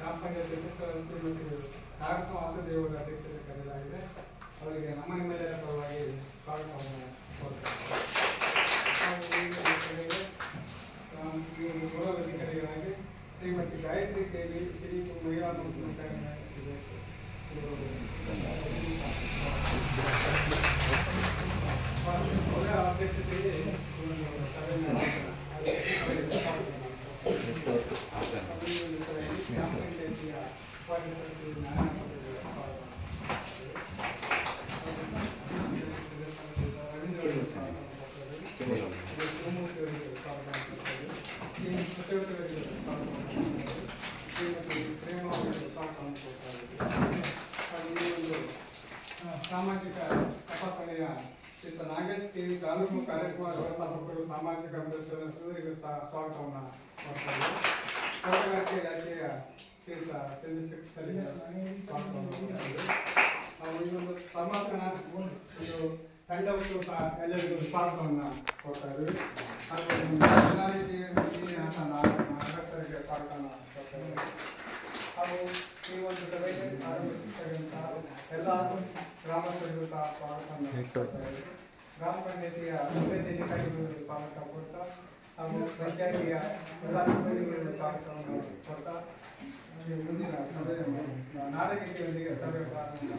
ಗ್ರಾಮ ಪಂಚಾಯತ್ ಶ್ರೀಮತಿ ನಾಗಪ್ಪ ವಾಸುದೇವರು ಅಧ್ಯಕ್ಷತೆ ಕರೆಯಲಾಗಿದೆ. ಅವರಿಗೆ ನಮ್ಮ ಎಮ್ಮೆಲ್ಲೆಯ ಪರವಾಗಿ ಸ್ವಾಗತವನ್ನು ಗೌರವ ಅಧಿಕಾರಿಗಳಾಗಿ ಶ್ರೀಮತಿ ಗಾಯತ್ರಿ ಕೇಳಿ ಶ್ರೀ ಮಹಿಳಾ ಅವರ ಅಧ್ಯಕ್ಷತೆಗೆ ಸಭೆಯನ್ನು ಗ್ರಾಮ ಪಂಚಾಯತಿಯ ಉಪಾಧ್ಯಕ್ಷ ಸಾಮಾಜಿಕ ತಪಾಸಣೆಯ ಶ್ರೀಯುತ ನಾಗೇಶ್ ಕೆವಿ ತಾಲೂಕು ಕಾರ್ಯಕ್ರಮ ವ್ಯವಸ್ಥಾಪಕರು ಸಾಮಾಜಿಕ ಸದಸ್ಯರಿಗೆ ಸ್ವಾಗತವನ್ನು ಮಾಡ್ತಾರೆ. ತೋಟಗಾರಿಕೆ ಇಲಾಖೆಯ ಶ್ರೀಯುತ ಚಂದ್ರಶೇಖರ್ ಸ್ವಾಗತವನ್ನು ನಾವು ಇನ್ನೊಂದು ಸಂಭಾಷಣ ಒಂದು ತಂಡವನ್ನು ಸಹ ಎಲ್ಲರಿಗೂ ಸ್ವಾಗತವನ್ನು ಕೊಡ್ತಾ ಇದ್ದೀವಿ. ಹಾಗೂ ಅಗತ್ಯರಿಗೆ ಸ್ವಾಗತವನ್ನು ಕೊಡ್ತಾ ಇದ್ದೀವಿ. ಹಾಗೂ ಈ ಒಂದು ಸಭೆಗೆ ಆಗಮಿಸಿರ್ತಕ್ಕಂತಹ ಎಲ್ಲ ಗ್ರಾಮಸ್ಥರಿಗೂ ಸಹ ಸ್ವಾಗತವನ್ನು ಕೊಡ್ತಾ ಇದ್ದೀವಿ. ಗ್ರಾಮ ಪಂಚಾಯತಿಯ ಅಧಿಕಾರಿಗಳು ಸ್ವಾಗತ ಕೊಡ್ತಾ ಹಾಗೂ ಪಂಚಾಯತಿಯ ಎಲ್ಲ ಸಿಬ್ಬಂದಿಗಳಿಗೆ ಸ್ವಾಗತವನ್ನು ಕೊಡ್ತಾ ಮುಂದಿನ ಸಭೆಯನ್ನು ನಾಡಗೀತೆಯೊಂದಿಗೆ ಸಭೆ ಪ್ರಾರಂಭ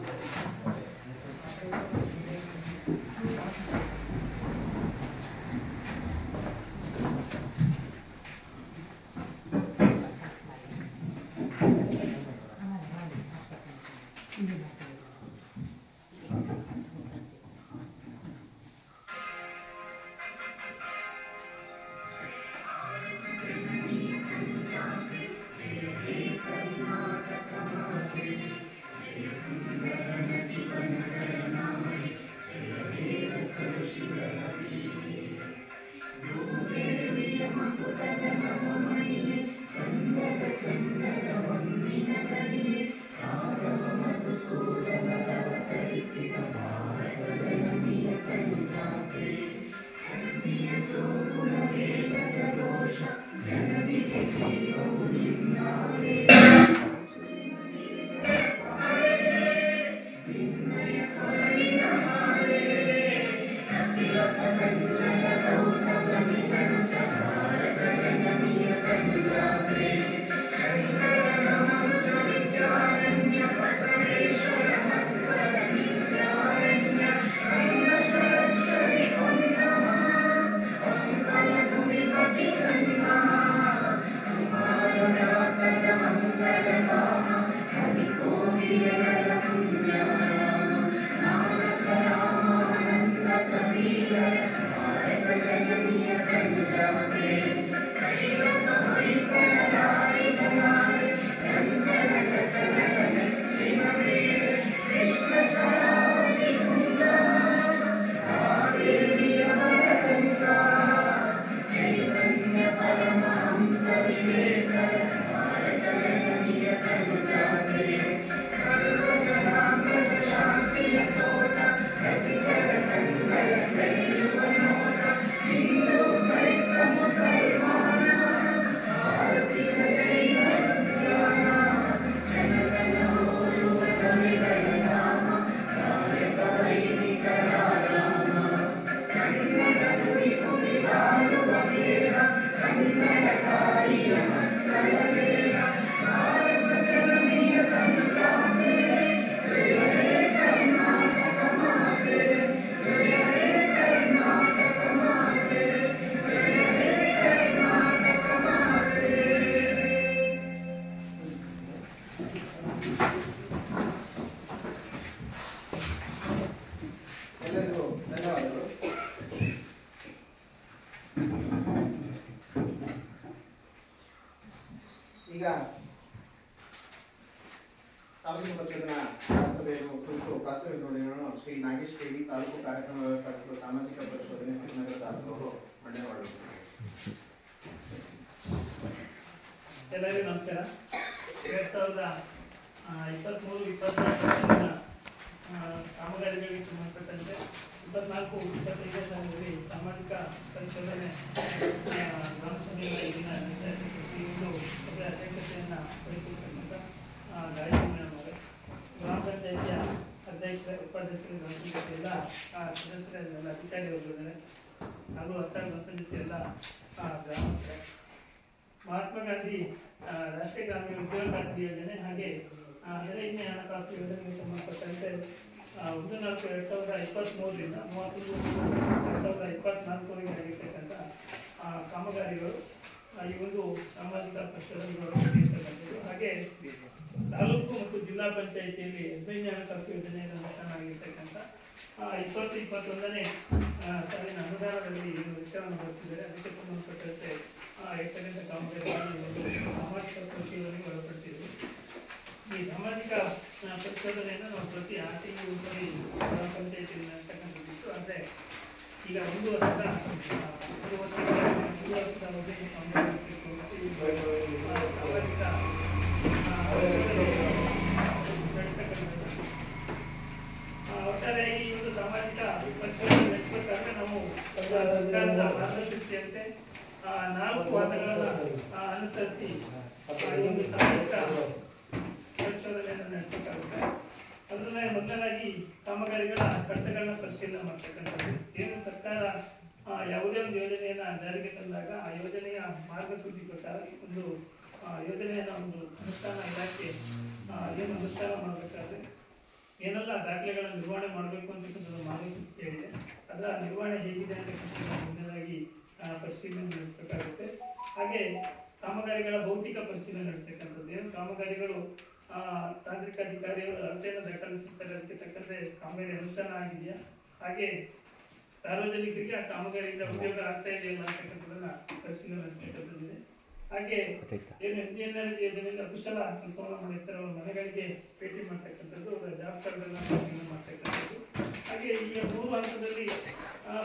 ಈಗ ಸಾರ್ವಜನಿಕ ಪರಿಷತ್ತಿನ ಸಭೆಯನ್ನು ಕುರಿತು ಪ್ರಾಸ್ತಾವಿಕ ನುಡಿಗಳನ್ನು ಶ್ರೀ ನಾಗೇಶ್ ಕೆವಿ ತಾಲೂಕು ಕಾರ್ಯಕ್ರಮ ವ್ಯವಸ್ಥಾಪಕರು ಸಾಮಾಜಿಕ ಪರಿಶೋಧನೆ ಹೊಸನಗರದ ಅವರು ಮಂಡನೆ ಮಾಡುತ್ತಾರೆ. ಎಲ್ಲರಿಗೂ ನಮಸ್ಕಾರ. 2023-24 ಕಾಮಗಾರಿಗಳಿಗೆ ಸಂಬಂಧಪಟ್ಟಂತೆ 24-25 ಸಾಲಿನಲ್ಲಿ ಸಾಮಾಜಿಕ ಪರಿಶೋಧನೆ ಗ್ರಾಮ ಸಭೆಯ ಸಭೆ ಅಧ್ಯಕ್ಷತೆಯನ್ನು ವಹಿಸಿರ್ತಕ್ಕಂಥ ಗಾಯಕನ ಅವರೇ, ಗ್ರಾಮ ಪಂಚಾಯಿತಿಯ ಅಧ್ಯಕ್ಷ ಉಪಾಧ್ಯಕ್ಷರು ಎಲ್ಲ ಸದಸ್ಯರೆಲ್ಲ ಅಧಿಕಾರಿಗಳಿದ್ದಾರೆ ಹಾಗೂ ಗ್ರಾಮ ಜೊತೆ ಎಲ್ಲ ಗ್ರಾಮಸ್ಥರ ಮಹಾತ್ಮ ಗಾಂಧಿ ರಾಷ್ಟ್ರೀಯ ಗ್ರಾಮೀಣ ಉದ್ಯೋಗ ಖಾತ್ರಿ ಯೋಜನೆ ಹಾಗೆ ನೆರೆಯಿಂದ ಹಣಕಾಸು ಯೋಜನೆಗೆ ಸಂಬಂಧಪಟ್ಟಂತೆ 1/4/2023ರಿಂದ 31/2024ವರೆಗೆ ಆಗಿರ್ತಕ್ಕಂಥ ಕಾಮಗಾರಿಗಳು ಈ ಒಂದು ಸಾಮಾಜಿಕ ಪರಿಶೋಧನೆಗಳು ಇರ್ತಕ್ಕಂಥದ್ದು. ಹಾಗೆ ತಾಲೂಕು ಮತ್ತು ಜಿಲ್ಲಾ ಪಂಚಾಯಿತಿಯಲ್ಲಿ 15ನೇ ಹಣಕಾಸು ಯೋಜನೆಯನ್ನು ಅನುಷ್ಠಾನವಾಗಿರ್ತಕ್ಕಂಥ 2021ನೇ ಸಾಲಿನ ಅನುದಾನದಲ್ಲಿ ವಿಚಾರಣೆ ನಡೆಸಿದ್ದಾರೆ. ಅದಕ್ಕೆ ಸಂಬಂಧಪಟ್ಟಂತೆ ಇರ್ತಕ್ಕಂಥ ಕಾಮಗಾರಿಗಳನ್ನು ಸಾಮಾಜಿಕ ಪರಿಶೀಲನೆಗೆ ಒಳಪಡ್ತಿದ್ವಿ. ಈ ಸಾಮಾಜಿಕ ಪರಿಶೋಧನೆಯನ್ನು ನಾವು ಪ್ರತಿ 6 ತಿಂಗಳು ಗ್ರಾಮ ಪಂಚಾಯಿತಿಯಲ್ಲಿ ನಡೆಸ್ತಕ್ಕಂಥದ್ದು. ಆದರೆ ಈಗ 1 ವರ್ಷದ ಬಗ್ಗೆ ಸಾಮಾಜಿಕ ಒಟ್ಟಾರೆಯಾಗಿ ಈ ಒಂದು ಸಾಮಾಜಿಕ ಪರಿಶೋಧನೆ ನಡೆಸಬೇಕಾದ್ರೆ ನಾವು ಸರ್ಕಾರದ ಮಾರ್ಗಸೂಚಿಯಂತೆ 4 ವಾದಗಳನ್ನು ಅನುಸರಿಸಿ ಈ ಒಂದು ಸಾಮಾಜಿಕ ಪರಿಶೋಧನೆಯನ್ನು ನಡೆಸಬೇಕಾಗುತ್ತೆ. ಅದರಲ್ಲೇ ಮೊದಲಾಗಿ ಕಾಮಗಾರಿಗಳ ಕಟ್ಟಡಗಳನ್ನ ಪರಿಶೀಲನೆ ಮಾಡ್ತಕ್ಕಂಥದ್ದು. ಏನು ಸರ್ಕಾರ ಯಾವುದೇ ಒಂದು ಯೋಜನೆಯನ್ನ ಜಾರಿಗೆ ತಂದಾಗ ಆ ಯೋಜನೆಯ ಮಾರ್ಗಸೂಚಿ ಪ್ರಕಾರ ಒಂದು ಯೋಜನೆಯನ್ನ ಒಂದು ಅನುಷ್ಠಾನ ಇಲಾಖೆ ಏನು ಅನುಷ್ಠಾನ ಮಾಡಬೇಕಾದ್ರೆ ಏನೆಲ್ಲ ದಾಖಲೆಗಳನ್ನು ನಿರ್ವಹಣೆ ಮಾಡಬೇಕು ಅಂತಕ್ಕಂಥದ್ದು ಮಾರ್ಗಸೂಚಿ ಹೇಳಿದೆ. ಅದರ ನಿರ್ವಹಣೆ ಹೇಗಿದೆ ಅಂತಕ್ಕಂಥ ಮೊದಲಾಗಿ ಪರಿಶೀಲನೆ ನಡೆಸಬೇಕಾಗುತ್ತೆ. ಹಾಗೆ ಕಾಮಗಾರಿಗಳ ಭೌತಿಕ ಪರಿಶೀಲನೆ ನಡೆಸ್ತಕ್ಕಂಥದ್ದು. ಏನು ಕಾಮಗಾರಿಗಳು ತಾಂತ್ರಿಕ ಅಧಿಕಾರಿಗಳು ಅಳತೆಯನ್ನು ದಾಖಲಿಸುತ್ತಾರೆ, ಅದಕ್ಕೆ ತಕ್ಕಂತೆ ಕಾಮಗಾರಿ ಅನುಷ್ಠಾನ ಆಗಿದೆಯಾ, ಹಾಗೆ ಸಾರ್ವಜನಿಕರಿಗೆ ಆ ಕಾಮಗಾರಿಯಿಂದ ಉಪಯೋಗ ಆಗ್ತಾ ಇದೆಯಲ್ಲ ಅಂತಕ್ಕಂಥದ್ದನ್ನ ಪರಿಶೀಲನೆ ನಡೆಸ್ತಕ್ಕಂಥದ್ದಿದೆ. ಹಾಗೆ ಏನು MGNREGA ಯೋಜನೆಯಲ್ಲಿ ಅಕುಶಲ ಕೆಲಸವನ್ನು ಮಾಡಿರ್ತಾರೆ ಅವರ ಮನೆಗಳಿಗೆ ಭೇಟಿ ಮಾಡ್ತಕ್ಕಂಥದ್ದು, ಅವರ ಜಾಬ್ ಕಾರ್ಡ್ಗಳನ್ನ ಪರಿಶೀಲನೆ ಮಾಡ್ತಕ್ಕಂಥದ್ದು. ಹಾಗೆ ಈ 3 ಹಂತದಲ್ಲಿ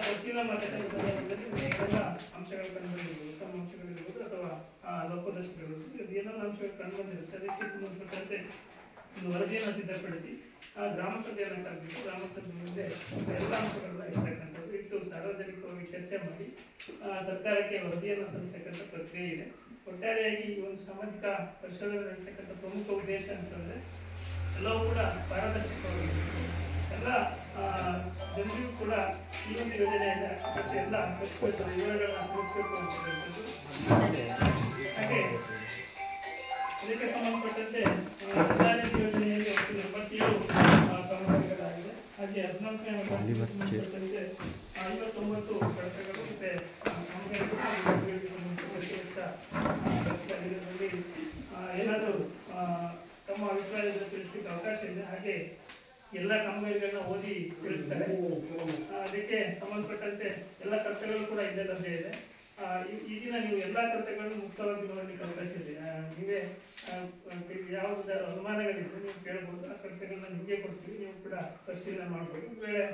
ಪರಿಶೀಲನೆ ಮಾಡ್ತಕ್ಕಂಥ ಸಂದರ್ಭದಲ್ಲಿ ಎಲ್ಲ ಅಂಶಗಳು ಕಂಡುಬಂದಿರ್ಬೋದು, ಉತ್ತಮ ಅಂಶಗಳಿರ್ಬೋದು ಅಥವಾ ಲೋಪದೋಷಗಳಿರ್ಬೋದು, ಏನೆಲ್ಲ ಅಂಶಗಳು ಕಂಡುಬಂದಿರುತ್ತೆ. ಅದಕ್ಕೆ ಸಂಬಂಧಪಟ್ಟಂತೆ ಒಂದು ವರದಿಯನ್ನು ಸಿದ್ಧಪಡಿಸಿ ಗ್ರಾಮ ಸಭೆಯನ್ನು ಕರೆದಿದ್ದು ಗ್ರಾಮ ಸಭೆ ಮುಂದೆ ಎಲ್ಲ ಅಂಶಗಳನ್ನ ಇರ್ತಕ್ಕಂಥದ್ದು ಇಟ್ಟು ಸಾರ್ವಜನಿಕವಾಗಿ ಚರ್ಚೆ ಮಾಡಿ ಸರ್ಕಾರಕ್ಕೆ ವರದಿಯನ್ನು ಸಲ್ಲಿಸ್ತಕ್ಕಂಥ ಪ್ರಕ್ರಿಯೆ ಇದೆ. ಒಟ್ಟಾರೆಯಾಗಿ ಈ ಒಂದು ಸಾಮಾಜಿಕ ಪರಿಶೋಧನೆ ನಡೆಸ್ತಕ್ಕಂಥ ಪ್ರಮುಖ ಉದ್ದೇಶ ಅಂತಂದ್ರೆ ಎಲ್ಲವೂ ಕೂಡ ಪಾರದರ್ಶಕವಾಗಿ ಎಲ್ಲ ಜನರಿಗೂ ಕೂಡ ಈ ಒಂದು ಯೋಜನೆಯಲ್ಲಿ ಎಲ್ಲ ವಿವರಗಳನ್ನ ತಿಳಿಸಬೇಕು ಅಂತಕ್ಕಂಥದ್ದು. ಹಾಗೆ ಇದಕ್ಕೆ ಸಂಬಂಧಪಟ್ಟಂತೆ ಯೋಜನೆಯಲ್ಲಿ 87 ಕಾಮಗಾರಿಗಳಾಗಿದೆ. ಹಾಗೆ 14ನೇ ಸಂಬಂಧಪಟ್ಟಂತೆ 59 ಕಡತಗಳು ಮತ್ತೆ ಏನಾದರೂ ತಮ್ಮ ಅಭಿಪ್ರಾಯದಿಂದ ತಿಳಿಸಲಿಕ್ಕೆ ಅವಕಾಶ ಇದೆ. ಹಾಗೆ ಎಲ್ಲ ಕಾಮಗಾರಿಗಳನ್ನ ಓದಿ ತಿಳಿಸ್ತಾರೆ. ಅದಕ್ಕೆ ಸಂಬಂಧಪಟ್ಟಂತೆ ಎಲ್ಲ ಕರ್ತಗಳು ಕೂಡ ಇಲ್ಲೇ ಲಭ್ಯ ಇದೆ. ಈಗಿನ ನೀವು ಎಲ್ಲ ಕರ್ತಗಳನ್ನು ಮುಕ್ತವಾಗಿ ನೋಡಲಿಕ್ಕೆ ಅವಕಾಶ ಇದೆ. ನೀವೇ ಯಾವುದಾದ ಅನುಮಾನಗಳಿದ್ರೆ ನೀವು ಕೇಳಬಹುದು. ಆ ಕರ್ತಗಳನ್ನ ನಿಮಗೆ ಕೊಡ್ತೀವಿ, ನೀವು ಕೂಡ ಪರಿಶೀಲನೆ ಮಾಡಬಹುದು. ವೇಳೆ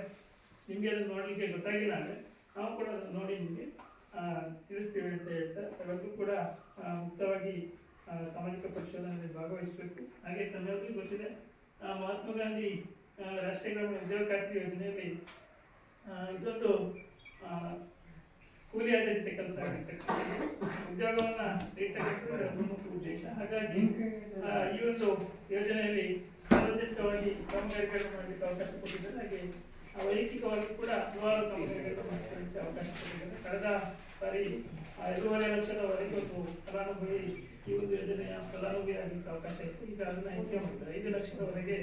ನಿಮಗೆ ಅದನ್ನು ನೋಡಲಿಕ್ಕೆ ಗೊತ್ತಾಗಿಲ್ಲ ಅಂದರೆ ನಾವು ಕೂಡ ನೋಡಿ ನಿಮಗೆ ತಿಳಿಸ್ತೀವಿ ಅಂತ ಹೇಳ್ತಾರೆ. ಅವೆಲ್ಲರೂ ಕೂಡ ಮುಕ್ತವಾಗಿ ಸಾಮಾಜಿಕ ಪರಿಶೋಧನೆಯಲ್ಲಿ ಭಾಗವಹಿಸಬೇಕು. ಹಾಗೆ ತಮ್ಮೆಲ್ಲರಿಗೂ ಗೊತ್ತಿದೆ ಮಹಾತ್ಮ ಗಾಂಧಿ ರಾಷ್ಟ್ರೀಯ ಗ್ರಾಮೀಣ ಉದ್ಯೋಗ ಖಾತ್ರಿ ಯೋಜನೆಯಲ್ಲಿ ಇದೊಂದು ಕೂಲಿ ಆಧಾರಿತ ಕೆಲಸ ಆಗಿರ್ತಕ್ಕಂಥ ಉದ್ಯೋಗವನ್ನ ನೀಡ್ತಕ್ಕಂಥದ್ದು ಪ್ರಮುಖ ಉದ್ದೇಶ. ಹಾಗಾಗಿ ಈ ಒಂದು ಯೋಜನೆಯಲ್ಲಿ ಸಾರ್ವಜನಿಕವಾಗಿ ಕಾಮಗಾರಿಗಳನ್ನು ಮಾಡಲಿಕ್ಕೆ ಅವಕಾಶ ಕೊಟ್ಟಿದ್ದಾರೆ. ಹಾಗೆ ವೈಯಕ್ತಿಕವಾಗಿ ಕೂಡ ಹಲವಾರು ಕಾಮಗಾರಿಗಳನ್ನು ಮಾಡಲಿಕ್ಕೆ ಅವಕಾಶ ಕೊಟ್ಟಿದ್ದಾರೆ. ಕಳೆದ ಬಾರಿ 2.5 ಲಕ್ಷದವರೆಗೆ ಒಂದು ಫಲಾನುಭವಿ ಈ ಒಂದು ಯೋಜನೆಯ ಫಲಾನುಭವಿ ಆಗಲಿಕ್ಕೆ ಅವಕಾಶ ಇತ್ತು. ಈಗ ಅದನ್ನ ಹೆಚ್ಚಿಗೆ ಮಾಡ್ತಾರೆ. 5 ಲಕ್ಷದವರೆಗೆ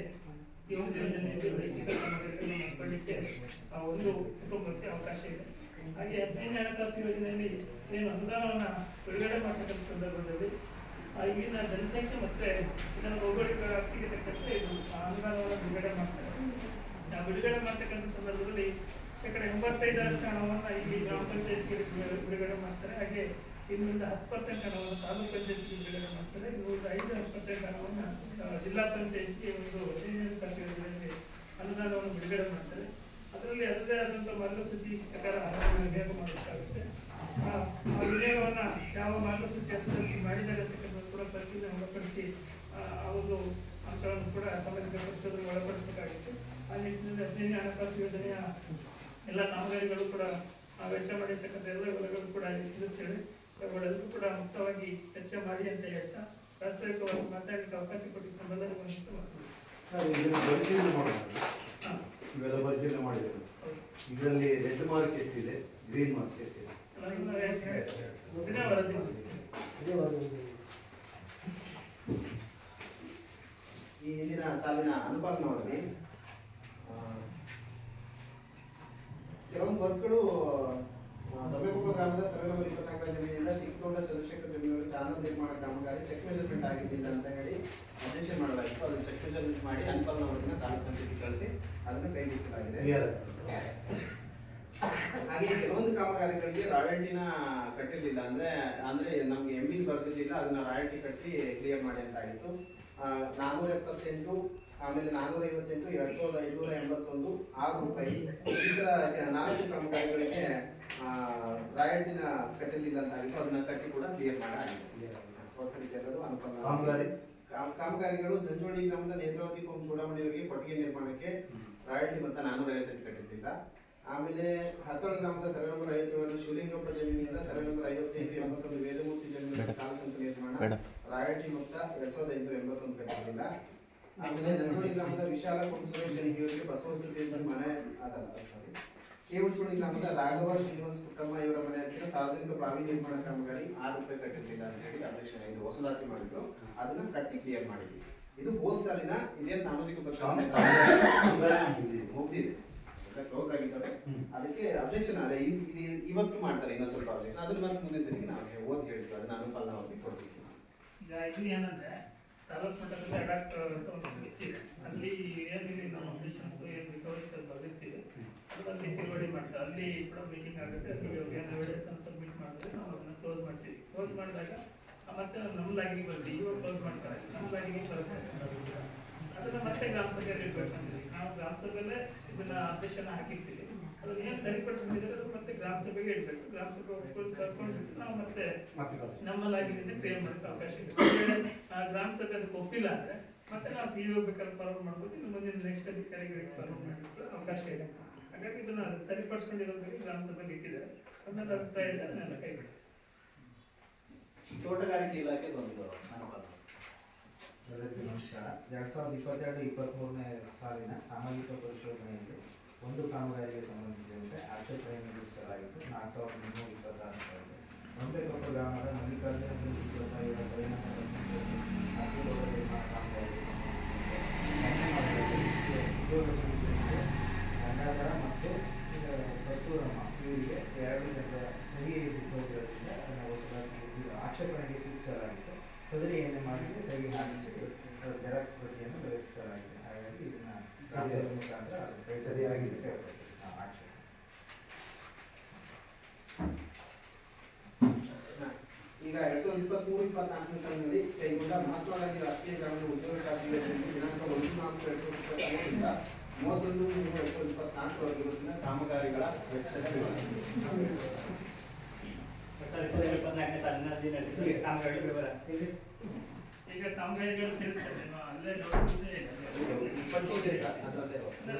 ಈ ಒಂದು ಯೋಜನೆಯಲ್ಲಿ ವೈಯಕ್ತಿಕ ಕಾಮಗಾರಿಗಳನ್ನು ಮಾಡಿಕೊಳ್ಳಲಿಕ್ಕೆ ಒಂದು ಕುಟುಂಬಕ್ಕೆ ಅವಕಾಶ ಇದೆ. ಹಾಗೆ 15ನೇ ಹಣಕಾಸು ಯೋಜನೆಯಲ್ಲಿ ಏನು ಅನುದಾನವನ್ನು ಬಿಡುಗಡೆ ಮಾಡತಕ್ಕಂಥ ಸಂದರ್ಭದಲ್ಲಿ ಈಗಿನ ಜನಸಂಖ್ಯೆ ಮತ್ತೆ ಇದನ್ನು ಭೌಗೋಳಿಕ ವ್ಯಾಪ್ತಿಗೆ ತಕ್ಕಂತೆ ಇದು ಅನುದಾನವನ್ನು ಬಿಡುಗಡೆ ಮಾಡ್ತಾರೆ. ಬಿಡುಗಡೆ ಮಾಡ್ತಕ್ಕಂಥ ಸಂದರ್ಭದಲ್ಲಿ 85% ಹಣವನ್ನು ಇಲ್ಲಿ ಗ್ರಾಮ ಪಂಚಾಯತ್ಗೆ ಬಿಡುಗಡೆ ಮಾಡ್ತಾರೆ. ಹಾಗೆ ಇನ್ನೊಂದು 10% ಹಣವನ್ನು ತಾಲೂಕು ಪಂಚಾಯತ್ಗೆ ಬಿಡುಗಡೆ ಮಾಡ್ತಾರೆ. ಇನ್ನೊಂದು 5% ಹಣವನ್ನು ಜಿಲ್ಲಾ ಪಂಚಾಯತ್ಗೆ ಒಂದು 15ನೇ ಹಣಕಾಸು ಯೋಜನೆಯಲ್ಲಿ ಅನುದಾನವನ್ನು ಬಿಡುಗಡೆ ಮಾಡ್ತಾರೆ. ಅದರಲ್ಲಿ ಅದರದೇ ಆದಂಥ ಮಾರ್ಗಸೂಚಿ ಪ್ರಕಾರ ವಿನಿಯೋಗ ಮಾಡಬೇಕಾಗುತ್ತೆ. ಆ ವಿನಿಯೋಗವನ್ನು ಯಾವ ಮಾರ್ಗಸೂಚಿ ಅನುಸರಿಸಿ ಮಾಡಿದ್ದಾರೆ ಅಂತಕ್ಕಂಥದ್ದು ಕೂಡ ಪರಿಶೀಲನೆ ಒಳಪಡಿಸಿ ಆ ಒಂದು ಅಂಶವನ್ನು ಕೂಡ ಸಾಮಾಜಿಕ ಪರಿಶೋಧನೆ ಒಳಪಡಿಸಬೇಕಾಗುತ್ತೆ. ಆ ನಿಟ್ಟಿನಲ್ಲಿ 15ನೇ ಹಣಕಾಸು ಯೋಜನೆಯ ಎಲ್ಲ ಕಾಮಗಾರಿಗಳು ಕೂಡ ವೆಚ್ಚ ಮಾಡಿರ್ತಕ್ಕಂಥ ಎಲ್ಲ ವಿವರಗಳು ಕೂಡ ತಿಳಿಸ್ತೇವೆ. ಅವುಗಳೆಲ್ಲರೂ ಕೂಡ ಮುಕ್ತವಾಗಿ ಚರ್ಚೆ ಮಾಡಿ ಅಂತ ಹೇಳ್ತಾ ವಾಸ್ತವಿಕವಾಗಿ ಮಾತಾಡಲಿಕ್ಕೆ ಅವಕಾಶ ಕೊಟ್ಟಿದ್ದು ನಮ್ಮೆಲ್ಲರಿಗೂ ಸರ್ ಇದನ್ನು ಪರಿಶೀಲನೆ ಮಾಡೋದು ಇವೆಲ್ಲ ಪರಿಶೀಲನೆ ಮಾಡಿದ್ರು. ಇದರಲ್ಲಿ ರೆಡ್ ಮಾರ್ಕ್ ಎಷ್ಟಿದೆ, ಗ್ರೀನ್ ಮಾರ್ಕ್ ಎಷ್ಟಿದೆ? ಈ ಹಿಂದಿನ ಸಾಲಿನ ಅನುಪಾಲನವಾಗಿ ಕೆಲವೊಂದು ವರ್ಕ್ಗಳು ದೊಡ್ಡಕೊಪ್ಪ ಗ್ರಾಮದ ಸರ್ವೆ ನಂಬರ್ 24 ಜಮೀನಿಂದ ಚಿಕ್ಕತೋಟ ಚಂದ್ರಶೇಖರ್ ಜಮೀನು ಚಾನಲ್ ನಿರ್ಮಾಣ ಕಾಮಗಾರಿ ಚೆಕ್ ಮೆಜರ್ಮೆಂಟ್ ಆಗಿದ್ದಿಲ್ಲ ಅಂತ ಹೇಳಿ ಅಬ್ಜೆಕ್ಷನ್ ಮಾಡಲಾಗಿತ್ತು. ಅದನ್ನು ಚೆಕ್ ಮೆಜರ್ಮೆಂಟ್ ಮಾಡಿ ಅನುಪಾಲನ ವರದಿನ ತಾಲೂಕು ಪಂಚಾಯತ್ಗೆ ಕಳಿಸಿ ಅದನ್ನು ಕೈಗೆತ್ತಿಸಲಾಗಿದೆ. ಹಾಗೆ ಕೆಲವೊಂದು ಕಾಮಗಾರಿಗಳಿಗೆ ರಾಯಲ್ಟಿನ ಕಟ್ಟಿರಲಿಲ್ಲ, ಅಂದ್ರೆ ನಮ್ಗೆ MB ಬರ್ದಿದ್ದಿಲ್ಲ, ಅದನ್ನ ರಾಯಲ್ಟಿ ಕಟ್ಟಿ ಕ್ಲಿಯರ್ ಮಾಡಿ ಅಂತ ಆಯಿತು. 478, ಆಮೇಲೆ 458, 2581, ₹6 ಈ ಥರ 4 ಕಾಮಗಾರಿಗಳಿಗೆ ರಾಯಲ್ಟಿನ ಕಟ್ಟಿರಲಿಲ್ಲ ಅಂತ ಆಗಿತ್ತು. ಅದನ್ನ ಕಟ್ಟಿ ಕೂಡ ಕ್ಲಿಯರ್ ಮಾಡಾಗಿದೆ. ಕಾಮಗಾರಿಗಳು ಜಂಜೋಳಿ ಗ್ರಾಮದ ನೇತ್ರಾವತಿ ಕೊಂಬು ಚೂಡಾಮಣಿಯವರಿಗೆ ಕೊಟ್ಟಿಗೆ ನಿರ್ಮಾಣಕ್ಕೆ ರಾಯಲ್ಟಿ ಮೊತ್ತ 458 ಕಟ್ಟಿರಲಿಲ್ಲ. ಆಮೇಲೆ ಹತ್ತೋಳಿ ಗ್ರಾಮದ ಸರ್ವೆ ನಂಬರ್ 57 ಶಿವಲಿಂಗಪ್ಪ ಜಮೀನಿನಿಂದ ಸರ್ವೆ ನಂಬರ್ 55 81 ವೇದಮೂರ್ತಿ ಜಮೀನಿನ ಕಾಲುಸಂತ ನಿರ್ಮಾಣ ರಾಯಲ್ಟಿ ಮೊತ್ತ 2581 ಕಟ್ಟಿರಲಿಲ್ಲ. ಆಮೇಲೆ ನಂಜೋಳಿ ಗ್ರಾಮದ ವಿಶಾಲ ಸುರೇಶ್ ಅವರಿಗೆ ಬಸವಸುದ್ದಿ ಮನೆ ಕೇವಲ್ಸೋಳಿ ಗ್ರಾಮದ ರಾಘವ ಶ್ರೀನಿವಾಸ ಪುಟ್ಟಮ್ಮ ಇವರ ಮನೆ ಹತ್ತಿರ ಸಾರ್ವಜನಿಕ ಬಾವಿ ನಿರ್ಮಾಣ ಕಾಮಗಾರಿ ₹6 ಕಟ್ಟಿರಲಿಲ್ಲ ಅಂತ ಹೇಳಿ ಅಬ್ಜೆಕ್ಷನ್ ಇದು ವಸೂಲಾತಿ ಮಾಡಿದ್ರು. ಅದನ್ನ ಕಟ್ಟಿ ಕ್ಲಿಯರ್ ಮಾಡಿದ್ವಿ. ಇದು ಹೋದ ಸಾಲಿನ ಇದೇನು ಸಾಮಾಜಿಕ ಮುಗ್ದಿದೆ, ಕ್ಲೋಸ್ ಆಗಿದ್ದಾರೆ. ಅದಕ್ಕೆ ಅಬ್ಜೆಕ್ಷನ್ ಅಲ್ಲ, ಇವತ್ತು ಮಾಡ್ತಾರೆ ಇನ್ನೊಂದು ಸ್ವಲ್ಪ ಅಬ್ಜೆಕ್ಷನ್. ಅದನ್ನ ಮತ್ತೆ ಮುಂದೆ ಸರಿಗೆ ನಾವು ಓದಿ ಹೇಳ್ತೀವಿ, ಅದನ್ನ ಅನುಪಾಲನ ಅವ್ರಿಗೆ ಕೊಡ್ತೀವಿ. ಇಲ್ಲಿ ಏನಂದ್ರೆ ತಾಲೂಕು ಮಟ್ಟದಲ್ಲಿ ಅಡಾಕ್ಟ್ ಅಂತ ಒಂದು ಇರ್ತೀವಿ, ಅಲ್ಲಿ ಏನಿದೆ ನಮ್ಮ ಅಬ್ಜೆಕ್ಷನ್ಸ್ ಏನು ರಿಕವರೀಸ್ ಬರ್ದಿರ್ತೀವಿ, ಅದರಲ್ಲಿ ತಿಳುವಳಿ ಮಾಡ್ತಾರೆ. ಅಲ್ಲಿ ಕೂಡ ಮೀಟಿಂಗ್ ಆಗುತ್ತೆ, ಅಲ್ಲಿ ಏನು ಎವಿಡೆನ್ಸ್ ಸಬ್ಮಿಟ್ ಮಾಡಿದ್ರೆ ನಾವು ಅದನ್ನ ಕ್ಲೋಸ್ ಮಾಡ್ತೀವಿ. ಕ್ಲೋಸ್ ಮಾಡಿದಾಗ ಮತ್ತೆ ನಮ್ಮ ಲಾಗಿಗೆ ಬರ್ತೀವಿ, ಇವಾಗ ಕ್ಲೋಸ್ ಮಾಡ್ತಾರೆ, ನಮ್ಮ ಲಾಗಿಗೆ ಬರುತ್ತೆ. ಅದನ್ನ ಮತ್ತೆ ಗ್ರಾಮ ಸಭೆಯಲ್ಲಿ ಇಟ್ಬೇಕಂತೀವಿ. ನಾವು ಗ್ರಾಮ ಸಭೆಯಲ್ಲೇ ಇದನ್ನ ಅಬ್ಜೆಕ್ಷನ್ ಹಾಕಿರ್ತೀವಿ. ಅದನ್ನ ಏನು ಸರಿಪಡಿಸ್ಕೊಂಡಿದ್ರೆ ಅದು ಮತ್ತೆ ಗ್ರಾಮ ಸಭೆಗೆ ಇಡಬೇಕು. ಗ್ರಾಮ ಸಭೆ ಕರ್ಕೊಂಡ್ಬಿಟ್ಟು ನಾವು ಮತ್ತೆ ನಮ್ಮ ಲಾಗಿನಿಂದ ಕ್ಲಿಯರ್ ಮಾಡೋಕ್ಕೆ ಅವಕಾಶ ಇದೆ. ಗ್ರಾಮ ಸಭೆ ಅದಕ್ಕೆ ಒಪ್ಪಿಲ್ಲ ಅಂದ್ರೆ ಮತ್ತೆ ನಾವು CEO ಬೇಕಾದ್ರೆ ಫಾರ್ವರ್ಡ್ ಮಾಡ್ಬೋದು, ಇನ್ನು ಮುಂದಿನ ನೆಕ್ಸ್ಟ್ ಅಧಿಕಾರಿಗಳಿಗೆ ಫಾರ್ವರ್ಡ್ ಮಾಡಲಿಕ್ಕೆ ಅವಕಾಶ ಇದೆ. ಹಾಗಾಗಿ ಇದನ್ನ ಸರಿಪಡಿಸ್ಕೊಂಡಿರೋದಕ್ಕೆ ಗ್ರಾಮ ಸಭೆಗೆ ಇಟ್ಟಿದ್ದಾರೆ. ಅದನ್ನೆಲ್ಲ ಅಭಿಪ್ರಾಯ ಇದೆ, ಅದನ್ನೆಲ್ಲ ಕೈ ಬಿಡುತ್ತೆ. ತೋಟಗಾರಿಕೆ ಇಲಾಖೆ ಒಂದು ಅನುಪಾಲನ. ನಮಸ್ಕಾರ. 2022-23ನೇ ಸಾಲಿನ ಸಾಮಾಜಿಕ ಪರಿಶೋಧನೆಯಲ್ಲಿ ಒಂದು ಕಾಮಗಾರಿಗೆ ಸಂಬಂಧಿಸಿದಂತೆ ಆಕ್ಷೇಪಣೆಯನ್ನು ಸಲ್ಲಿಸಲಾಗಿತ್ತು. 4326 ಗೊಂಬೆಕೊಪ್ಪ ಗ್ರಾಮದ ಮಲ್ಲಿಕಾರ್ಜುನ ಇವರ ನಿರ್ಮಾಣ ಕಾಮಗಾರಿಗೆ ಸಂಬಂಧಿಸಿದಂತೆ ಗಂಗಾಧರ ಮತ್ತು ಕಸ್ತೂರಮ್ಮ ಇವರಿಗೆ 2 ಜನರ ಸಹಿ ಇರುವುದರಿಂದ ಅದನ್ನು ವಸೂಲಾತಿ ಆಕ್ಷೇಪಣೆಗೆ ಸೂಚಿಸಲಾಗಿತ್ತು. ಸದರಿ ಏನೇ ಮಾಡಿದ್ರೆ ಸಹಿ ಹಾಕಿಸಿ ಜೆರಾಕ್ಸ್ ಪ್ರತಿಯನ್ನು ಲಗತ್ತಿಸಲಾಗಿದೆ. ಹಾಗಾಗಿ ಇದನ್ನ ಮುಖಾಂತರ ಸರಿಯಾಗಿದೆ ಆಕ್ಷೇಪಣೆ. ಈಗ 2023-24ನೇ ಸಾಲಿನಲ್ಲಿ ಕೈಗೊಂಡ ಮಹಾತ್ಮ ಗಾಂಧಿ ರಾಷ್ಟ್ರೀಯ ಗ್ರಾಮೀಣ ಉದ್ಯೋಗ ಖಾತ್ರಿ ಯೋಜನೆಗೆ ದಿನಾಂಕ 1-4-2023ರಿಂದ 31-3-2024 ವರ್ಷದ ಕಾಮಗಾರಿಗಳ ವೆಚ್ಚದ ವಿವರಣೆ. 2024ನೇ ಸಾಲಿನಲ್ಲಿ ನಡೆಸಿದ ಕಾಮಗಾರಿಗಳ ವಿವರ ಈಗ ಕಾಮಗಾರಿಗಳು ತಿಳಿಸ್ತೇನೆ, ಅಲ್ಲೇ ನೋಡಿದ್ರೆ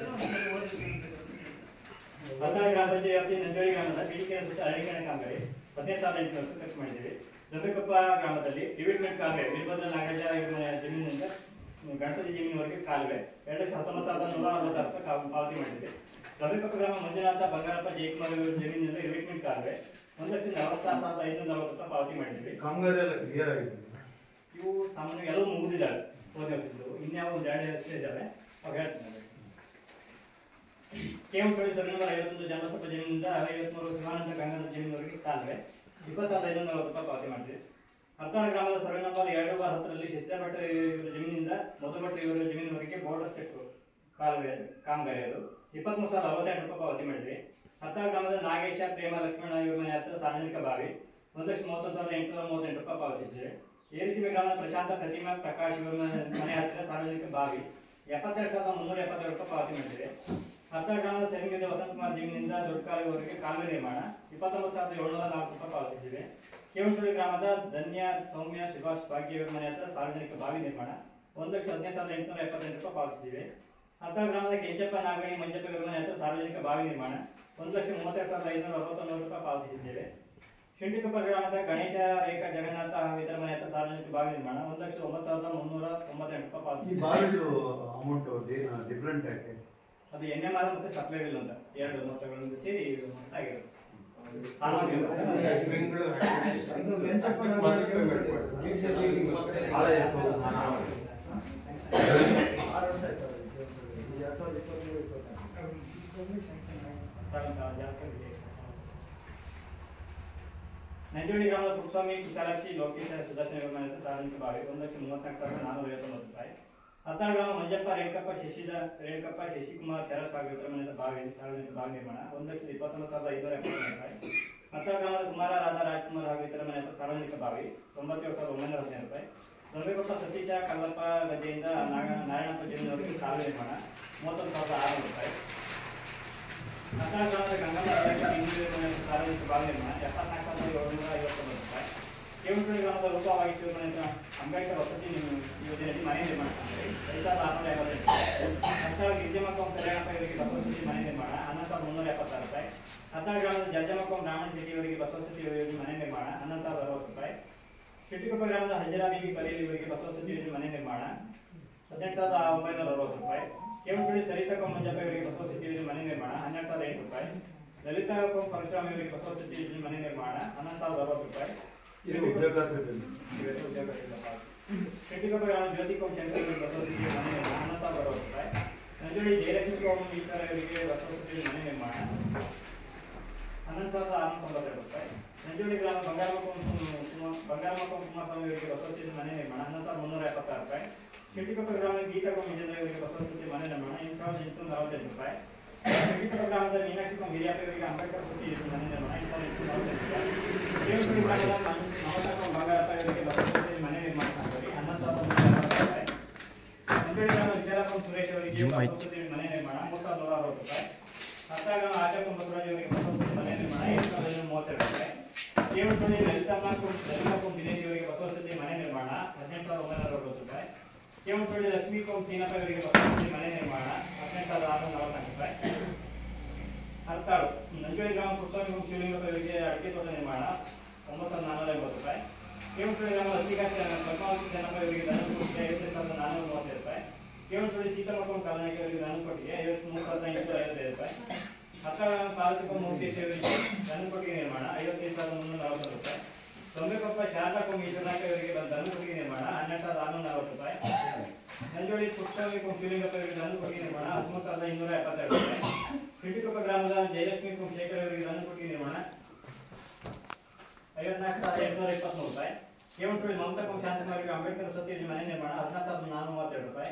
ಹತ್ತಾಳು ಗ್ರಾಮ ಪಂಚಾಯತ್ ವ್ಯಾಪ್ತಿಯ ನಂಜೋಳಿ ಗ್ರಾಮದ ಪೀಡಿಕೆ ಮತ್ತು ಅರಣ್ಯೀಕರಣ ಕಾಮಗಾರಿ 15,800 ಖರ್ಚು ಮಾಡಿದ್ದೇವೆ. ದಂಬೆಕೊಪ್ಪ ಗ್ರಾಮದಲ್ಲಿ ರಿವಿಟ್ಮೆಂಟ್ ಕಾಲುವೆ ವೀರಭದ್ರ ನಾಗರಾಜ ಜಮೀನಿನಿಂದ ಗಣಪತಿ ಜಮೀನಿವರೆಗೆ ಕಾಲುವೆ 2,19,166 ಪಾವತಿ ಮಾಡಿದ್ದೇವೆ. ದಂಬೆಕೊಪ್ಪ ಗ್ರಾಮ ಮಂಜುನಾಥ ಬಂಗಾರಪ್ಪ ಜಯಕುಮಾರ್ ಜಮೀನಿನಿಂದ ರಿವಿಟ್ಮೆಂಟ್ ಕಾಲುವೆ 1,46,540 ಪಾವತಿ ಮಾಡಿದ್ದೇವೆ. ಕಾಮಗಾರಿ ಎಲ್ಲ ಕ್ಲಿಯರ್ ಆಗಿದೆ. ಇವು ಸಾಮಾನ್ಯ ಎಲ್ಲವೂ ಮುಗಿದಿದ್ದಾವೆ, ಇನ್ಯಾವ ಒಂದು 2 ಹೆಸರು ಇದ್ದಾವೆ, ಅವು ಹೇಳ್ತೀನಿ. ಕೇವಲ ಸರ್ವೆ ನಂಬರ್ 51 ಜನಸಭಾ ಜಮೀನಿಂದ 53 ಶಿವಾನಂದ ಗಂಗಾಧರ ಜಮೀನಿವರೆಗೆ ಕಾಲುವೆ 20,540 ಪಾವತಿ ಮಾಡಿದೆ. ಹತ್ತಾಳ ಗ್ರಾಮದ ಸರ್ವೆ ನಂಬರ್ 2/10ರಲ್ಲಿ ಶಶಿಧರ್ ಇವರ ಜಮೀನಿಂದ ಮಧುಭಟ್ ಇವರ ಜಮೀನಿವರೆಗೆ ಬೋರ್ಡರ್ ಚೆಕ್ ಕಾಲುವೆ ಕಾಮಗಾರಿ ಅದು 23,068 ಪಾವತಿ ಮಾಡಿದೆ. ಹತ್ತಾಳ ಗ್ರಾಮದ ನಾಗೇಶ ಪ್ರೇಮ ಲಕ್ಷ್ಮಣ ಇವರ ಮನೆ ಹತ್ತಿರ ಸಾರ್ವಜನಿಕ ಬಾವಿ 1,31,838 ಪಾವತಿಸಿದೆ. ಏರಿಸಿಮೆ ಗ್ರಾಮದ ಪ್ರಶಾಂತ ಪ್ರತಿಮಾ ಪ್ರಕಾಶ್ ಇವರ ಮನೆ ಹತ್ತಿರ ಸಾರ್ವಜನಿಕ ಬಾವಿ 72,372 ಪಾವತಿ ಮಾಡಿದೆ. ಹತ್ತಾಳ ಗ್ರಾಮದ ಸೆರೆಮಿಂದ ವಸಂತಕುಮಾರ್ ಜಮೀನಿನಿಂದ ದೊಡ್ಡ ಕಾಲುವೆವರೆಗೆ ಕಾಲುವೆ ನಿರ್ಮಾಣ 29,704 ಪಾವತಿಸಿದೆ. ಕೇವಲಸೋಳಿ ಗ್ರಾಮದ ಧನ್ಯ ಸೌಮ್ಯ ಸುಭಾಷ್ ಭಾಗ್ಯ ಇವರ ಮನೆ ಹತ್ತಿರ ಸಾರ್ವಜನಿಕ ಬಾವಿ ನಿರ್ಮಾಣ 1,15,878 ಪಾವತಿಸಿವೆ. ಹತ್ತಾಳ ಗ್ರಾಮದ ಕೇಶಪ್ಪ ನಾಗಣಿ ಮಂಜಪ್ಪ ಇವರ ಮನೆ ಹತ್ತಿರ ಸಾರ್ವಜನಿಕ ಬಾವಿ ನಿರ್ಮಾಣ 1,32,561 ಪಾವತಿಸಿದ್ದೇವೆ. ಶುಂಠಿಕೊಪ್ಪ ಗ್ರಾಮದ ಗಣೇಶ ರೇಖಾ ಜಗನ್ನಾಥ ಹಾಗೂ ಇತರ ಮನೆ ಹತ್ರ ಸಾರ್ವಜನಿಕ ಬಾವಿ ನಿರ್ಮಾಣ 1,09,398 ರೂಪಾಯಿ ಈ ಬಾವಿದು ಅಮೌಂಟ್ ಡಿಫ್ರೆಂಟ್ ಯಾಕೆ? ಅದು NMR ಮತ್ತೆ ಸಪ್ಲೈ ಬಿಲ್ ಅಂತ ಎರಡು ಮೊತ್ತಗಳನ್ನು ಸೇರಿ ಆಗಿರುತ್ತೆ. ನಂಜೋಳಿ ಗ್ರಾಮದ ಪುಟ್ಟಸ್ವಾಮಿ ವಿಶಾಲಾಕ್ಷಿ ಲೋಕೇಶ ಸುದರ್ಶನ ಮನೆ ಹತ್ರ ಸಾರ್ವಜನಿಕ ಬಾವಿ 1,34,459 ರೂಪಾಯಿ. ಹತ್ತಾಳ ಗ್ರಾಮ ಮಂಜಪ್ಪ ರೇಣುಕಪ್ಪ ಶಶಿಕುಮಾರ್ ಶರತ್ ಹಾಗೂ ಇತರ ಮನೆ ಬಾವಿ ಸಾರ್ವಜನಿಕ ಬಾವಿ ನಿರ್ಮಾಣ 1,29,570 ರೂಪಾಯಿ. ಹತ್ತಾಳ ಗ್ರಾಮದ ಕುಮಾರ ರಾಧಾ ರಾಜ್ಕುಮಾರ್ ಹಾಗೂ ಇತರ ಮನೆ ಹತ್ರ ಸಾರ್ವಜನಿಕ ಬಾವಿ 97,915 ರೂಪಾಯಿ. ದೊಂಬೆಕೊಪ್ಪ ಸತೀಶ ಕಲ್ಲಪ್ಪ ಗದ್ದೆಯಿಂದ ನಾರಾಯಣಪ್ಪ ಜಮೀನವರೆಗೆ ಕಾಲುವೆ ನಿರ್ಮಾಣ 31,600 ರೂಪಾಯಿ. ಹತ್ತಾಳ ಗ್ರಾಮದ ಗಂಗಮ್ಮ ಸಾರ್ವಜನಿಕ ಬಾವಿ ನಿರ್ಮಾಣ 74,759 ರೂಪಾಯಿ. ಕೇವಣಿ ಗ್ರಾಮದ ರೂಪವಾಗಿ ಅಂಬೇಡ್ಕರ್ ವಸತಿ ಯೋಜನೆಯಲ್ಲಿ ಮನೆ ನಿರ್ಮಾಣ 5,650 ರೂಪಾಯಿ. ಹತ್ತಾಳ ಗಿರಿಜಮ್ಮಕ್ಕ ಕಲ್ಯಾಣಪ್ಪ ಇವರಿಗೆ ಬಸವಸತಿ ಮನೆ ನಿರ್ಮಾಣ 11,376 ರೂಪಾಯಿ. ಹತ್ತಾಳ ಗ್ರಾಮದ ಜಜ್ಜಮ್ಮಕ್ಕ ಬ್ರಾಹ್ಮಣ ಶೆಟ್ಟಿ ಇವರಿಗೆ ಬಸವಸತಿ ಯೋಜನೆ ಮನೆ ನಿರ್ಮಾಣ 11,060 ರೂಪಾಯಿ. ಶೆಟ್ಟಿಕೊಪ್ಪ ಗ್ರಾಮದ ಹಜರಾ ಬೀಬಿ ಕರೇಲಿ ಇವರಿಗೆ ಬಸವಸತಿ ಯೋಜನೆ ಮನೆ ನಿರ್ಮಾಣ 18,960 ರೂಪಾಯಿ. ಕೇವಣಿ ಸರಿತಾ ಮಂಜಪ್ಪ ಇವರಿಗೆ ಬಸವಸತಿ ಯೋಜನೆ ಮನೆ ನಿರ್ಮಾಣ 12,008 ರೂಪಾಯಿ. ಲಲಿತಾ ಪರಶುರಾಮ ಇವರಿಗೆ ಬಸವಸತಿ ಯೋಜನೆ ಮನೆ ನಿರ್ಮಾಣ 11,060 ರೂಪಾಯಿ. ಶೆಟ್ಟಿಕೊಪ್ಪ ಗ್ರಾಮ ಜ್ಯೋತಿ ಶಂಕರ್ ಬಸವಸತಿ ಮನೆ ನಿರ್ಮಾಣ 11,060 ರೂಪಾಯಿ. ನಂಜೋಳಿ ಜಯಲಕ್ಷ್ಮಿ ಈಶ್ವರ ಇವರಿಗೆ ಬಸವಸತಿ ಮನೆ ನಿರ್ಮಾಣ 11,692 ರೂಪಾಯಿ. ನಂಜೋಳಿ ಗ್ರಾಮ ಬಂಗಾರಮಕ್ಕ ಕುಮಾರಸ್ವಾಮಿ ಇವರಿಗೆ ಬಸವಸತಿ ಮನೆ ನಿರ್ಮಾಣ 11,376 ರೂಪಾಯಿ. ಶೆಟ್ಟಿಕೊಪ್ಪ ಗ್ರಾಮದ ಗೀತಾ ವಿಜೇಂದ್ರ ಇವರಿಗೆ ಬಸವಸತಿ ಮನೆ ನಿರ್ಮಾಣ 8,848 ರೂಪಾಯಿ. ಶೆಟ್ಟಿಕೊಪ್ಪ ಗ್ರಾಮದ ಮೀನಾಕ್ಷಿ ಹಿರಿಯಪ್ಪ ಇವರಿಗೆ ಅಂಬೇಡ್ಕರ್ ವಸತಿ ಮನೆ ನಿರ್ಮಾಣ 8,848 ರೂಪಾಯಿ. ಕೇವಣಿ ಗ್ರಾಮದ ಮಮತಾ ಬಂಗಾರಪ್ಪ ಇವರಿಗೆ ಬಸವಸತಿ ಮನೆ ನಿರ್ಮಾಣ 11,360 ರೂಪಾಯಿ. ನಂಜೋಳಿ ಗ್ರಾಮದ ವಿಚಾರಪ್ಪ ಸುರೇಶ್ ಅವರಿಗೆ ಬಸವಸತಿ ಮನೆ ನಿರ್ಮಾಣ 3,160 ರೂಪಾಯಿ. ಹತ್ತಾಳ ಗ್ರಾಮ ಆಶಾಪ್ಪ ಬಸವರಾಜ್ ಅವರಿಗೆ ಬಸವಸತಿ ಮನೆ ನಿರ್ಮಾಣ 7,032 ರೂಪಾಯಿ. ಕೇವಣಿ ಲಲಿತಮ್ಮ ದಿನೇಶ್ ಇವರಿಗೆ ಬಸವಸತಿ ಮನೆ ನಿರ್ಮಾಣ 18,960 ರೂಪಾಯಿ. ಕೇವಣಿ ಲಕ್ಷ್ಮೀ ಸೀನಪ್ಪ ಇವರಿಗೆ ಬಸವಸತಿ ಮನೆ ನಿರ್ಮಾಣ 18,644 ರೂಪಾಯಿ. ಹತ್ತಾಳು ನಂಜೋಳಿ ಗ್ರಾಮ ಪುಟ್ಟಸ್ವಾಮಿ ಶಿವಲಿಂಗಪ್ಪ ಇವರಿಗೆ ಅಡಿಕೆ ತೋಟ ನಿರ್ಮಾಣ 9,480 ರೂಪಾಯಿ. ಕೇವಣಿ ಗ್ರಾಮ ಪದ್ಮಾವತಿ ಜನಪ್ಪ ಇವರಿಗೆ ಧನಕೋಟಿಗೆ 55,430 ರೂಪಾಯಿ. ಕೇವಣಿ ಸೀತಮ್ಮಕ್ಕ ಕಾಲನಾಯಕ ಇವರಿಗೆ ಧನಕೋಟಿಗೆ 53,855 ರೂಪಾಯಿ. ಹತ್ತಾಳ ತಾಲೂಕು ಮುಖೇಶ್ ಇವರಿಗೆ ಧನಕೋಟಿಗೆ ನಿರ್ಮಾಣ 55,340 ರೂಪಾಯಿ. ದೊಂಬೆಕೊಪ್ಪ ಶಾರದಾ ಈಶ್ವರನಾಯಕ ಇವರಿಗೆ ಧನಕೋಟಿಗೆ ನಿರ್ಮಾಣ 12,640 ರೂಪಾಯಿ. ನಂಜೋಳಿ ಪುಟ್ಟಸ್ವಾಮಿ ಶಿವಲಿಂಗಪ್ಪ ಇವರಿಗೆ ಧನಕೋಟಿಗೆ ನಿರ್ಮಾಣ 13,272 ರೂಪಾಯಿ. ಶೆಟ್ಟಿಕೊಪ್ಪ ಗ್ರಾಮದ ಜಯಲಕ್ಷ್ಮಿ ಶೇಖರ್ ಅವರಿಗೆ ಧನಕೋಟಿಗೆ ನಿರ್ಮಾಣ 54,823 ರೂಪಾಯಿ. ಕೇವಣಿ ಮಮತಾ ಶಾಂತಕುಮಾರಿಗೆ ಅಂಬೇಡ್ಕರ್ ವಸತಿ ಮನೆ ನಿರ್ಮಾಣ 14,432 ರೂಪಾಯಿ.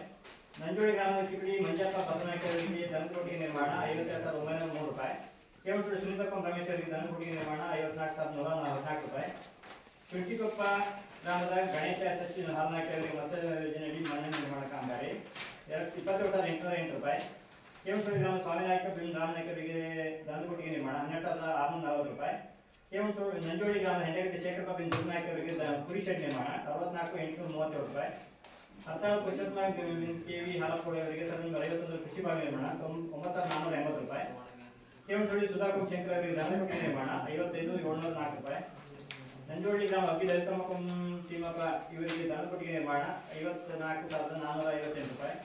ನಂಜೋಳಿ ಗ್ರಾಮದ ಕಿಪಿಡಿ ಮಂಜಪ್ಪ ಬಸವನಾಯಕ ಅವರಿಗೆ ಧನಕೋಟಿಗೆ ನಿರ್ಮಾಣ 52,903 ರೂಪಾಯಿ. ಕೇವಣಿ ಸುನೀತಪ್ಪ ರಮೇಶ್ ಅವರಿಗೆ ಧನಕೋಟಿಗೆ ನಿರ್ಮಾಣ 54,144 ರೂಪಾಯಿ. ಶೆಟ್ಟಿಕೊಪ್ಪ ಗ್ರಾಮದ ಗಣೇಶ ಸಚಿವ ಹಾಲನಾಯಕ ಅವರಿಗೆ ಮತ್ಸ್ಯ ಯೋಜನೆಯಡಿ ಮನೆ ನಿರ್ಮಾಣ ಕಾಮಗಾರಿ 27,808 ರೂಪಾಯಿ. ಕೇವಣಿ ಗ್ರಾಮ ಸ್ವಾಮಿನಾಯಕ ಬಿನ್ ರಾಮನಾಯಕರಿಗೆ ಧನಕೋಟಿಗೆ ನಿರ್ಮಾಣ 12,640 ರೂಪಾಯಿ. ಕೇವಣಿ ನಂಜೋಳಿ ಗ್ರಾಮ ಹೆಂಡಗದ್ದೆ ಶೇಖರಪ್ಪ ಬಿನ್ ದುರ್ನಾಯಕ ಅವರಿಗೆ ಕುರಿ ಶೆಡ್ ನಿರ್ಮಾಣ 64,837 ರೂಪಾಯಿ. ಹತ್ತಾಳ ಪುರುಷೋತ್ತಮ KV ಹಾಲಕೋಡಿ ಅವರಿಗೆ 51 ಕೃಷಿ ಬಾವಿ ನಿರ್ಮಾಣ 9,480 ರೂಪಾಯಿ. ಕೇವಣಿ ಸುಧಾಕರ್ ಶಂಕರ್ ಅವರಿಗೆ ಧನಕೋಟಿಗೆ ನಿರ್ಮಾಣ 55,704 ರೂಪಾಯಿ. ನಂಜೋಳಿ ಗ್ರಾಮ ಅಬ್ಬಿ ಲಲಿತಮ್ಮ ಸೀಮಪ್ಪ ಇವರಿಗೆ ಧನಕೋಟಿಗೆ ನಿರ್ಮಾಣ 54,458 ರೂಪಾಯಿ.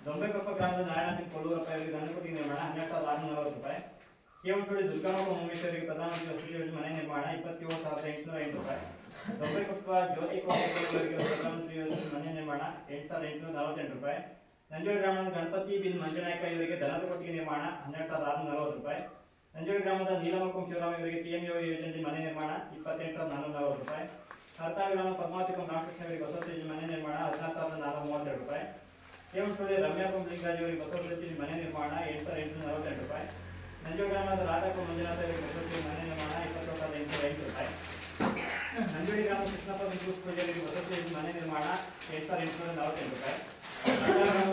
ದೊಂಬೆಕೊಪ್ಪ ಗ್ರಾಮದ ನಾರಾಯಣ ಕೊಲ್ಲೂರಪ್ಪ ಇವರಿಗೆ ಧನಕೋಟಿಗೆ ನಿರ್ಮಾಣ 12,640 ರೂಪಾಯಿ. ಕೇವಣಿ ದುರ್ಗಮ್ಮ ಉಮೇಶ್ವರಿಗೆ ಪ್ರಧಾನಮಂತ್ರಿ ವಸತಿ ಯೋಜನೆ ಮನೆ ನಿರ್ಮಾಣ 27,808 ರೂಪಾಯಿ. ದೊಂಬೆಕೊಪ್ಪ ಜ್ಯೋತಿ ಇವರಿಗೆ ಪ್ರಧಾನಮಂತ್ರಿ ಯೋಜನೆ ಮನೆ ನಿರ್ಮಾಣ 8,848 ರೂಪಾಯಿ. ನಂಜೋಳಿ ಗ್ರಾಮದ ಗಣಪತಿ ಬಿನ್ ಮಂಜನಾಯಕ ಇವರಿಗೆ ಧನಕೋಟಿಗೆ ನಿರ್ಮಾಣ 12,640 ರೂಪಾಯಿ. ನಂಜೋಳಿ ಗ್ರಾಮದ ನೀಲಮಕ್ಕ ಶಿವರಾಮ ಇವರಿಗೆ PMO ಯೋಜನೆ ಮನೆ ನಿರ್ಮಾಣ 28,440 ರೂಪಾಯಿ. ಹತ್ತಾಳ ಗ್ರಾಮ ಪದ್ಮಾವತಿ ರಾಮಕೃಷ್ಣ ಇವರಿಗೆ ಬಸವಸತಿ ಮನೆ ನಿರ್ಮಾಣ 14,432 ರೂಪಾಯಿ. ಕೇವಣಿ ರಮ್ಯಾ ಲಿಂಗರಾಜ್ ಇವರಿಗೆ ಬಸವಸತಿ ಮನೆ ನಿರ್ಮಾಣ 8,842 ರೂಪಾಯಿ. ನಂಜೋಳಿ ಗ್ರಾಮದ ರಾಧಾ ಮಂಜುನಾಥ ಇವರಿಗೆ ಬಸವಸತಿ ಮನೆ ನಿರ್ಮಾಣ 27,805 ರೂಪಾಯಿ. ನಂಜೋಳಿ ಗ್ರಾಮ ಕೃಷ್ಣಪ್ಪ ಪೂಜಾರಿಗೆ ಬಸವಸತಿ ಮನೆ ನಿರ್ಮಾಣ 8,848 ರೂಪಾಯಿ.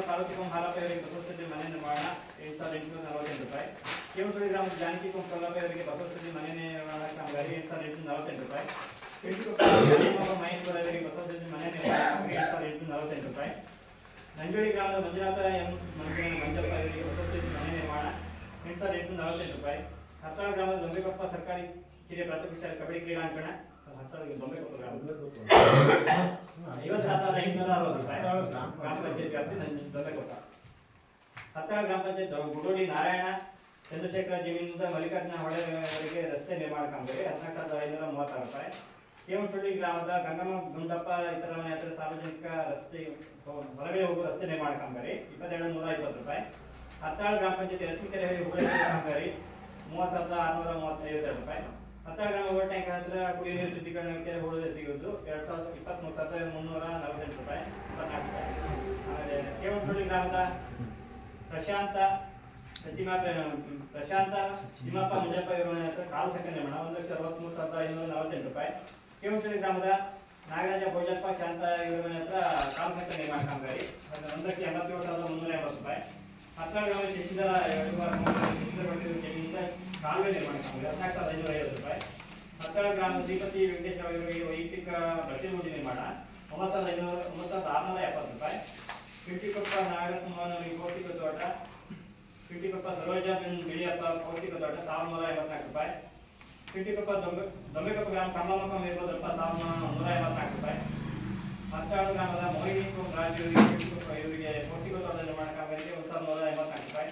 ತಾಲೂಕು ಹಾಲಪ್ಪ ಇವರಿಗೆ ಬಸವಸತಿ ಮನೆ ನಿರ್ಮಾಣ 8,848 ರೂಪಾಯಿ. ಕೇವಣಿ ಗ್ರಾಮದ ಜಾನಕಿ ಕೊಲ್ಲಪ್ಪ ಇವರಿಗೆ ಬಸವಸತಿ ಮನೆ ನಿರ್ಮಾಣ ಕಾಮಗಾರಿ 8,848 ರೂಪಾಯಿ. ಶೆಟ್ಟಿಕೊಪ್ಪ ಮಹೇಶ್ವರ ಇವರಿಗೆ ಬಸವಸತಿ ಮನೆ ನಿರ್ಮಾಣ 8,848 ರೂಪಾಯಿ. ನಂಜೋಳಿ ಗ್ರಾಮದ ಮಂಜುನಾಥ ಮಂಜಪ್ಪ ಇವರಿಗೆ ಬಸವಸತಿ ಮನೆ ನಿರ್ಮಾಣ 8,848 ರೂಪಾಯಿ. ಹತ್ತಾಳ ಗ್ರಾಮದ ದೊಂಬೆಕೊಪ್ಪ ಸರ್ಕಾರಿ ಹಿರಿಯ ಪ್ರಾಥಮಿಕ ಶಾಲೆ ಕಬಡ್ಡಿ ಕ್ರೀಡಾಂಗಣ ದೊಂಬೆಕೊಪ್ಪ ಗ್ರಾಮ 54,560 ರೂಪಾಯಿ ಗ್ರಾಮ ಪಂಚಾಯತ್ ವ್ಯಾಪ್ತಿ ದೊಂಬೆಕೊಪ್ಪ. ಹತ್ತಾಳ ಗ್ರಾಮ ಪಂಚಾಯತ್ ಗುಡೋಡಿ ನಾರಾಯಣ ಚಂದ್ರಶೇಖರ ಜಮೀನಿಂದ ಮಲ್ಲಿಕಾರ್ಜುನ ಹೊಳೆವರೆಗೆ ರಸ್ತೆ ನಿರ್ಮಾಣ ಕಾಮಗಾರಿ 14,536 ರೂಪಾಯಿ. ಕೇವನಶೊಳ್ಳಿ ಗ್ರಾಮದ ಗಂಗಮ್ಮ ಗುಂಡಪ್ಪ ಇತರ ಮನೆ ಹತ್ತಿರ ಸಾರ್ವಜನಿಕ ರಸ್ತೆ ಹೊರಗಡೆ ಹೋಗುವ ರಸ್ತೆ ನಿರ್ಮಾಣ ಕಾಮಗಾರಿ 22,120 ರೂಪಾಯಿ. ಹತ್ತಾಳ ಗ್ರಾಮ ಪಂಚಾಯತ್ ರಶ್ಮಿಕೆರೆ ಹುಬ್ಬಳ್ಳಿ ಕಾಮಗಾರಿ 30,635 ರೂಪಾಯಿ. ಹತ್ತಾಳ ಗ್ರಾಮ ಓವರ್ ಟ್ಯಾಂಕ್ ಹತ್ತಿರ ಕುಡಿಯುವ ನೀರು ಶುದ್ಧೀಕರಣ ಕೆರೆ ಹೂಳು ಸಿಗುವುದು 23,348 ರೂಪಾಯಿ 24 ರೂಪಾಯಿ. ಆಮೇಲೆ ಕೇವನಶೊಳ್ಳಿ ಗ್ರಾಮದ ಪ್ರಶಾಂತ ತಿಮ್ಮಪ್ಪ ಮುಂಜಪ್ಪ ಇವರ ಮನೆ ಹತ್ರ ಕಾಲು ಸಂಖ್ಯೆ ನಿರ್ಮಾಣ 1,63,548 ರೂಪಾಯಿ. ಕೇವನಶೊಳ್ಳಿ ಗ್ರಾಮದ ನಾಗರಾಜ ಭೋಜಪ್ಪ ಶಾಂತ ಇವರ ಮನೆ ಹತ್ರ ಕಾಲು ಸಂಖ್ಯೆ ನಿರ್ಮಾಣ ಕಾಮಗಾರಿ 1,87,380 ರೂಪಾಯಿ. ಹತ್ತಾಳ ಗ್ರಾಮದ ಜಮೀನಿಂದ ಕಾಲುವೆ ನಿರ್ಮಾಣ ಕಾಮಗಾರಿ 14,550 ರೂಪಾಯಿ. ಹತ್ತಾಳ ಗ್ರಾಮದ ಶ್ರೀಪತಿ ವೆಂಕಟೇಶ್ವರ ಇವರಿಗೆ ವೈಯಕ್ತಿಕ ಬಸ್ ನಿರ್ಮಾಣ 9,670 ರೂಪಾಯಿ. ಪಿಂಟಿಕೊಪ್ಪ ನಾಗರತ್ನವರಿಗೆ ಪೌಷ್ಟಿಕ ತೋಟ, ಪಿಂಟಿಕೊಪ್ಪ ಸರೋಜಾ ಬಿಳಿಯಪ್ಪ ಪೌಷ್ಟಿಕ ತೋಟ 1,184 ರೂಪಾಯಿ. ಪಿಂಟಿಕೊಪ್ಪ ದೊಂಬೆಕೊಪ್ಪ ಗ್ರಾಮ ಕಮಲಮ್ಮ ಮೇಲ್ಬೋದಪ್ಪ 1,184 ರೂಪಾಯಿ. ಹತ್ತಾಳ ಗ್ರಾಮದ ಮೋಹಿನಿ ರಾಜು ಪಿಂಟಿಕೊಪ್ಪ ಇವರಿಗೆ ಪೌಷ್ಟಿಕ ತೋಟ ನಿರ್ಮಾಣ ಕಾಮಗಾರಿಗೆ 1,184 ರೂಪಾಯಿ.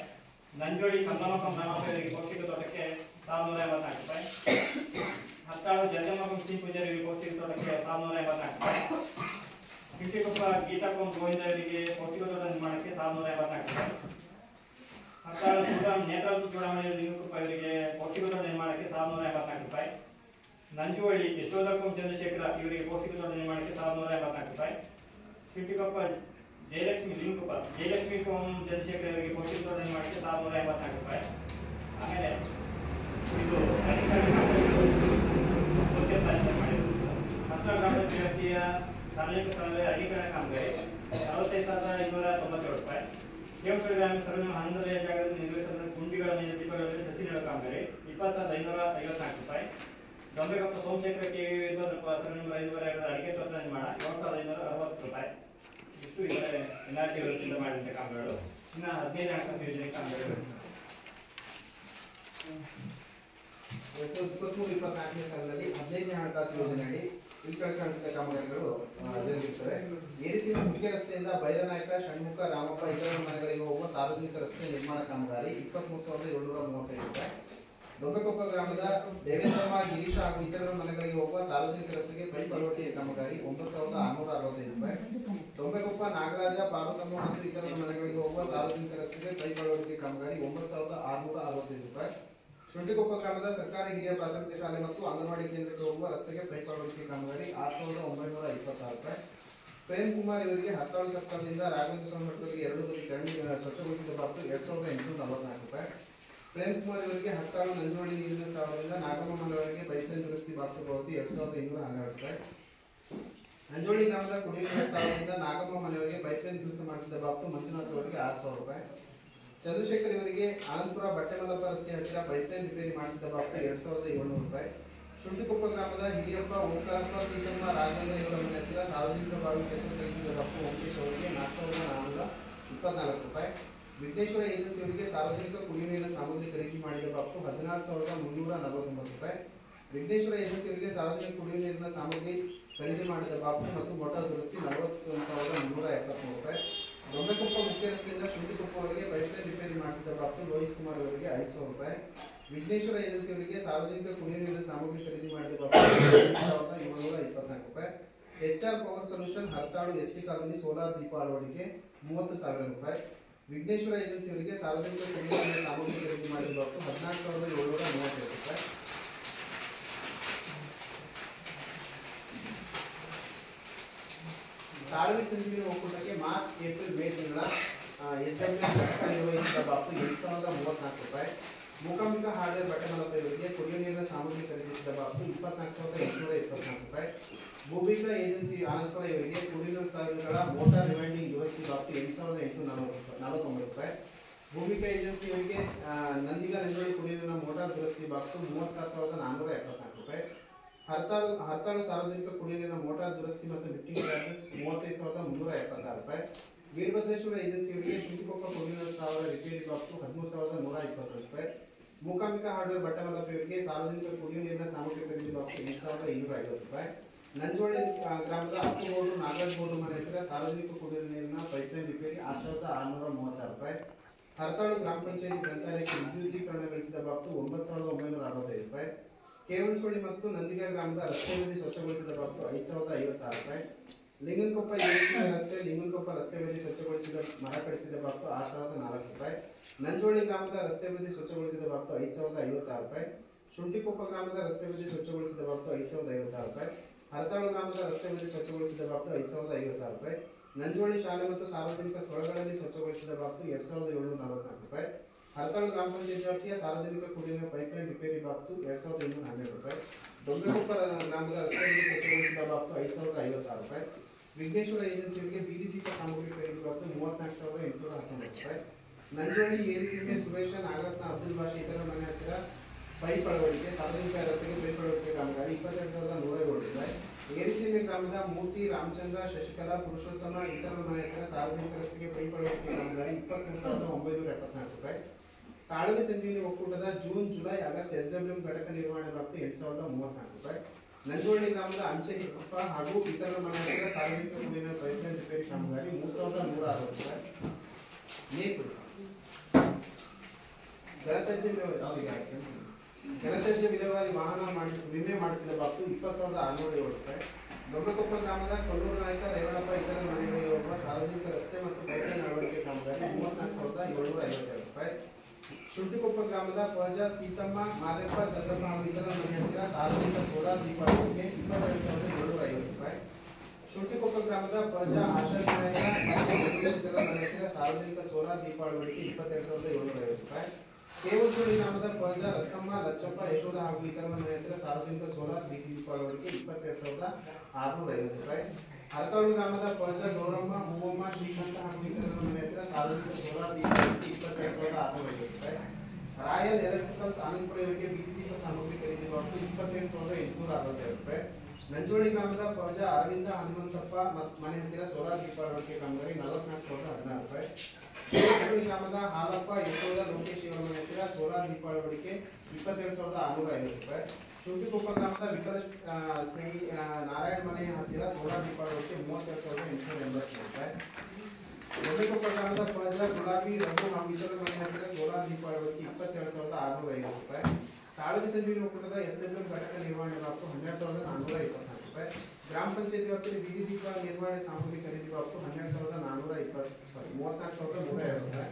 ನಂಜೋಡಿ ಕಮಲಮ್ಮ ಗ್ರಾಮಪ್ಪ ಇವರಿಗೆ ಪೌಷ್ಟಿಕ ತೋಟಕ್ಕೆ 1,184 ರೂಪಾಯಿ. ಹತ್ತಾಳ ಜಗಮಮ್ಮ ಶ್ರೀ ಪೂಜಾರಿ ಇವರಿಗೆ ಪೌಷ್ಟಿಕ ತೋಟಕ್ಕೆ 1,184 ರೂಪಾಯಿ. ಪಿಂಟಿಕೊಪ್ಪ ಗೀತಾಕೊಂ ಗೋವಿಂದ ಅವರಿಗೆ ಪೌಷ್ಟಿಕ ತೋಟ ನಿರ್ಮಾಣಕ್ಕೆ 1,184 ರೂಪಾಯಿ. ಹತ್ತಾಳ ನೇತ್ರಾವತಿ ಚೂಡಾಮಣಿ ಲಿಂಗಕೊಪ್ಪ ಇವರಿಗೆ ಪೌಷ್ಟಿಕ ತೋಟ ನಿರ್ಮಾಣಕ್ಕೆ 1,184 ರೂಪಾಯಿ. ನಂಜುವಳ್ಳಿ ಯಶೋಧಕೊಂ ಚಂದ್ರಶೇಖರ ಇವರಿಗೆ ಪೌಷ್ಟಿಕ ತೋಟ ನಿರ್ಮಾಣಕ್ಕೆ 1,184 ರೂಪಾಯಿ. ಪಿಂಟಿಕೊಪ್ಪ ಜಯಲಕ್ಷ್ಮಿ ಕೋಂ ಚಂದ್ರಶೇಖರ ಇವರಿಗೆ ಪೌಷ್ಟಿಕ ತೋಟ ನಿರ್ಮಾಣಕ್ಕೆ 1,184 ರೂಪಾಯಿ. ಆಮೇಲೆ ಇದು ಹತ್ತಾಳ ಗ್ರಾಮ ವ್ಯಾಪ್ತಿಯ ಸಾರ್ವಜನಿಕ ಸ್ಥಳದಲ್ಲಿ ಅಧಿಕರಣ ಕಾಮಗಾರಿ 65,297 ರೂಪಾಯಿ. ಕೇವನಶೊಳ್ಳಿ ಗ್ರಾಮ ಸರ್ವನಿಯಮ 11ನೇ ಜಾಗದಲ್ಲಿ ನಿರ್ವಹಿಸಿದ ಕುಂಡಿಗಳ ಮೇಲೆ ದೀಪಗಳಲ್ಲಿ ಸಸಿ ನೆಡುವ ಕಾಮಗಾರಿ 20,554 ರೂಪಾಯಿ. ದೊಂಬೆಕೊಪ್ಪ ಸೋಮಶೇಖರ ಕೆವಿ ಸರ್ವನಿಯಮ 5 ಅಡಿಕೆ ತೋಟ ನಿರ್ಮಾಣ 7,560 ರೂಪಾಯಿ. ಇಷ್ಟು NRT ವತಿಯಿಂದ ಮಾಡಿದಂಥ ಕಾಮಗಾರಿಗಳು. ಇನ್ನು 15 ಹಣಕಾಸು ಯೋಜನೆ ಕಾಮಗಾರಿಗಳು 2023-24ನೇ ಸಾಲಿನಲ್ಲಿ 15ನೇ ಹಣಕಾಸು ಯೋಜನೆಯಡಿ ಇಲ್ಕಳಿಸಿದ ಕಾಮಗಾರಿಗಳು ಜರುಗಿರುತ್ತವೆ. ಏರಿಸಿನ ಮುಖ್ಯ ರಸ್ತೆಯಿಂದ ಬೈರನಾಯಕ, ಷಣ್ಮುಖ, ರಾಮಪ್ಪ ಇತರ ಮನೆಗಳಿಗೆ ಹೋಗುವ ಸಾರ್ವಜನಿಕ ರಸ್ತೆ ನಿರ್ಮಾಣ ಕಾಮಗಾರಿ 23,735 ರೂಪಾಯಿ. ದೊಂಬೆಕೊಪ್ಪ ಗ್ರಾಮದ ದೇವೇಂದ್ರಮ್ಮ, ಗಿರೀಶ ಹಾಗೂ ಇತರ ಮನೆಗಳಿಗೆ ಹೋಗುವ ಸಾರ್ವಜನಿಕ ರಸ್ತೆಗೆ ಪೈಪ್ ಅಳವಡಿಕೆ ಕಾಮಗಾರಿ 9,665 ರೂಪಾಯಿ. ದೊಂಬೆಕೊಪ್ಪ ನಾಗರಾಜ, ಪಾರ್ವತಮ್ಮ ಮತ್ತು ಇತರ ಮನೆಗಳಿಗೆ ಹೋಗುವ ಸಾರ್ವಜನಿಕ ರಸ್ತೆಗೆ ಪೈಪ್ ಅಳವಡಿಕೆ ಕಾಮಗಾರಿ 9,665 ರೂಪಾಯಿ. ಶುಂಠಿಕೊಪ್ಪ ಗ್ರಾಮದ ಸರ್ಕಾರಿ ಹಿರಿಯ ಪ್ರಾಥಮಿಕ ಶಾಲೆ ಮತ್ತು ಅಂಗನವಾಡಿ ಕೇಂದ್ರಕ್ಕೆ ಹೋಗುವ ರಸ್ತೆಗೆ ಪೈಪ್ ಅಳವಡಿಕೆ ಕಾಮಗಾರಿ 6,926 ರೂಪಾಯಿ. ಪ್ರೇಮ್ ಕುಮಾರ್ ಇವರಿಗೆ ಹತ್ತಾಳು ಸರ್ಕಾರದಿಂದ ರಾಘವೇಂದ್ರ ಸ್ವಾಮಿ ಮಠದಲ್ಲಿ 2 ಬದಿ ಚರಂಡಿ ಸ್ವಚ್ಛಗೊಳಿಸಿದ ಬಾಬು 2,844 ರೂಪಾಯಿ. ಪ್ರೇಮ್ ಕುಮಾರ್ ಇವರಿಗೆ ಹತ್ತಾಳು ನಂಜುವಳ್ಳಿ ನೀರಿನ ಸ್ಥಳದಿಂದ ನಾಗಮ್ಮ ಮನೆಯವರೆಗೆ ಪೈಪ್ಲೈನ್ ದುರಸ್ತಿ ಬಾಬು ಪಾವತಿ 2,212 ರೂಪಾಯಿ. ನಂಜೋಳಿ ಗ್ರಾಮದ ಕುಡಿಯುವ ಸ್ಥಳದಿಂದ ನಾಗಮ್ಮ ಮನೆಯವರಿಗೆ ಪೈಪ್ಲೈನ್ ಕೆಲಸ ಮಾಡಿಸಿದ ಬಾಬು ಮಂಜುನಾಥ್ ಅವರಿಗೆ 6,000 ರೂಪಾಯಿ. ಚಂದ್ರಶೇಖರ್ ಇವರಿಗೆ ಆನಂದಪುರ ಬಟ್ಟೆಮಲ್ಲಪ್ಪ ರಸ್ತೆ ಹತ್ತಿರ ಪೈಪ್ಲೈನ್ ರಿಪೇರಿ ಮಾಡಿಸಿದ ಬಾಬು 2,700 ರೂಪಾಯಿ. ಶುಂಠಿಕೊಪ್ಪ ಗ್ರಾಮದ ಹಿರಿಯಪ್ಪ, ಓಂಕಾರಪ್ಪ, ಸೀತಮ್ಮ, ರಾಘವೇಂದ್ರ ಇವರ ಮನೆ ಹತ್ತಿರ ಸಾರ್ವಜನಿಕ ಬಾವಿ ಕೆಲಸ ಕಳಿಸಿದ ಬಾಬು ವೆಂಕಟೇಶ್ ಅವರಿಗೆ 4,424 ರೂಪಾಯಿ. ವಿಘ್ನೇಶ್ವರ ಏಜೆನ್ಸಿ ಅವರಿಗೆ ಸಾರ್ವಜನಿಕ ಕುಡಿಯುವ ನೀರಿನ ಸಾಮಗ್ರಿ ಖರೀದಿ ಮಾಡಿದ ಬಾಬು 16,349 ರೂಪಾಯಿ. ವಿಘ್ನೇಶ್ವರ ಏಜೆನ್ಸಿ ಅವರಿಗೆ ಸಾರ್ವಜನಿಕ ಕುಡಿಯುವ ನೀರಿನ ಸಾಮಗ್ರಿ ಖರೀದಿ ಮಾಡಿದ ಬಾಬು ಮತ್ತು ಮೋಟಾರ್ ದುರಸ್ತಿ 41,373 ರೂಪಾಯಿ. ದೊಂಬೆಕೊಪ್ಪ ಮುಖ್ಯ ರಸ್ತೆಯಿಂದ ಶುಂಠಿಕೊಪ್ಪ ಅವರಿಗೆ ಪೈಪ್ಲೈನ್ ರಿಪೇರಿ ಮಾಡಿಸಿದ ಬಾಬು ರೋಹಿತ್ ಕುಮಾರ್ ಅವರಿಗೆ 5,000 ರೂಪಾಯಿ. ವಿಘ್ನೇಶ್ವರ ಏಜೆನ್ಸಿ ಅವರಿಗೆ ಸಾರ್ವಜನಿಕ ಕುಡಿಯುವ ನೀರಿನ ಸಾಮಗ್ರಿ ಖರೀದಿ ಮಾಡಿದ ಬಾಬು 5,724 ರೂಪಾಯಿ. HR power solution Hartalu SC colony solar ದೀಪ ಅಳವಡಿಕೆ 30,000 ರೂಪಾಯಿ. ವಿಘ್ನೇಶ್ವರ ಏಜೆನ್ಸಿ ಅವರಿಗೆ ಸಾರ್ವಜನಿಕ ಕುಡಿಯುವ ನೀರಿನ ಸಾಮಗ್ರಿ ಖರೀದಿ ಮಾಡಿದ ಬಾಬು 14,732 ರೂಪಾಯಿ. ತಾಳ್ವಿ ಸಂಜೀವಿನಿ ಒಕ್ಕೂಟಕ್ಕೆ ಮಾರ್ಚ್, ಏಪ್ರಿಲ್, ಮೇ ತಿಂಗಳ SWM ಘಟಕ ನಿರ್ವಹಿಸಿದ ಬಾಬು 8,034 ರೂಪಾಯಿ. ಮೂಕಾಂಬಿಕ ಹಾರ್ಡ್ವೇರ್ ಬಟ್ಟೆಮಲ್ಲಪ್ಪ ಇವರಿಗೆ ಕುಡಿಯುವ ನೀರಿನ ಸಾಮಗ್ರಿ ಖರೀದಿಸಿದ ಬಾಬು 24,824 ರೂಪಾಯಿ. ಭೂಮಿಕಾ ಏಜೆನ್ಸಿ ಆನಂದಪುರ ಇವರಿಗೆ ಕುಡಿಯುವ ಸ್ಥಳಗಳ ಮೋಟಾರ್ ರಿವೈಂಡಿಂಗ್ ದುರಸ್ತಿ ಬಾಬು 8,849 ರೂಪಾಯಿ. ಭೂಮಿಕಾ ಏಜೆನ್ಸಿ ಇವರಿಗೆ ನಂದಿಗ ನಂಜೋಳಿ ಕುಡಿಯುವ ಮೋಟಾರ್ ದುರಸ್ತಿ ಬಾಬು 36,474 ರೂಪಾಯಿ. ಹರ್ತಾಳು ಸಾರ್ವಜನಿಕ ಕುಡಿಯುವ ನೀರಿನ ಮೋಟಾರ್ ದುರಸ್ತಿ ಮತ್ತು ಲಿಫ್ಟಿಂಗ್ ಚಾರ್ಜಸ್ 35,376 ರೂಪಾಯಿ. ವೀರಭದ್ರೇಶ್ವರ ಏಜೆನ್ಸಿ ಅವರಿಗೆ ಶುಂಠಿಕೊಪ್ಪ ಕುಡಿಯುವ ಸ್ಥಳದ ರಿಪೇರಿ ಬಾಬು 13,120 ರೂಪಾಯಿ. ಮೂಕಾಂಬಿಕಾ ಹಾರ್ಡ್ವೇರ್ ಬಟ್ಟಮಲ್ಲಪ್ಪ ಇವರಿಗೆ ಸಾರ್ವಜನಿಕ ಕುಡಿಯುವ ನೀರಿನ ಸಾಮಗ್ರಿ ಖರೀದಿ ಬಾಬ್ತು 8,550 ರೂಪಾಯಿ. ನಂಜೋಳಿ ಗ್ರಾಮದ ಅಪ್ಪಗೋಡು ನಾಗರಾಜಗೌಡ ಮನೆ ಹತ್ತಿರ ಸಾರ್ವಜನಿಕ ಕುಡಿಯುವ ನೀರಿನ ಪೈಪ್ಲೈನ್ ರಿಪೇರಿ 6,636 ರೂಪಾಯಿ. ಹರತಾಳು ಗ್ರಾಮ ಪಂಚಾಯತಿ ಗ್ರಂಥಾಲಯಕ್ಕೆ ವಿದ್ಯುದೀಕರಣಗೊಳಿಸಿದ ಬಾಬ್ತು 9,965 ರೂಪಾಯಿ. ಕೇವನ್ಸೋಳಿ ಮತ್ತು ನಂದಿಗರ ಗ್ರಾಮದ ರಸ್ತೆ ಬದಿ ಸ್ವಚ್ಛಗೊಳಿಸಿದ ಬಾಬ್ತು 5,056 ರೂಪಾಯಿ. ಲಿಂಗನಕೊಪ್ಪ ರಸ್ತೆ ಲಿಂಗನಕೊಪ್ಪ ರಸ್ತೆ ಬದಿ ಸ್ವಚ್ಛಗೊಳಿಸಿದ ಮರ ಕಡಿಸಿದ ಬಾಬ್ತು 6,004 ರೂಪಾಯಿ. ನಂಜೋಳಿ ಗ್ರಾಮದ ರಸ್ತೆ ಬದಿ ಸ್ವಚ್ಛಗೊಳಿಸಿದ ಬಾಬ್ತು 5,056 ರೂಪಾಯಿ. ಶುಂಠಿಕೊಪ್ಪ ಗ್ರಾಮದ ರಸ್ತೆ ಬದಿ ಸ್ವಚ್ಛಗೊಳಿಸಿದ ಬಾಬ್ತು 5,056 ರೂಪಾಯಿ. ಹರತಾಳು ಗ್ರಾಮದ ರಸ್ತೆ ಬದಿ ಸ್ವಚ್ಛಗೊಳಿಸಿದ ಬಾಬ್ತು 5,056 ರೂಪಾಯಿ. ನಂಜೋಳಿ ಶಾಲೆ ಮತ್ತು ಸಾರ್ವಜನಿಕ ಸ್ಥಳಗಳಲ್ಲಿ ಸ್ವಚ್ಛಗೊಳಿಸಿದ ಬಾಬ್ತು 2,744 ರೂಪಾಯಿ. ಹರತಾಳು ಗ್ರಾಮ ಪಂಚಾಯತ್ ವ್ಯಾಪ್ತಿಯ ಸಾರ್ವಜನಿಕ ಕುಡಿಯುವ ಪೈಪ್ಲೈನ್ ರಿಪೇರಿ ಬಾಬ್ತು 2,812 ರೂಪಾಯಿ. ದೊಡ್ಡಕೊಪ್ಪ ಗ್ರಾಮದ ರಸ್ತೆಯಲ್ಲಿ ಸ್ವಚ್ಛಗೊಳಿಸಿದ ಬಾಬ್ತು 5,056 ರೂಪಾಯಿ. ವಿಘ್ನೇಶ್ವರ ಏಜೆನ್ಸಿಯವರಿಗೆ ಬೀದಿ ದೀಪ ಸಾಮಗ್ರಿ ಖರೀದಿ ಬಾಬ್ತು 34,819 ರೂಪಾಯಿ. ನಂಜೋಳಿ ಏರಿಸೀಮೆ ಸುರೇಶ ನಾಗರತ್ನ ಅಬ್ದುಲ್ ಬಾಷಿ ಇತರ ಮನೆ ಹತ್ತಿರ ಪೈಪ್ ಅಳವಡಿಕೆ ಸಾರ್ವಜನಿಕ ರಸ್ತೆಗೆ ಪೈಪ್ ಅಳವಡಿಕೆ ಕಾಮಗಾರಿ 22,107 ರೂಪಾಯಿ. ಏರಿಸೀಮೆ ಗ್ರಾಮದ ಮೂರ್ತಿ ರಾಮಚಂದ್ರ ಶಶಿಕಲಾ ಪುರುಷೋತ್ತಮ ಇತರ ಮನೆ ಹತ್ತಿರ ಸಾರ್ವಜನಿಕ ರಸ್ತೆಗೆ ಪೈಪ್ ಅಳವಡಿಕೆ ಕಾಮಗಾರಿ 23,974 ರೂಪಾಯಿ. ತಾಳವಿ ಸಂಜೀವಿನಿ ಒಕ್ಕೂಟದ ಜೂನ್ ಜುಲೈ ಆಗಸ್ಟ್ SWM ಘಟಕ ನಿರ್ವಹಣೆ ಬಾಬ್ತು 8,034 ರೂಪಾಯಿ. ನಂಜೋಳಿ ಗ್ರಾಮದ ಅಂಚೆಕೊಪ್ಪ ಹಾಗೂ ಇತರ ಮನೆ ಹತ್ತಿರ ಸಾರ್ವಜನಿಕ ಕುಡಿಯುವ ಪೈಪ್ಲೈನ್ ರಿಪೇರಿ ಕಾಮಗಾರಿ 3,160 ರೂಪಾಯಿ. ಘನತ್ಯಾಜ್ಯ ವಿಲೇವಾರಿ ವಾಹನ ವಿಮೆ ಮಾಡಿಸಿದ ಬಾಬ್ತು 20,607 ರೂಪಾಯಿ. ದೊಡ್ಡಕೊಪ್ಪ ಗ್ರಾಮದ ಕಲ್ಲೂರು ನಾಯಕ ರೇವಣಪ್ಪ ಇತರ ಮನೆಗಳಿಗೆ ಹೋಗುವ ಸಾರ್ವಜನಿಕ ರಸ್ತೆ ಮತ್ತು ಪೈಪ್ಲೈನ್ ಅಳವಡಿಕೆ ಕಾಮಗಾರಿ 34,752 ರೂಪಾಯಿ. ಶುಂಠಿಕೊಪ್ಪ ಗ್ರಾಮದ ಪೂಜಾ ಸೀತಮ್ಮ ಮಾರೆಪ್ಪ ಚಂದ್ರಪ್ಪ ಹಾಗೂ ಇತರ ಮನೆ ಹತ್ತಿರ ಸಾರ್ವಜನಿಕ ಸೋಲಾರ್ ದೀಪ ಅಳವಡಿಕೆ 22,750 ರೂಪಾಯಿ. ಶುಂಠಿಕೊಪ್ಪ ಗ್ರಾಮದ ಪೂಜಾ ಆಶಾ ವಿನಾಯಕ ಇತರ ಮನೆ ಹತ್ತಿರ ಸಾರ್ವಜನಿಕ ಸೋಲಾರ್ ದೀಪ ಅಳವಡಿಕೆ 22,750 ರೂಪಾಯಿ. ಕೇವನ್ಸೋಳಿ ಗ್ರಾಮದ ಪೂಜಾ ರತ್ನಮ್ಮ ಲಚ್ಚಪ್ಪ ಯಶೋಧ ಹಾಗೂ ಇತರ ಮನೆ ಹತ್ತಿರ ಸಾರ್ವಜನಿಕ ಸೋಲಾರ್ ದೀಪ ಅಳವಡಿಕೆ 22,650 ರೂಪಾಯಿ. ಹರತಾಳು ಗ್ರಾಮದ ಪೂಜಾ ಗೌರಮ್ಮ ಹೂವಮ್ಮ ಶ್ರೀಕಂಠ ಹಾಗೂ ಇತರ ಮನೆ ಹತ್ತಿರ ಸಾರ್ವಜನಿಕ ಸೋಲಾರ್ ದೀಪ ಅಳವಡಿಕೆ 22,650 ರೂಪಾಯಿ. ರಾಯಲ್ ಎಲೆಕ್ಟ್ರಿಕಲ್ಸ್ ಆನಂದಪುರ ಇವರಿಗೆ ಬೀದಿ ದೀಪ ಸಾಮಗ್ರಿ ಖರೀದಿ ಬಾಬ್ತು 28,862 ರೂಪಾಯಿ. ನಂಜೋಳಿ ಗ್ರಾಮದ ಪೂಜಾ ಅರವಿಂದ ಹನುಮಂತಪ್ಪ ಮನೆ ಹತ್ತಿರ ಸೋಲಾರ್ ದೀಪ ಅಳವಡಿಕೆ ಕಾಮಗಾರಿ 44,016 ರೂಪಾಯಿ. ಕೇವನ್ಸೋಳಿ ಗ್ರಾಮದ ಹಾಲಪ್ಪ ಯಶೋಧ ಲೋಕೇಶ್ ಇವರ ಮನೆ ಹತ್ತಿರ ಸೋಲಾರ್ ದೀಪ ಅಳವಡಿಕೆ 22,650 ರೂಪಾಯಿ. ಶುಂಠಿಕೊಪ್ಪ ಗ್ರಾಮದ ವಿಠಲ ಸ್ನೇಹಿ ನಾರಾಯಣ ಮನೆ ಹತ್ತಿರ ಸೋಲಾರ್ ದೀಪ ಅಳವಡಿಕೆ 32,880 ರೂಪಾಯಿ. ದೊಡ್ಡಕೊಪ್ಪ ಗ್ರಾಮದ ಪೂಜಾ ಗುಲಾಬಿ ರಘು ಹಾಗೂ ಇತರ ಮನೆ ಹತ್ತಿರ ಸೋಲಾರ್ ದೀಪ ಅಳವಡಿಕೆ 22,650 ರೂಪಾಯಿ. ತಾಳವಿ ಸಂಜೀವಿನಿ ಒಕ್ಕೂಟದ SWM ಘಟಕ ನಿರ್ವಹಣೆ ಬಾಬ್ತು 12,424 ರೂಪಾಯಿ. ಗ್ರಾಮ ಪಂಚಾಯತ್ ವ್ಯಾಪ್ತಿಯಲ್ಲಿ ಬೀದಿ ದೀಪ ನಿರ್ವಹಣೆ ಸಾಮಗ್ರಿ ಖರೀದಿ ಬಾಬ್ತು 34,120 ರೂಪಾಯಿ.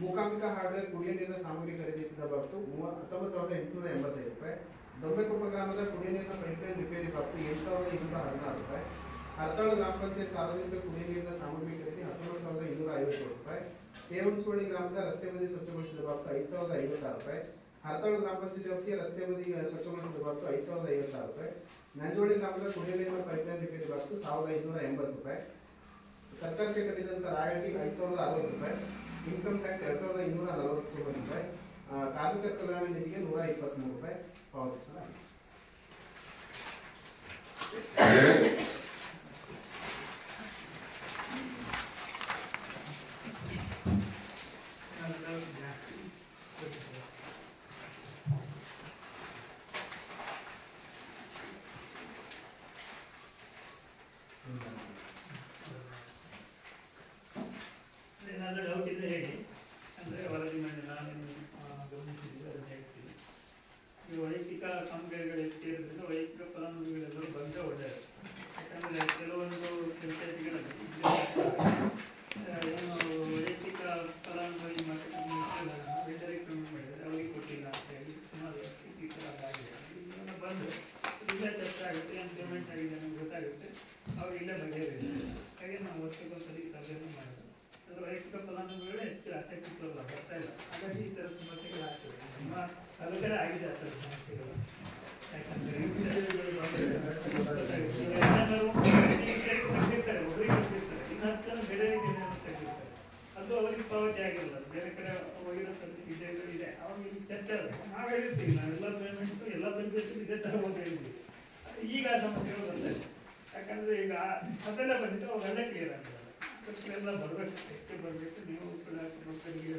ಮೂಕಾಂಬಿಕಾ ಹಾರ್ಡ್ವೇರ್ ಕುಡಿಯುವ ನೀರಿನ ಸಾಮಗ್ರಿ ಖರೀದಿಸಿದ ಬಾಬ್ತು 19,885 ರೂಪಾಯಿ. ದೊಡ್ಡಕೊಪ್ಪ ಗ್ರಾಮದ ಕುಡಿಯುವ ನೀರಿನ ಪೈಪ್ಲೈನ್ ರಿಪೇರಿ ಬಾಬ್ತು 7,216 ರೂಪಾಯಿ. ಹರತಾಳು ಗ್ರಾಮ ಪಂಚಾಯತ್ ಸಾರ್ವಜನಿಕ ಕುಡಿಯುವ ನೀರಿನ ಸಾಮಗ್ರಿ ಖರೀದಿ 19,257 ರೂಪಾಯಿ. ಕೇವನ್ಸೋಳಿ ಗ್ರಾಮದ ರಸ್ತೆ ಬದಿ ಸ್ವಚ್ಛಗೊಳಿಸಿದ ಬಾಬ್ತು 5,056 ರೂಪಾಯಿ. ಹರತಾಳು ಗ್ರಾಮ ಪಂಚಾಯತ್ ವ್ಯಾಪ್ತಿಯ ರಸ್ತೆ ಬದಿ ಸ್ವಚ್ಛಗೊಳಿಸಿದ ಬಾಬ್ತು 5,056 ರೂಪಾಯಿ. ನಂಜೋಳಿ ಗ್ರಾಮದ ಕುಡಿಯುವ ನೀರಿನ ಪೈಪ್ಲೈನ್ ರಿಪೇರಿ ಬಾಬ್ತು 1,580 ರೂಪಾಯಿ. ಸರ್ಕಾರಕ್ಕೆ ಕಟ್ಟಿದಂತ ರಾಯಲ್ಟಿ 5,060 ರೂಪಾಯಿ. ಇನ್ಕಮ್ ಟ್ಯಾಕ್ಸ್ 2,249 ರೂಪಾಯಿ. ಕಾರ್ಮಿಕರ ಕಲ್ಯಾಣ ನಿಧಿಗೆ 123 ರೂಪಾಯಿ ಪಾವತಿಸಲಾಗಿದೆ. ಏನಾದರೂ ಡೌಟ್ ಇದ್ದರೆ ಹೇಳಿ, ಅಂದರೆ ವರದಿ ಮಾಡಿ ನಾನು ಗಮನಿಸಿದ್ದೀವಿ ಅದನ್ನು ಹೇಳ್ತೀನಿ. ಈ ವೈಯಕ್ತಿಕ ಕಾಮಗಾರಿಗಳು ಸೇರಿದ್ರಿಂದ ವೈಯಕ್ತಿಕ ಫಲಾನುಭವಿಗಳೆಲ್ಲರೂ ಬಂದರೆ ಒಳ್ಳೆಯದು. ಯಾಕಂದರೆ ಕೆಲವೊಂದು ಪಂಚಾಯತಿಗಳಲ್ಲಿ ಏನು ವೈಯಕ್ತಿಕ ಫಲಾನುಭವಿ ವೆಂಡರಿಗೆ ಪೇಮೆಂಟ್ ಮಾಡಿದರೆ ಅವರಿಗೆ ಕೊಟ್ಟಿಲ್ಲ ಅಂತ ಹೇಳಿ ಸುಮಾರು ಈ ಥರ ಆಗಿದೆ. ಇದನ್ನು ಬಂದು ಇಲ್ಲೇ ಚರ್ಚೆ ಆಗುತ್ತೆ, ಏನು ಪೇಮೆಂಟ್ ಆಗಿದೆ ನಮ್ಗೆ ಗೊತ್ತಾಗುತ್ತೆ, ಅವ್ರು ಇಲ್ಲೇ ಬಗೆಹರಿಯುತ್ತೆ. ಹಾಗೆ ನಾವು ವರ್ಷಕ್ಕೊಂದ್ಸರಿ ಸಭೆಯನ್ನು ಮಾಡಿದ್ವಿ. ಅದರ ವೈಯಕ್ತಿಕ ಫಲಾನುಭವಿಗಳು ಹೆಚ್ಚು ಆಸಕ್ತಿ ತೋರಲ್ಲ, ಬರ್ತಾ ಇಲ್ಲ. ಹಾಗಾಗಿ ಈ ಥರ ಸಮಸ್ಯೆಗಳಾಗ್ತದೆ. ನಮ್ಮ ತಾಲೂಕಲ್ಲೇ ಆಗಿದೆ ಆ ಥರ ಸಮಸ್ಯೆಗಳು. ಯಾಕಂದರೆ ಕೊಟ್ಟಿರ್ತಾರೆ, ಒಬ್ಬರಿಗೆ ಕೊಟ್ಟಿರ್ತಾರೆ, ಇನ್ನು 10 ಜನ ಬೇರೆ ತೆಗೆದಿರ್ತಾರೆ. ಅದು ಅವರಿಗೆ ಪಾವತಿ ಆಗಿಲ್ಲ, ಬೇರೆ ಕಡೆ ಹೋಗಿರೋ ವಿಷಯಗಳು ಇದೆ. ಅವಾಗ ಇಲ್ಲಿ ಚರ್ಚೆ ಆಗುತ್ತೆ. ನಾವು ಹೇಳಿರ್ತೀವಿ, ನಾವೆಲ್ಲ ಪೇಮೆಂಟು ಎಲ್ಲ ಪಂಚಾಯತ್ ಇದೇ ಥರ ಹೋಗಿ ಹೇಳಿದ್ವಿ. ಈಗ ಆ ಸಮಸ್ಯೆಗಳು ಬರ್ತಾ ಇದೆ. ಯಾಕಂದರೆ ಈಗ ಮೊದಲೆಲ್ಲ ಬಂದಿತ್ತು, ಅವೆಲ್ಲ ಕ್ಲಿಯರ್ ಆಗ್ತದೆ. ಎಲ್ಲ ಬರಬೇಕು, ಎಷ್ಟು ಬರಬೇಕು, ನೀವು ಮಕ್ಕಳಿಗೆ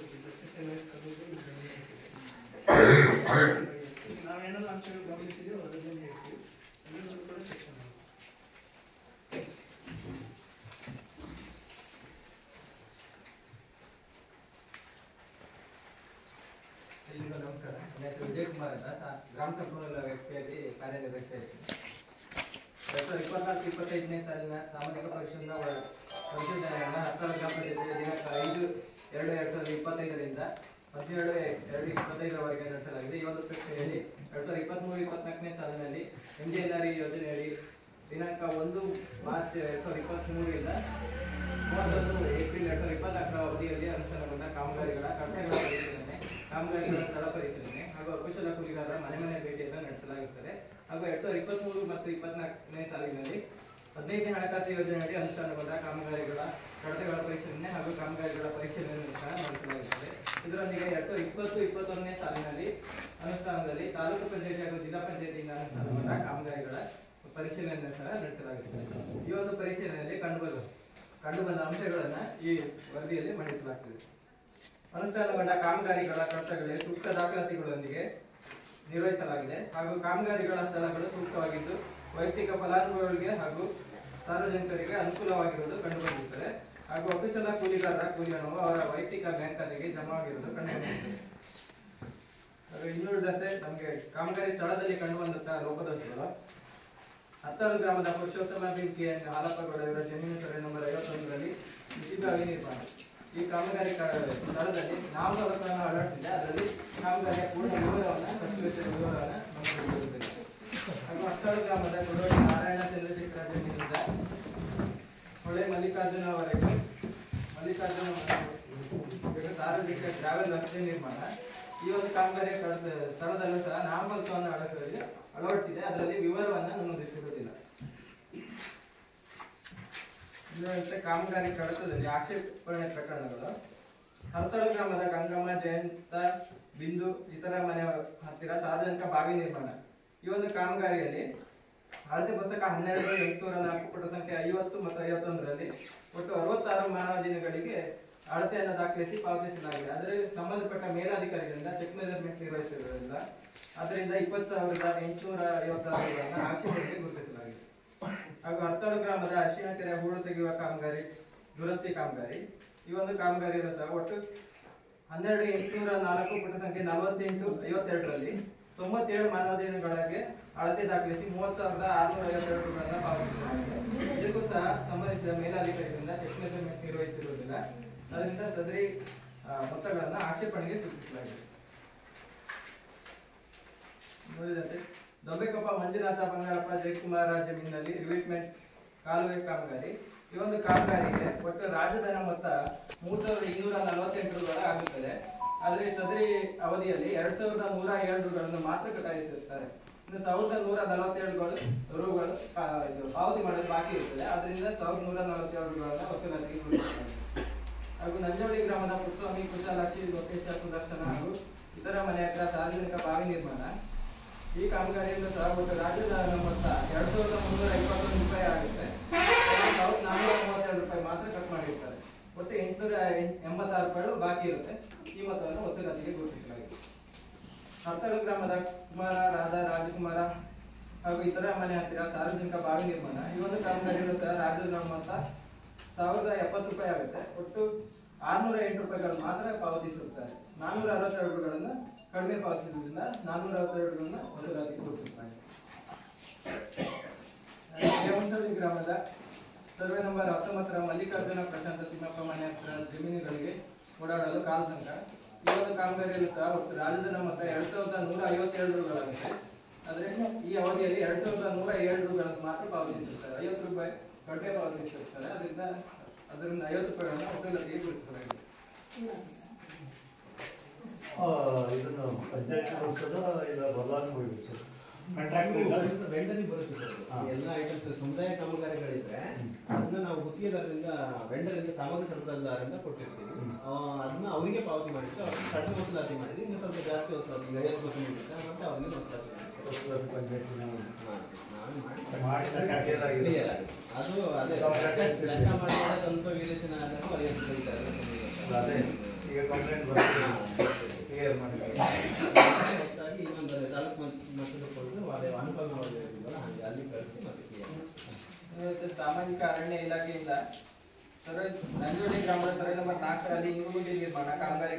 ನಾವೇನಾದ್ರು ಅಂಶಗಳು ಗಮನಿಸಿದೆಯೋ ಅದನ್ನೇ ಹೇಳ್ತೀವಿ, ಅದನ್ನು ಕೂಡ ಚರ್ಚೆ ಮಾಡೋಣ. ಎಲ್ರಿಗೂ ನಮಸ್ಕಾರ. ನನ್ನ ಹೆಸರು ವಿಜಯ್ ಕುಮಾರ್ ಅಂತ, ಗ್ರಾಮ ಸಂಪನ್ಮೂಲ ವ್ಯಕ್ತಿಯಾಗಿ ಕಾರ್ಯನಿರ್ವಹಿಸ್ತಾ ಇದ್ದೀನಿ. 2024-25ನೇ ಸಾಲಿನ ಸಾಮಾಜಿಕ ಪರಿಶೋಧನೆಯನ್ನು ಹತ್ತಳ ಗ್ರಾಮ ಪಂಚಾಯತಿ ದಿನಾಂಕ 5/2/2025ರಿಂದ 17/2/2025ರವರೆಗೆ ನಡೆಸಲಾಗಿದೆ. ಈ ಒಂದು ಪ್ರಕ್ರಿಯೆಯಲ್ಲಿ 2023-24ನೇ ಸಾಲಿನಲ್ಲಿ MJNRE ಯೋಜನೆಯಡಿ ದಿನಾಂಕ 1 ಮಾರ್ಚ್ 2023ರಿಂದ 31 ಏಪ್ರಿಲ್ 2024ರ ಅವಧಿಯಲ್ಲಿ ಅನುಷ್ಠಾನಗೊಂಡ ಕಾಮಗಾರಿಗಳ ಕಟ್ಟಡಗಳ ಪರಿಶೀಲನೆ, ಕಾಮಗಾರಿಗಳ ಸ್ಥಳ ಪರಿಶೀಲನೆ ಹಾಗೂ ಅಕುಶಲ ಕೂಲಿಗಾರರ ಮನೆ ಭೇಟಿಯನ್ನು ನಡೆಸಲಾಗುತ್ತದೆ. ಹಾಗೂ 2023 ಮತ್ತು 24ನೇ ಸಾಲಿನಲ್ಲಿ 15ನೇ ಹಣಕಾಸು ಯೋಜನೆಯಡಿ ಅನುಷ್ಠಾನಗೊಂಡ ಕಾಮಗಾರಿಗಳ ಕಡತಗಳ ಪರಿಶೀಲನೆ ಹಾಗೂ ಕಾಮಗಾರಿಗಳ ಪರಿಶೀಲನೆಯನ್ನು ಸಹ ನಡೆಸಲಾಗುತ್ತದೆ. ಇದರೊಂದಿಗೆ 2020-21ನೇ ಸಾಲಿನಲ್ಲಿ ಅನುಷ್ಠಾನದಲ್ಲಿ ತಾಲೂಕು ಪಂಚಾಯತಿ ಹಾಗೂ ಜಿಲ್ಲಾ ಪಂಚಾಯತಿಯಿಂದ ಅನುಷ್ಠಾನಗೊಂಡ ಕಾಮಗಾರಿಗಳ ಪರಿಶೀಲನೆಯನ್ನು ಸಹ ನಡೆಸಲಾಗುತ್ತದೆ. ಈ ಒಂದು ಪರಿಶೀಲನೆಯಲ್ಲಿ ಕಂಡುಬಂದ ಅಂಶಗಳನ್ನು ಈ ವರದಿಯಲ್ಲಿ ಮಂಡಿಸಲಾಗುತ್ತದೆ. ಅನುಷ್ಠಾನಗೊಂಡ ಕಾಮಗಾರಿಗಳ ಕಡತಗಳಿಗೆ ಸೂಕ್ತ ದಾಖಲಾತಿಗಳೊಂದಿಗೆ ನಿರ್ವಹಿಸಲಾಗಿದೆ ಹಾಗೂ ಕಾಮಗಾರಿಗಳ ಸ್ಥಳಗಳು ಸೂಕ್ತವಾಗಿದ್ದು ವೈಯಕ್ತಿಕ ಫಲಾನುಭವಿಗಳಿಗೆ ಹಾಗೂ ಸಾರ್ವಜನಿಕರಿಗೆ ಅನುಕೂಲವಾಗಿರುವುದು ಕಂಡುಬಂದಿರುತ್ತದೆ. ಹಾಗೂ ಅಕುಶಲ ಕೂಲಿಗಾರರ ಕೂಲಿ ಹಣವು ಅವರ ವೈಯಕ್ತಿಕ ಬ್ಯಾಂಕ್ ಖಾತೆಗೆ ಜಮಾವಾಗಿರುವುದು ಕಂಡುಬಂದಿರುತ್ತದೆ. ಹಾಗೂ ಇನ್ನುಳಿದಂತೆ ನಮಗೆ ಕಾಮಗಾರಿ ಸ್ಥಳದಲ್ಲಿ ಕಂಡುಬಂದಂತಹ ಲೋಪದೋಷಗಳು: ಹತ್ತಳ ಗ್ರಾಮದ ಪುರುಷೋತ್ತಮ ಬೆಂಕಿಯನ್ನು ಹಾಲಪ್ಪಗೌಡ ಇವರ ಜಮೀನು ಸರ್ವೆ ನಂಬರ್ 51ರಲ್ಲಿ ಕೃಷಿಬಾವಿ ನಿರ್ಮಾಣ. ಈ ಕಾಮಗಾರಿ ಸ್ಥಳದಲ್ಲಿ ನಾಮಫಲಕವನ್ನು ಅಳವಡಿಸಿದೆ. ಅದರಲ್ಲಿ ಕಾಮಗಾರಿಯ ಪೂರ್ಣ ವಿವರವನ್ನು ನಮೂದಿಸಿರುತ್ತದೆ. ಹಾಗೂ ಹತ್ತಳ ಗ್ರಾಮದ ಕೊಡೋಡಿ ನಾರಾಯಣ ಚಂದ್ರಶೇಖರ ಜಮೀನಿಂದ ಹೊಳೆ ಮಲ್ಲಿಕಾರ್ಜುನವರೆಗೆ ಸಾರ್ವಜನಿಕ ಟ್ರಾವೆಲ್ ರಸ್ತೆ ನಿರ್ಮಾಣ. ಈ ಒಂದು ಕಾಮಗಾರಿಯ ಸ್ಥಳದಲ್ಲೂ ಸಹ ನಾಮಫಲಕವನ್ನು ಅಳವಡಿಸಿದೆ. ಅದರಲ್ಲಿ ವಿವರವನ್ನು ನಮೂದಿಸಿರುವುದಿಲ್ಲ. ಇದರಂತೆ ಕಾಮಗಾರಿ ಕಡತದಲ್ಲಿ ಆಕ್ಷೇಪಣೆ ಪ್ರಕರಣಗಳು: ಹರ್ತಳ ಗ್ರಾಮದ ಗಂಗಮ್ಮ, ಜಯಂತ, ಬಿಂದು ಇತರ ಮನೆ ಹತ್ತಿರ ಸಾರ್ವಜನಿಕ ಬಾವಿ ನಿರ್ಮಾಣ. ಈ ಒಂದು ಕಾಮಗಾರಿಯಲ್ಲಿ ಅಳತೆ ಪುಸ್ತಕ 12/804 ಪುಟ ಸಂಖ್ಯೆ 50 ಮತ್ತು 51ರಲ್ಲಿ ಒಟ್ಟು 66 ಮಾನವ ದಿನಗಳಿಗೆ ಅಳತೆಯನ್ನು ದಾಖಲಿಸಿ ಪಾವತಿಸಲಾಗಿದೆ. ಅದರಲ್ಲಿ ಸಂಬಂಧಪಟ್ಟ ಮೇಲಾಧಿಕಾರಿಗಳಿಂದ ಚೆಕ್ ಮೆಜರ್ಮೆಂಟ್ ನಿರ್ವಹಿಸಿರುವುದಿಲ್ಲ. ಆದ್ದರಿಂದ 20,856ಗಳನ್ನು ಆಕ್ಷೇಪಣೆಗೆ ಗುರುತಿಸಲಾಗಿದೆ. ಹಾಗೂ ಹರ್ತಳ ಗ್ರಾಮದ ಅರಿಶಿಣ ಕೆರೆ ಹೂಳು ತೆಗೆಯುವ ಕಾಮಗಾರಿ ದುರಸ್ತಿ ಕಾಮಗಾರಿ. ಈ ಒಂದು ಕಾಮಗಾರಿಯಲ್ಲೂ ಸಹ ಒಟ್ಟು 12,804 ಪುಟ ಸಂಖ್ಯೆ 48/52ರಲ್ಲಿ 97 ಮಾನವ ದಿನಗಳಿಗೆ ಅಳತೆ ದಾಖಲಿಸಿ 30,652ಗಳನ್ನು ಪಾವತಿಸಲಾಗಿದೆ. ಇದಕ್ಕೂ ಸಹ ಸಂಬಂಧಿಸಿದ ಮೇಲಾಧಿಕಾರಿಗಳಿಂದ ಚೆಕ್ ಮೆಜರ್ಮೆಂಟ್ ನಿರ್ವಹಿಸಿರುವುದಿಲ್ಲ. ಅದರಿಂದ ಸದರಿ ಮೊತ್ತಗಳನ್ನು ಆಕ್ಷೇಪಣೆಗೆ ಸೂಚಿಸಲಾಗಿದೆ. ನೋಡಿದಂತೆ ದೊಬ್ಬೆಕೊಪ್ಪ ಮಂಜುನಾಥ, ಬಂಗಾರಪ್ಪ, ಜಯಕುಮಾರ ಜಮೀನಿನಲ್ಲಿ ರಿವಿಟ್ಮೆಂಟ್ ಕಾಲುವೆ ಕಾಮಗಾರಿ. ಈ ಒಂದು ಕಾಮಗಾರಿಗೆ ಒಟ್ಟು ರಾಜಧನ ಮೊತ್ತ 3,248 ರುಗಳು ಆಗುತ್ತದೆ. ಆದರೆ ಸದರಿ ಅವಧಿಯಲ್ಲಿ 2,107 ರುಗಳನ್ನು ಮಾತ್ರ ಕಟಾಯಿಸಿರುತ್ತಾರೆ. ಇನ್ನು 1,147 ರುಗಳು ಪಾವತಿ ಮಾಡಲು ಬಾಕಿ ಇರುತ್ತದೆ. ಅದರಿಂದ 1,147 ರುಗಳನ್ನು ವಸೂಲಾತಿಗೆ ಗುರುತಿಸಲಾಗಿದೆ. ಹಾಗೂ ನಂಜೋಳಿ ಗ್ರಾಮದ ಪುಟ್ಸ್ವಾಮಿ, ಕುಶಾಲಾಕ್ಷಿ, ಲೋಕೇಶ, ಸುದರ್ಶನ ಹಾಗೂ ಇತರ ಮನೆ ಹತ್ರ ಸಾರ್ವಜನಿಕ ಬಾವಿ ನಿರ್ಮಾಣ. ಈ ಕಾಮಗಾರಿಯಲ್ಲೂ ಸಹ ಒಟ್ಟು ರಾಜಧನ ಮೊತ್ತ 2,351 ರೂಪಾಯಿ ಆಗುತ್ತೆ. 1,432 ರೂಪಾಯಿ ಮಾತ್ರ ಕಟ್ ಮಾಡಿರ್ತಾರೆ. ಒಟ್ಟು 886 ರೂಪಾಯಿಗಳು ಬಾಕಿ ಇರುತ್ತೆ. ಈ ಮೊತ್ತವನ್ನು ವಸೂಲಾತಿಗೆ ಗುರುತಿಸಲಾಗಿದೆ. ಹರ್ತಳ ಗ್ರಾಮದ ಕುಮಾರ, ರಾಧಾ, ರಾಜಕುಮಾರ ಹಾಗೂ ಇತರ ಮನೆ ಹತ್ತಿರ ಸಾರ್ವಜನಿಕ ಬಾವಿ ನಿರ್ಮಾಣ. ಈ ಒಂದು ಕಾಮಗಾರಿಯಲ್ಲೂ ಸಹ ರಾಜಧನ ಮೊತ್ತ 1,070 ರೂಪಾಯಿ ಆಗುತ್ತೆ. ಒಟ್ಟು 608 ರೂಪಾಯಿಗಳು ಮಾತ್ರ ಪಾವತಿಸುತ್ತಾರೆ. 462 ರುಗಳನ್ನು ಕಡಿಮೆ ಪಾವತಿಸುವುದರಿಂದ 462 ರುಗಳನ್ನು ವಸೂಲಾತಿಗೆ ಗುರುತಿಸಲಾಗಿದೆ. ದೇವನಹಳ್ಳಿ ಗ್ರಾಮದ ಸರ್ವೆ ನಂಬರ್ 19ರ ಮಲ್ಲಿಕಾರ್ಜುನ, ಪ್ರಶಾಂತ, ತಿಮ್ಮಪ್ಪ ಮನೆ ಹತ್ತಿರ ಜಮೀನುಗಳಿಗೆ ಓಡಾಡಲು ಕಾಲು ಸಂಘ. ಈ ಒಂದು ಕಾಮಗಾರಿಯಲ್ಲೂ ಸಹ ಒಟ್ಟು ರಾಜಧನ ಮೊತ್ತ 2,157 ರುಗಳಾಗುತ್ತೆ. ಆದರೆ ಈ ಅವಧಿಯಲ್ಲಿ 2,107 ರುಗಳನ್ನು ಮಾತ್ರ ಪಾವತಿಸುತ್ತಾರೆ. 50 ರೂಪಾಯಿ ಕಡಿಮೆ ಪಾವತಿಸುತ್ತಾರೆ. ಅದರಿಂದ 50 ರೂಪಾಯಿಗಳನ್ನು ವಸೂಲಾತಿಗೆ ಗುರುತಿಸಲಾಗಿದೆ. ಇದನ್ನು ಪಂಚಾಯತ್ ನಡೆಸೋದ ಇಲ್ಲ ಬದಲಾವಣೆ ಸರ್? ವೆಂಡರಿಗೆ ಬರುತ್ತೆ ಸರ್. ಎಲ್ಲ ಐಟಮ್ಸ್ ಸಮುದಾಯ ಕಾಮಗಾರಿಗಳಿದ್ರೆ ಅದನ್ನ ನಾವು ಗುತ್ತಿಗೆದಾರರಿಂದ ವೆಂಡರಿಂದ ಸಾಮಗ್ರಿ ಸರಬರಾಜುದಾರರಿಂದ ಕೊಟ್ಟಿರ್ತೀವಿ. ಅದನ್ನ ಅವರಿಗೆ ಪಾವತಿ ಮಾಡಿದ್ರೆ ಅವ್ರಿಗೆ ಕಡಿಮೆ ವಸೂಲಾತಿ ಮಾಡಿದ್ರೆ ಇನ್ನು ಸ್ವಲ್ಪ ಜಾಸ್ತಿ ವಸೂಲಾತಿ 50 ರೂಪಾಯಿ ಇರುತ್ತೆ ಮತ್ತೆ ಅವ್ರಿಗೆ ವಸೂಲಾತಿ ಪಂಚಾಯತ್ ಅದು ಅದೇ ಲೆಕ್ಕ ಮಾಡಿದ್ರೆ ಸ್ವಲ್ಪ ವೇರಿಯೇಷನ್ ಆದಾಗ ಅದೇ ಈಗ ಕಂಪ್ಲೇಂಟ್ ಬರ್ತದೆ ಕ್ಲಿಯರ್ ಮಾಡಿದ್ದಾರೆ. ಹೊಸದಾಗಿ ಇನ್ನೊಂದು ತಾಲೂಕು ಮಟ್ಟದ ಕೊಟ್ಟು ಅದೇ ಅನುಕೂಲವಾಗಿರೋದಿಲ್ಲ ಹಾಗೆ ಅಲ್ಲಿ ಕಳಿಸಿ ಮತ್ತೆ ಕ್ಲಿಯರ್ ಇವತ್ತು ಸಾಮಾಜಿಕ ಅರಣ್ಯ ಇಲಾಖೆಯಿಂದ ನಂಜೋಡಿ ಗ್ರಾಮದ ಸರ್ವೆ ನಂಬರ್ 4ರಲ್ಲಿ ಇಂಗುಗುಂಡಿ ನಿರ್ಮಾಣ ಕಾಮಗಾರಿ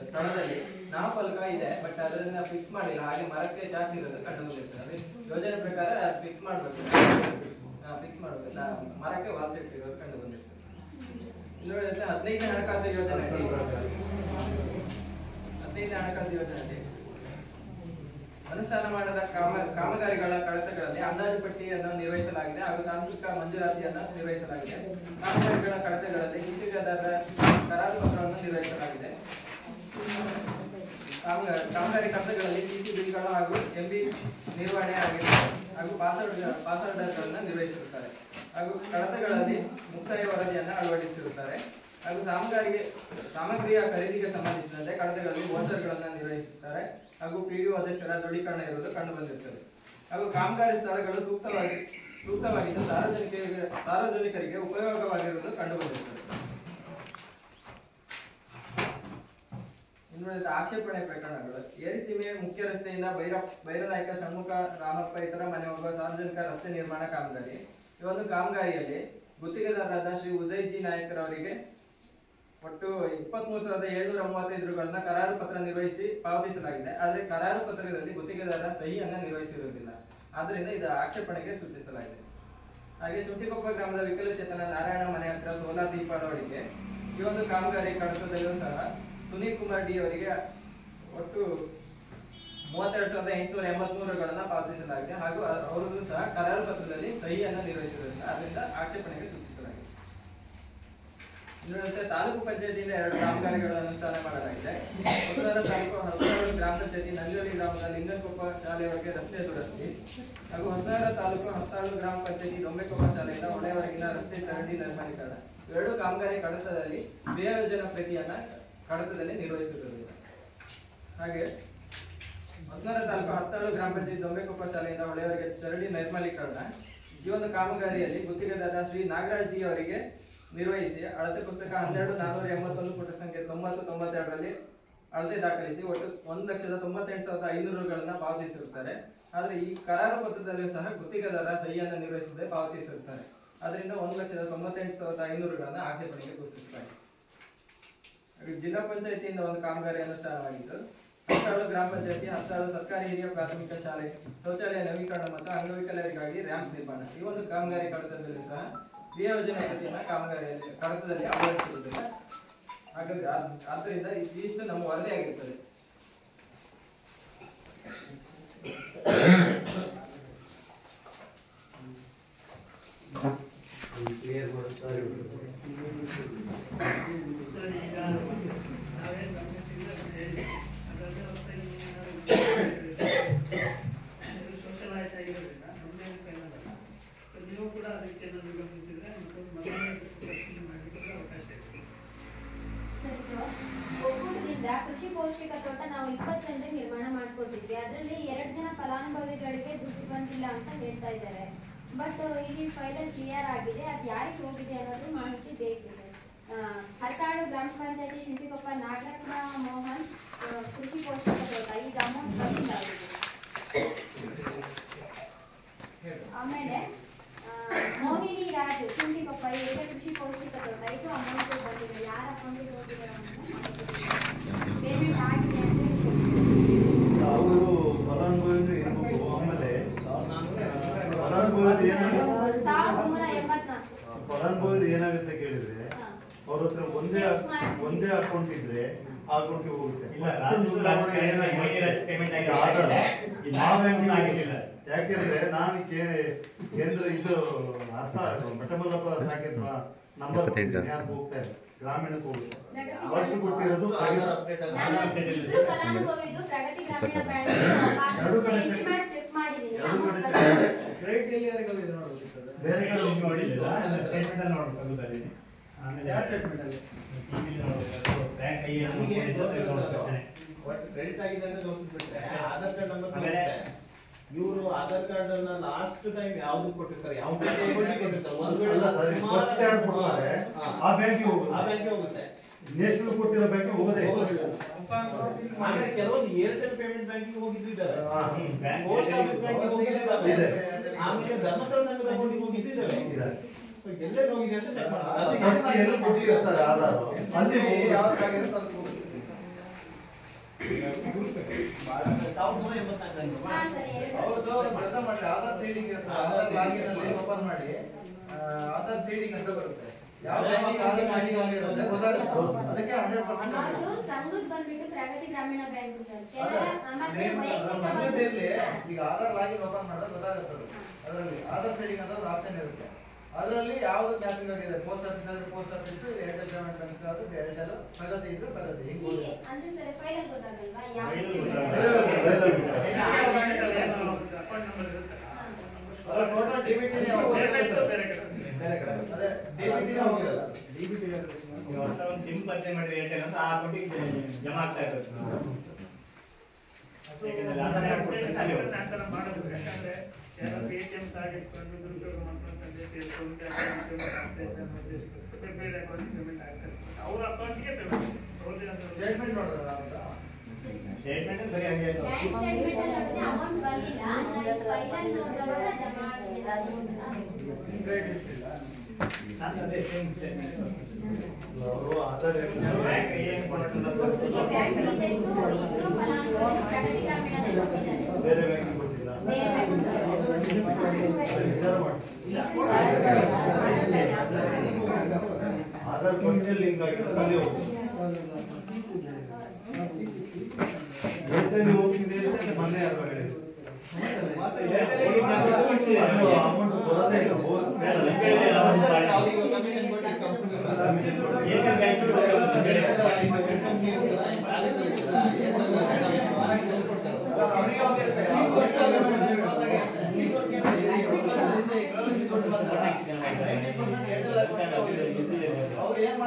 ಸ್ಥಳದಲ್ಲಿ ನಾಮಫಲಕ ಇದೆ, ಬಟ್ ಅದನ್ನ ಫಿಕ್ಸ್ ಮಾಡಿಲ್ಲ. ಹಾಗೆ ಮರಕ್ಕೆ ಚಾಚಿ ಇರೋದು ಕಂಡು ಬಂದಿರ್ತದೆ. ಅದೇ ಯೋಜನೆ ಪ್ರಕಾರ ಫಿಕ್ಸ್ ಮಾಡಬೇಕು, ಫಿಕ್ಸ್ ಮಾಡಬೇಕು. ಮರಕ್ಕೆ ವಾಲ್ಸೆಟ್ ಇರೋದು ಕಂಡು ಬಂದಿರ್ತದೆ. ಇಲ್ಲಿ 15ನೇ ಹಣಕಾಸು ಯೋಜನೆ 15ನೇ ಹಣಕಾಸು ಯೋಜನೆ ಅನುಷ್ಠಾನ ಮಾಡದ ಕಾಮಗಾರಿಗಳ ಕಡತಗಳಲ್ಲಿ ಅಂದಾಜು ಪಟ್ಟಿಯನ್ನು ನಿರ್ವಹಿಸಲಾಗಿದೆ ಹಾಗೂ ತಾಂತ್ರಿಕ ಮಂಜೂರಾತಿಯನ್ನು ನಿರ್ವಹಿಸಲಾಗಿದೆ. ಕಾಮಗಾರಿಗಳ ಕಡತಗಳಲ್ಲಿ ಗುತ್ತಿಗೆದಾರರ ಕರಾರು ಪತ್ರವನ್ನು ನಿರ್ವಹಿಸಲಾಗಿದೆ. ಕಾಮಗಾರಿ ಕಡತಗಳಲ್ಲಿ ಸಿಸಿ ಬಿಲ್ಗಳು ಹಾಗೂ ಎಂಬಿ ನಿರ್ವಹಣೆ ಆಗಿರುತ್ತದೆ ಹಾಗೂ ಪಾಸ್ವರ್ಡ್ಗಳನ್ನು ನಿರ್ವಹಿಸಿರುತ್ತಾರೆ ಹಾಗೂ ಕಡತಗಳಲ್ಲಿ ಮುಕ್ತಾಯ ವರದಿಯನ್ನು ಅಳವಡಿಸಿರುತ್ತಾರೆ ಹಾಗೂ ಸಾಮಗ್ರಿಯ ಖರೀದಿಗೆ ಸಂಬಂಧಿಸಿದಂತೆ ಕಡತಗಳಲ್ಲಿ ವೋಚರ್ಗಳನ್ನು ನಿರ್ವಹಿಸುತ್ತಾರೆ ಹಾಗೂ ಪಿಡಿಒ ಅಧ್ಯಕ್ಷರ ದೃಢೀಕರಣ ಇರುವುದು ಕಂಡು ಬಂದಿರುತ್ತದೆ ಹಾಗೂ ಕಾಮಗಾರಿ ಸ್ಥಳಗಳು ಸೂಕ್ತವಾಗಿದ್ದು ಸಾರ್ವಜನಿಕರಿಗೆ ಉಪಯೋಗವಾಗಿರುವುದು ಕಂಡು ಬಂದಿರುತ್ತದೆ. ಇನ್ನು ಆಕ್ಷೇಪಣೆ ಪ್ರಕರಣಗಳು ಏರಿಸೀಮೆ ಮುಖ್ಯ ರಸ್ತೆಯಿಂದ ಬೈರನಾಯಕ ಷಣ್ಮುಖ ರಾಮಪ್ಪ ಇತರ ಮನೆ ಹೋಗುವ ಸಾರ್ವಜನಿಕ ರಸ್ತೆ ನಿರ್ಮಾಣ ಕಾಮಗಾರಿ. ಈ ಒಂದು ಕಾಮಗಾರಿಯಲ್ಲಿ ಗುತ್ತಿಗೆದಾರರಾದ ಶ್ರೀ ಉದಯ್ ಜಿ ನಾಯಕರವರಿಗೆ ಒಟ್ಟು 23,735 ರುಗಳನ್ನ ಕರಾರು ಪತ್ರ ನಿರ್ವಹಿಸಿ ಪಾವತಿಸಲಾಗಿದೆ. ಆದರೆ ಕರಾರು ಪತ್ರದಲ್ಲಿ ಗುತ್ತಿಗೆದಾರರ ಸಹಿಯನ್ನ ನಿರ್ವಹಿಸಿರುವುದಿಲ್ಲ. ಆದ್ದರಿಂದ ಇದರ ಆಕ್ಷೇಪಣೆಗೆ ಸೂಚಿಸಲಾಗಿದೆ. ಹಾಗೆ ಶುಂಠಿಕೊಪ್ಪ ಗ್ರಾಮದ ವಿಕಲಚೇತನ ನಾರಾಯಣ ಮನೆ ಹತ್ತಿರ ಸೋಲಾರ್ ದೀಪ ಅಳವಡಿಕೆ. ಈ ಒಂದು ಕಾಮಗಾರಿ ಕಡತದಲ್ಲೂ ಸಹ ಸುನೀಲ್ ಕುಮಾರ್ ಡಿ ಅವರಿಗೆ ಒಟ್ಟು 32,883 ರುಗಳನ್ನ ಪಾವತಿಸಲಾಗಿದೆ ಹಾಗೂ ಅವರದ್ದು ಸಹ ಕರಾರು ಪತ್ರದಲ್ಲಿ ಸಹಿಯನ್ನ ನಿರ್ವಹಿಸಿರುವುದಿಲ್ಲ. ಆದ್ದರಿಂದ ಆಕ್ಷೇಪಣೆಗೆ ಸೂಚಿಸಲಾಗಿದೆ. ಇನ್ನೊಂದು ತಾಲೂಕು ಪಂಚಾಯತಿಯಿಂದ 2 ಕಾಮಗಾರಿಗಳನ್ನು ಅನುಷ್ಠಾನ ಮಾಡಲಾಗಿದೆ. ಹೊಸನಗರ ತಾಲೂಕು ಹಸ್ತನಾಳು ಗ್ರಾಮ ಪಂಚಾಯತಿ ನಂಜೋಳಿ ಗ್ರಾಮದ ಲಿಂಗನಕೊಪ್ಪ ಶಾಲೆಯವರೆಗೆ ರಸ್ತೆ ದುರಸ್ತಿ ಹಾಗೂ ಹೊಸನಗರ ತಾಲೂಕು ಹಸ್ತನಾಳು ಗ್ರಾಮ ಪಂಚಾಯತಿ ದೊಂಬೆಕೊಪ್ಪ ಶಾಲೆಯಿಂದ ಹೊಳೆಯವರೆಗಿನ ರಸ್ತೆ ಚರಂಡಿ ನಿರ್ಮಾಣೀಕರಣ. 2 ಕಾಮಗಾರಿ ಕಡತದಲ್ಲಿ ವ್ಯಯ ಯೋಜನಾ ಪ್ರತಿಯನ್ನ ಕಡತದಲ್ಲಿ ನಿರ್ವಹಿಸಿರುವುದಿಲ್ಲ. ಹಾಗೆ ಹೊಸನಗರ ತಾಲೂಕು ಹಸ್ತನಾಳು ಗ್ರಾಮ ಪಂಚಾಯತಿ ದೊಂಬೆಕೊಪ್ಪ ಶಾಲೆಯಿಂದ ಹೊಳೆಯವರೆಗೆ ಚರಂಡಿ ನೈರ್ಮಲೀಕರಣ. ಈ ಒಂದು ಕಾಮಗಾರಿಯಲ್ಲಿ ಗುತ್ತಿಗೆದಾರ ಶ್ರೀ ನಾಗರಾಜ್ ಡಿ ಅವರಿಗೆ ನಿರ್ವಹಿಸಿ ಅಳತೆ ಪುಸ್ತಕ 12,481 ಪುಟ ಸಂಖ್ಯೆ 90-92ರಲ್ಲಿ ಅಳತೆ ದಾಖಲಿಸಿ ಒಟ್ಟು 1,98,500 ರುಗಳನ್ನ ಪಾವತಿಸಿರುತ್ತಾರೆ. ಆದರೆ ಈ ಕರಾರು ಪತ್ರದಲ್ಲಿಯೂ ಸಹ ಗುತ್ತಿಗೆದಾರ ಸಹಿಯನ್ನು ನಿರ್ವಹಿಸದೆ ಪಾವತಿಸಿರುತ್ತಾರೆ. ಅದರಿಂದ 1,98,500 ರುಗಳನ್ನ ಆಕ್ಷೇಪಣೆಗೆ ಗುರುತಿಸುತ್ತಾರೆ. ಜಿಲ್ಲಾ ಪಂಚಾಯತಿಯಿಂದ ಒಂದು ಕಾಮಗಾರಿ ಅನುಷ್ಠಾನವಾಗಿದ್ದು ಹತ್ತಾಳು ಗ್ರಾಮ ಪಂಚಾಯತಿ ಹತ್ತಾಳು ಸರ್ಕಾರಿ ಹಿರಿಯ ಪ್ರಾಥಮಿಕ ಶಾಲೆ ಶೌಚಾಲಯ ನವೀಕರಣ ಮತ್ತು ಅಂಗವಿಕಲರಿಗಾಗಿ ರ್ಯಾಂಪ್ ನಿರ್ಮಾಣ. ಈ ಒಂದು ಕಾಮಗಾರಿ ಕಡತದಲ್ಲಿ ಸಹ ವ್ಯಯ ಯೋಜನೆ ಪ್ರತಿಯನ್ನ ಕಾಮಗಾರಿಯಲ್ಲಿ ಕಡತದಲ್ಲಿ ಅಳವಡಿಸಿರುವುದಿಲ್ಲ. ಹಾಗಾದ್ರೆ ಆದ್ದರಿಂದ ಇಷ್ಟು ನಮ್ಮ ವರದಿಯಾಗಿರುತ್ತದೆ. ಕ್ಲಿಯರ್ ಮಾಡುತ್ತಾರೆ. ಸೋಷಲ್ ಆಯ್ತು ಆಗಿರೋದ್ರಿಂದ ನಮ್ದೇನು ಫೈನಲ್ ಅಲ್ಲ. ನೀವು ಕೂಡ ಅದಕ್ಕೆ ನಾನು ಗಮನಿಸಿದ್ರೆ ಮಾಡಲಿಕ್ಕೆ ಅವಕಾಶ ಇದೆ. ಒಕ್ಕೂಟದಿಂದ ಕೃಷಿ ಪೌಷ್ಟಿಕ ತೋಟ ನಾವು 20 ಜನರಿಗೆ ನಿರ್ಮಾಣ ಮಾಡಿಕೊಟ್ಟಿದ್ವಿ. ಅದರಲ್ಲಿ 2 ಜನ ಫಲಾನುಭವಿಗಳಿಗೆ ದುಡ್ಡು ಬಂದಿಲ್ಲ ಅಂತ ಹೇಳ್ತಾ ಇದ್ದಾರೆ. ಬಟ್ ಇಲ್ಲಿ ಫೈನಲ್ ಕ್ಲಿಯರ್ ಆಗಿದೆ. ಅದು ಯಾರಿಗೆ ಹೋಗಿದೆ ಅನ್ನೋದು ಮಾಹಿತಿ ಬೇಕಿದೆ. ಹತ್ತಾಳು ಗ್ರಾಮ ಪಂಚಾಯತಿ ಶುಂಠಿಕೊಪ್ಪ ನಾಗರತ್ನ ಮೋಹನ್ ಕೃಷಿ ಪೌಷ್ಟಿಕ ತೋಟ ಈಗ ಅಮೌಂಟ್ ಬಂದಿಲ್ಲ ಅವರಿಗೆ. ಆಮೇಲೆ ಮೋಹಿನಿ ರಾಜು ಶುಂಠಿಕೊಪ್ಪ ಇವರಿಗೆ ಕೃಷಿ ಪೌಷ್ಟಿಕ ತೋಟ ಇದು ಅಮೌಂಟ್ ಬಂದಿದೆ. ಯಾರ ಅಕೌಂಟಿಗೆ ಹೋಗಿದೆ ಪೇಮೆಂಟ್ ಆಗಿದೆ ಅಂತ ಅವರು ಫಲಾನುಭವಿಗಳು ಇರಬೇಕು. ಆಮೇಲೆ ಫಲಾನುಭವಿ ಏನಾಗುತ್ತೆ ಕೇಳಿದ್ರೆ ಅವ್ರ ಹತ್ರ ಒಂದೇ ಅಕೌಂಟ್ ಇದ್ರೆ ಆ ಅಕೌಂಟ್ಗೆ ಹೋಗುತ್ತೆ. ಯಾಕೆಂದ್ರೆ ನಾನು ಕೇಂದ್ರ ಇದು ಅರ್ಥ ಮಠಮಲ್ಲಪ್ಪ ಸಾಕಿದ್ ನಂಬರ್ ಯಾಕೆ ಹೋಗ್ತಾ ಇದೆ ಗ್ರಾಮೀಣಕ್ಕೆ ಹೋಗುತ್ತೆ. ಅವತ್ತು ಕೊಟ್ಟಿರೋದು ಬೇರೆ ಕಡೆ ನೋಡಿಲ್ಲ. ಆಮೇಲೆ ಕ್ರೆಡಿಟ್ ಆಗಿದೆ ಅಂತ ತೋರಿಸ್ಬಿಟ್ರೆ ಆಧಾರ್ ಕಾರ್ಡ್ ನಂಬರ್ ಇವರು ಆಧಾರ್ ಕಾರ್ಡ್ ಅನ್ನ ಲಾಸ್ಟ್ ಟೈಮ್ ಯಾವ್ದು ಕೊಟ್ಟಿರ್ತಾರೆ ಯಾವ ಬ್ಯಾಂಕ್ ಕೊಟ್ಟಿರ್ತಾರೆ ಒಂದ್ ವೇಳೆ ಅಲ್ಲ ಸರ್, ಸುಮಾರು first ಯಾರು ಕೊಡ್ತಾರೆ, ಆ ಬ್ಯಾಂಕಿಗೆ ಹೋಗುತ್ತೆ. ಆ ಬ್ಯಾಂಕಿಗೆ ಹೋಗುತ್ತೆ. ನ್ಯಾಷನಲ್ ಕೊಟ್ಟಿರೋ ಬ್ಯಾಂಕಿಗೆ ಹೋಗೋದೇ ಆಮೇಲೆ ಕೆಲವೊಂದು ಏರ್ಟೆಲ್ ಪೇಮೆಂಟ್ ಬ್ಯಾಂಕಿಗೆ ಹೋಗಿದ್ದಿದ್ದಾರೆ, ಪೋಸ್ಟ್ ಆಫೀಸ್ ಬ್ಯಾಂಕಿಗೆ ಇದೆ. ಹೋಗಿದ್ದಿದ್ದಾರೆ, ಆಮೇಲೆ ಧರ್ಮಸ್ಥಳ ಸಂಘದ ಅಕೌಂಟಿಗೆ ಹೋಗಿದ್ದಿದ್ದಾರೆ. ಎಲ್ಲೇ ಹೋಗಿದೆ ಅಂತ ಚೆಕ್ ಮಾಡಿ ಎಲ್ಲ ಕೊಟ್ಟಿರ್ತಾರೆ ಆಧಾರ್ ಅಲ್ಲಿ ಹಾ ಸರ್, ಎರಡು. ಹೌದು, ಕೆಲಸ ಮಾಡಿ ಆಧಾರ್ ಸೀಡಿಂಗ್ ಇರುತ್ತೆ. ಆಧಾರ್ ಲಾಗಿನ್ ಅಲ್ಲಿ ಓಪನ್ ಮಾಡಿ ಆಧಾರ್ ಸೀಡಿಂಗ್ ಅಂತ ಬರುತ್ತೆ. ಯಾವ ಬ್ಯಾಂಕಿಗೆ ಆಧಾರ್ ಸೀಡಿಂಗ್ ಆಗಿರುತ್ತೆ ಗೊತ್ತಾಗುತ್ತೆ. ಅದಕ್ಕೆ 100% ಅದು ಸಂಘದ್ ಬಂದ್ಬಿಟ್ಟು ಪ್ರಗತಿ ಗ್ರಾಮೀಣ ಬ್ಯಾಂಕ್ ಸರ್. ಮತ್ತೆ ಸಂಘದಿರ್ಲಿ, ಈಗ ಆಧಾರ್ ಲಾಗಿನ್ ಓಪನ್ ಮಾಡಿದ್ರೆ ಗೊತ್ತಾಗುತ್ತೆ. ಅದರಲ್ಲಿ ಆಧಾರ್ ಸೀಡಿಂಗ್ ಅಂತ ಒಂದು ಆಪ್ಷನ್ ಇರುತ್ತೆ. ಅದರಲ್ಲಿ ಯಾವ್ದು ಮ್ಯಾಪಿಂಗ್ ಆಗಿದೆ, ಪೋಸ್ಟ್ ಆಫೀಸ್ ಆದ್ರೆ post office, Airtel payment bank ಆದ್ರೆ ಏರ್ಟೆಲ್, ಪ್ರಗತಿ ಇದ್ರೆ ಪ್ರಗತಿ, ಹಿಂಗ್ ಹೀಗೆ ಅಂದ್ರೆ ಸರ್ ಫೈಲ್ ಗೊತ್ತಾಗಲ್ವಾ ಅಕೌಂಟ್ ನಂಬರ್ ಇರುತ್ತೆ. ಟೋಟಲ್ ಡಿಬಿಟಿನೇ ಬೇರೆ ಕಡೆ. ಅದೇ ಡಿಬಿಟಿನೇ ಹೋಗಿರಲ್ಲ. ಹೊಸ ಒಂದು ಸಿಮ್ ಪರ್ಚೇಸ್ ಮಾಡಿದ್ರೆ ಏರ್ಟೆಲ್ ಅಂತ ಆ ಅಕೌಂಟಿಗೆ ಜಮಾ ಆಗ್ತಾ ಇರ್ತದೆ. ಯಾಕಂದ್ರೆ ಆಧಾರ್ ಕಾರ್ಡ್ ಕೊಡ್ತಾರೆ ಅಲ್ಲಿ ಹೋಗುತ್ತೆ. ಆ ಥರ ಮಾಡೋದು. ಯಾಕಂದ್ರೆ ಯಾರೋ ಪೇಟಿಎಂ ಕಾರ್ಡ್ ಇಟ್ಕೊಂಡು ದುರುಪಯೋಗ ಮಾಡ್ಕೊಂಡು ಸಂಜೆ ಬೇರೆ ಅಕೌಂಟ್ ಪೇಮೆಂಟ್ ಆಗ್ತಾರೆ. ಅವ್ರ ಅಕೌಂಟ್ಗೆ ಪೇಮೆಂಟ್ ಸ್ಟೇಟ್ಮೆಂಟ್ ನೋಡಿದ್ರೆ ಸ್ಟೇಟ್ಮೆಂಟ್ ಬರೀ ಹಂಗೆ ಇರ್ತದೆ. ಬ್ಯಾಂಕ್ ಸ್ಟೇಟ್ಮೆಂಟ್ ಅಲ್ಲಿ ನೋಡಿದ್ರೆ ಅಮೌಂಟ್ ಬಂದಿಲ್ಲ, ನಾನು ಫೈಲ್ ಅಲ್ಲಿ ನೋಡಿದವಾಗ ಜಮಾ ಆಗಿದೆ ಅಮೌಂಟ್. ನಾನು ಅದೇ ಸೇಮ್ ಸ್ಟೇಟ್ಮೆಂಟ್ ಅವರು ಆಧಾರ್ ಬ್ಯಾಂಕ್ ಏನು ಕೊಡ್ತಲ್ಲ ಈ ಬ್ಯಾಂಕ್ ಡೀಟೇಲ್ಸ್ ಇಬ್ರು ಫಲಾನುಭವಿ ಪ್ರಗತಿ ಗ್ರಾಮೀಣದಲ್ಲಿ ಕೊಟ್ಟಿದ್ದಾರೆ. ಬೇರೆ ಬ್ಯಾಂಕಿಗೆ ಕೊಟ್ಟಿಲ್ಲ. ಬೇರೆ ಬ್ಯಾಂಕ್ ವಿಚಾರ ಮಾಡಿ ಆಧಾರ್ ಕೊಟ್ಟಿಗೆ ಲಿಂಕ್ ಆಗಿದ್ರೆ ಅಲ್ಲಿ ಹೋಗಿ ಏರ್ಟೆಲ್ ಹೋಗ್ತಿದೆ ಅಂತ ಮೊನ್ನೆ ಯಾರು ಹೇಳಿದ್ರು. ಅಮೌಂಟ್ ಬರೋದೇ ಇಲ್ಲ. ಕಮಿಷನ್ ಕೊಟ್ಟು ಅವ್ರು ಏನ್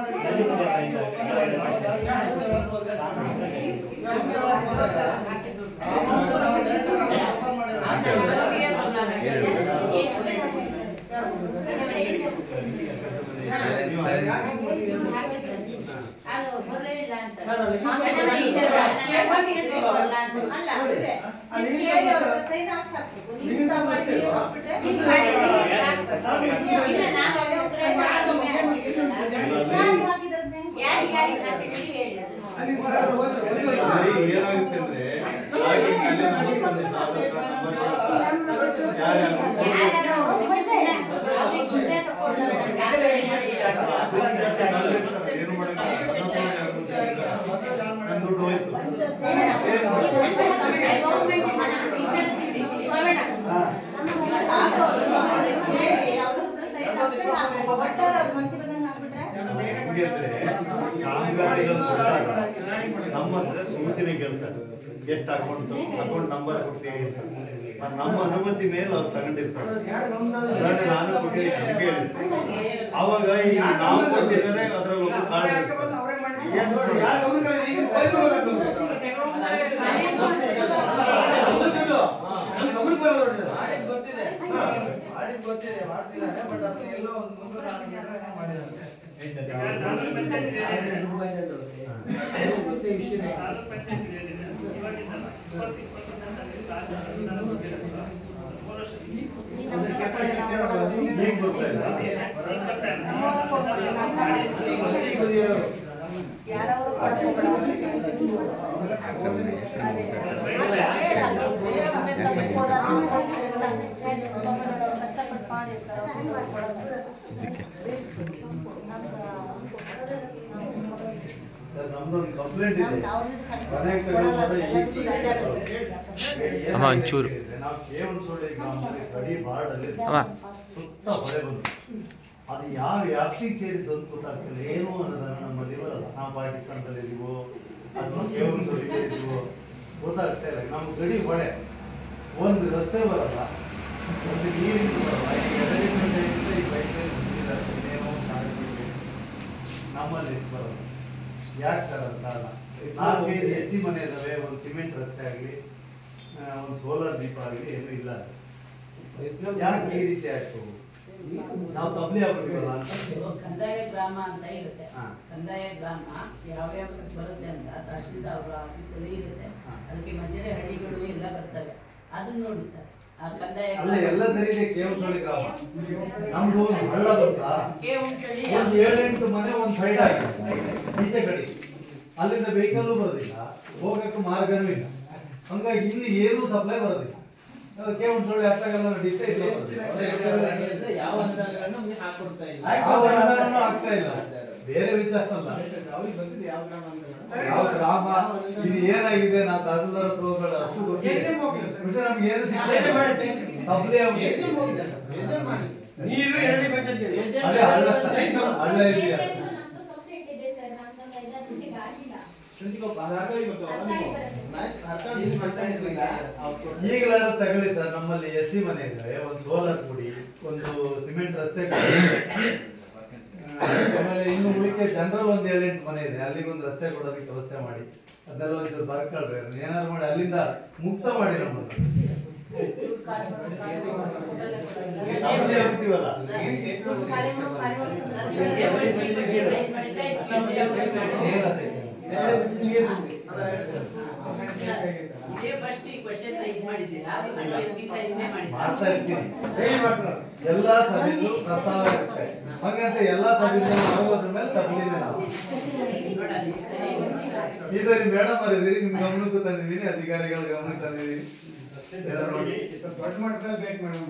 ಏನಾಗುತ್ತೆ ಅಂದ್ರೆ ಏನು ಮಾಡಕ್ಕೆ ದುಡ್ಡು ಹೋಯ್ತು. ಹೆಂಗೆ ಅಂದ್ರೆ ಕಾಮಗಾರಿಗಳು ನಮ್ಮ ಹತ್ರ ಸೂಚನೆ ಕೇಳ್ತಾರೆ, ಎಷ್ಟು ಅಕೌಂಟ್ ನಂಬರ್ ಕೊಡ್ತೀವಿ ಅಂತ. ನಮ್ಮ ಅನುಮತಿ ಮೇಲೆ ಅವ್ರು ತಗೊಂಡಿರ್ತಾರೆ. ನಾನು ಕೊಟ್ಟಿದ್ದೀನಿ ಕೇಳಿ, ಅವಾಗ ಈ ನಾವು ಕೊಟ್ಟಿದ್ದಾರೆ ಅದರಲ್ಲಿ ಒಂದು ಕಾರ್ಡ್ ಗೊತ್ತಿದೆ ಮಾಡ್ತಿದ್ದಾರೆ, ಬಟ್ ಅದು ಎಲ್ಲೋ ಒಂದು ಮುಂದೆ ಮಾಡಿದ್ದಾರೆ. ಈಗ ಗೊತ್ತಾಯಿಲ್ಲ. ಸರ್ ನಮ್ದೊಂದು ಕಂಪ್ಲೇಂಟ್ ಇದೆ. ಅಮ್ಮ ಒಂಚೂರು ನಾವು ಕೇವನ್ಸೋಳಿ ಗ್ರಾಮದಲ್ಲಿ ಗಡಿ ಬಾರ್ಡಲ್ಲಿ ಸುತ್ತ ಹೊಳೆ ಬಂತು. ಅದು ಯಾವ ವ್ಯಾಪ್ತಿಗೆ ಸೇರಿದ್ದು ಅಂತ ಗೊತ್ತಾಗ್ತಿಲ್ಲ. ಏನು ಅನ್ನೋದನ್ನ ನಮ್ಮಲ್ಲಿ ಬರಲ್ಲ. ನಾವು ಪಾಕಿಸ್ತಾನದಲ್ಲಿ ಇದೀವೋ ಅಥವಾ ಕೇವನ್ಸೋಳಿ ಸೇರಿದ್ವೋ ಗೊತ್ತಾಗ್ತಾ ಇಲ್ಲ. ನಮ್ಮ ಗಡಿ ಹೊಳೆ, ಒಂದು ರಸ್ತೆ ಬರಲ್ಲ, ಒಂದು ನೀರಿನ ಬರಲ್ಲ. ಈ ಪೈಪ್ಲೈನ್ ಹೊಂದಿದ್ದಾರೆ, ಇನ್ನೇನೋ ನಮ್ಮಲ್ಲಿ ಬರಲ್ಲ. ಯಾಕೆ ಸರ್ ಅಂತ ಅಲ್ಲ, 4-5 ಎಸಿ ಮನೆ ಇದಾವೆ, ಒಂದು ಸಿಮೆಂಟ್ ರಸ್ತೆ ಆಗಲಿ ಒಂದು ಸೋಲಾರ್ ದೀಪ ಆಗಲಿ ಏನೂ ಇಲ್ಲ. ಯಾಕೆ ಈ ರೀತಿ ಆಯ್ತು? ನಾವು ತಬ್ಲಿ ಆಗ್ಬಿಟ್ಟಿವಲ್ಲ ಅಂತ. ಕಂದಾಯ ಗ್ರಾಮ ಅಂತ ಇರುತ್ತೆ. ಕಂದಾಯ ಗ್ರಾಮ ಯಾವ್ಯಾವ ಬರುತ್ತೆ ಅಂತ ತಹಶೀಲ್ದಾರ್ ಅವರ ಆಫೀಸಲ್ಲಿ ಇರುತ್ತೆ. ಅದಕ್ಕೆ ಮಧ್ಯೆ ಹಳ್ಳಿಗಳು ಎಲ್ಲ ಬರ್ತವೆ. ಅದನ್ನ ನೋಡಿ ಸರ್, ಆ ಕಂದಾಯ ಅಲ್ಲ ಎಲ್ಲ ಸರಿ ಇದೆ. ಕೇವಂಚೋಳಿ ಗ್ರಾಮ ನಮ್ದು ಒಂದು ಹಳ್ಳ ಗೊತ್ತಾ, ಒಂದು 7-8 ಮನೆ ಒಂದು ಸೈಡ್ ಆಗಿದೆ ಈಚೆ ಕಡೆ. ಅಲ್ಲಿಂದ ವೆಹಿಕಲ್ಲು ಬರೋದಿಲ್ಲ, ಹೋಗಕ್ಕೆ ಮಾರ್ಗನೂ ಇಲ್ಲ. ಹಂಗಾಗಿ ಇಲ್ಲಿ ಏನೂ ಸಪ್ಲೈ ಬರೋದಿಲ್ಲ. ಕೇವಂಚೋಳಿ ಅರ್ಥಗಲ್ಲ ನಡೀತಾ ಯಾವ ಅನುದಾನಗಳನ್ನು ಹಾಕೊಡ್ತಾ ಇಲ್ಲ, ಯಾವ ಅನುದಾನನೂ ಆಗ್ತಾ ಇಲ್ಲ. ಬೇರೆ ವಿಚಾರ ಅಲ್ಲ, ಯಾವ ಗ್ರಾಮ ಇದು ಏನಾಗಿದೆ. ನಾವು ತಹಸೀಲ್ದಾರ್ ಹತ್ರ ಹೋಗೋಣ, ಅಷ್ಟು ಗೊತ್ತಿದೆ. ನಮ್ಗೆ ಏನು ತಬ್ಲಿ ನೀರು ಎಳ್ಳಿ ಅದೇ ಹಳ್ಳ ಇದೆಯಾ? ಈಗಲಾದ್ರೂ ತಗೊಳ್ಳಿ ಸರ್. ನಮ್ಮಲ್ಲಿ SC ಮನೆ ಇದ್ದಾರೆ, ಒಂದು ಸೋಲಾರ್ ಕೊಡಿ, ಒಂದು ಸಿಮೆಂಟ್ ರಸ್ತೆ ಕೊಡಿ. ಆಮೇಲೆ ಇನ್ನು ಉಳಿಕೆ ಜನರಲ್ ಒಂದು 7-8 ಮನೆ ಇದೆ, ಅಲ್ಲಿಗೆ ಒಂದು ರಸ್ತೆ ಕೊಡೋದಕ್ಕೆ ವ್ಯವಸ್ಥೆ ಮಾಡಿ. ಅದನ್ನೆಲ್ಲ ಒಂದು ಬರ್ಕೊಳ್ರಿ, ಏನಾದ್ರು ಮಾಡಿ ಅಲ್ಲಿಂದ ಮುಕ್ತ ಮಾಡಿ. ನಮ್ಮನ್ನು ಆಗ್ತೀವಲ್ಲ ಇದೇ ಫಸ್ಟ್ ಈ ಕ್ವೆಶ್ಚನ್ ರೈಸ್ ಮಾಡಿದ್ದೀರಾ? ಮಾಡ್ತಾ ಇರ್ತೀನಿ. ಎಲ್ಲಾ ಸಭೆಯಲ್ಲೂ ಪ್ರಸ್ತಾವ ಇರುತ್ತೆ. ಹಾಗಂತ ಎಲ್ಲಾ ಸಭೆಯಲ್ಲೂ ಆಗೋದ್ರ ಮೇಲೆ ತಪ್ಪಲಿಲ್ಲ ನಾವು. ಈ ಸರಿ ಮೇಡಮ್ ಅವರಿದ್ದೀರಿ, ನಿಮ್ ಗಮನಕ್ಕೂ ತಂದಿದ್ದೀನಿ, ಅಧಿಕಾರಿಗಳ ಗಮನಕ್ಕೆ ತಂದಿದ್ದೀನಿ. ದೊಡ್ಡ ಮಟ್ಟದಲ್ಲಿ ಬೇಕು ಮೇಡಮ್,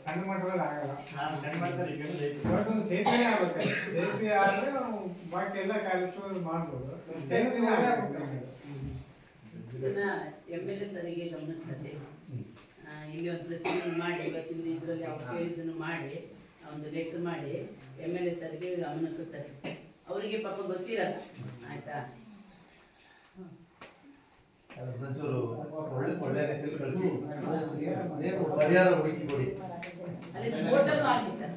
ಸಣ್ಣ ಮಟ್ಟದಲ್ಲಿ ಆಗಲ್ಲ. ದೊಡ್ಡ ಸೇತುವೆ ಆಗ್ಬೇಕು. ಸೇತುವೆ ಆದ್ರೆ ಬಾಕಿ ಎಲ್ಲ ಕಾರ್ಯಕ್ರಮ ಮಾಡ್ಬೋದು. ಸೇತುವೆ ಇದನ್ನ MLA ಸರಿಗೆ ಗಮನಿಸ್ತದೆ. ಇಲ್ಲಿ ಒಂದು ಪ್ರತಿನಿಧಿ ಮಾಡಿ ಇವತ್ತಿನ ಇದರಲ್ಲಿ ಅವ್ರು ಕೇಳಿದ್ದನ್ನು ಮಾಡಿ ಒಂದು ಲೆಟರ್ ಮಾಡಿ MLA ಸರಿಗೆ ಗಮನಕ್ಕೆ ತರಿಸ್ತಾರೆ. ಅವರಿಗೆ ಪಾಪ ಗೊತ್ತಿರಲ್ಲ, ಆಯ್ತಾ? ಒಂಚೂರು ಒಳ್ಳೆ ರೀತಿಯಲ್ಲಿ ಕಳಿಸಿ ಪರಿಹಾರ ಹುಡುಕಿ ಕೊಡಿ. ಅಲ್ಲಿ ಫೋಟೋನು ಹಾಕಿ ಸರ್.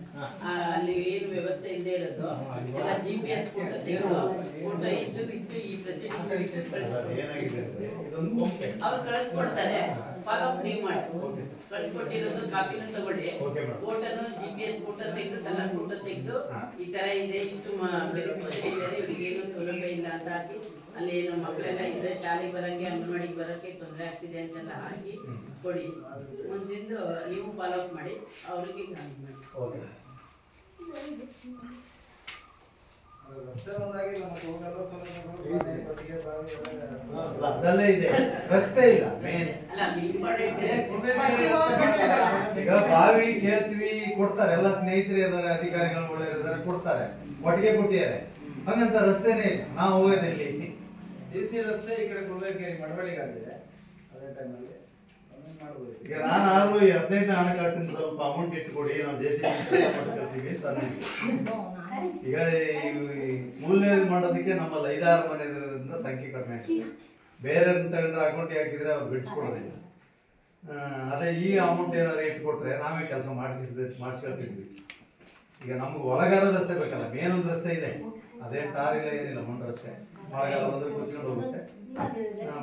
ಅಲ್ಲಿ ಏನು ವ್ಯವಸ್ಥೆ ಇಲ್ಲದೆ ಇರೋದು ಎಲ್ಲ GPS ಫೋಟೋ ತೆಗೆದು ಫೋಟೋ ಇದ್ದು ಈ ಪ್ರೊಸೀಡಿಂಗ್ ಏನಾಗಿದೆ ಅವ್ರು ಕಳಿಸ್ಕೊಡ್ತಾರೆ. ಫಾಲೋಅಪ್ ನೀವು ಮಾಡಿ ಕಳಿಸ್ಕೊಟ್ಟಿರೋದು ಕಾಪಿನ ತಗೊಳ್ಳಿ. ಫೋಟೋನು GPS ಫೋಟೋ ತೆಗೆದು ಕಲರ್ ಫೋಟೋ ತೆಗೆದು ಈ ತರ ಇದೆ, ಇಷ್ಟು ಬೆನಿಫಿಷರಿ ಇದ್ದಾರೆ, ಇವರಿಗೆ ಏನು ಸೌಲಭ್ಯ ಇಲ್ಲ ಅಂತ ಹಾಕಿ, ಅಲ್ಲಿ ಏನು ಮಕ್ಕಳೆಲ್ಲ ಇದ್ರೆ ಶಾಲೆಗೆ ಬರಂಗೆ ಅಂಗನವಾಡಿಗೆ ಬರೋಕ್ಕೆ ತೊಂದರೆ ಆಗ್ತಿದೆ ಅಂತೆಲ್ಲ ಹಾಕಿ ಕೊಡಿ. ಮುಂದಿಂದು ನೀವು ಫಾಲೋಅಪ್ ಮಾಡಿ ಅವರಿಗೆ ಕಾಲ್ ಮಾಡಿ. ಅದಲ್ಲೇ ಇದೆ, ರಸ್ತೆ ಇಲ್ಲ. ಈಗ ಬಾವಿ ಕೇಳ್ತೀವಿ, ಕೊಡ್ತಾರೆ. ಎಲ್ಲ ಸ್ನೇಹಿತರು ಇದಾರೆ, ಅಧಿಕಾರಿಗಳು ಒಳ್ಳೆಯರಿದ್ದಾರೆ, ಕೊಡ್ತಾರೆ, ಒಟ್ಟಿಗೆ ಕೊಟ್ಟಿದ್ದಾರೆ. ಹಂಗಂತ ರಸ್ತೆನೇ ಇಲ್ಲ. ನಾವು ಹೋಗೋದಿಲ್ಲಿ CC ರಸ್ತೆ ಈ ಕಡೆ ಕುರುಬೇಕೇರಿ ಮಡವಳ್ಳಿಗಾಗಿದೆ. ಅದೇ ಟೈಮಲ್ಲಿ ಈಗ ನಾನಾದ್ರೂ 15 ಹಣಕಾಸಿನ ಸ್ವಲ್ಪ ಅಮೌಂಟ್ ಇಟ್ಕೊಡಿ, ನಾವು JCB ಮಾಡ್ಕೊಳ್ತೀವಿ ಅಂತ ಈಗ ಮೂಲ್ಯ ಮಾಡೋದಕ್ಕೆ ನಮ್ಮಲ್ಲಿ 5-6 ಮನೆ ಇರೋದ್ರಿಂದ ಸಂಖ್ಯೆ ಕಡಿಮೆ ಆಗ್ತದೆ. ಬೇರೆ ತಗೊಂಡ್ರೆ ಅಕೌಂಟ್ ಹಾಕಿದ್ರೆ ಅವ್ರು ಬಿಡಿಸ್ಕೊಡೋದಿಲ್ಲ. ಅದೇ ಈ ಅಮೌಂಟ್ ಏನಾದ್ರು ಇಟ್ಕೊಟ್ರೆ ನಾವೇ ಕೆಲಸ ಮಾಡಿಸ್ಕೊಳ್ತಿದ್ವಿ. ಈಗ ನಮ್ಗೆ ಒಳಗಾರ ರಸ್ತೆ ಬೇಕಲ್ಲ, ಮೇನೊಂದು ರಸ್ತೆ ಇದೆ, ಅದೇ ಟಾರ್ ಇಲ್ಲ, ಏನಿಲ್ಲ, ಮಣ್ಣು ರಸ್ತೆ. ಮಳೆಗಾಲ ಬಂದ್ರೆ ಕೂತ್ಕೊಂಡು ಹೋಗುತ್ತೆ,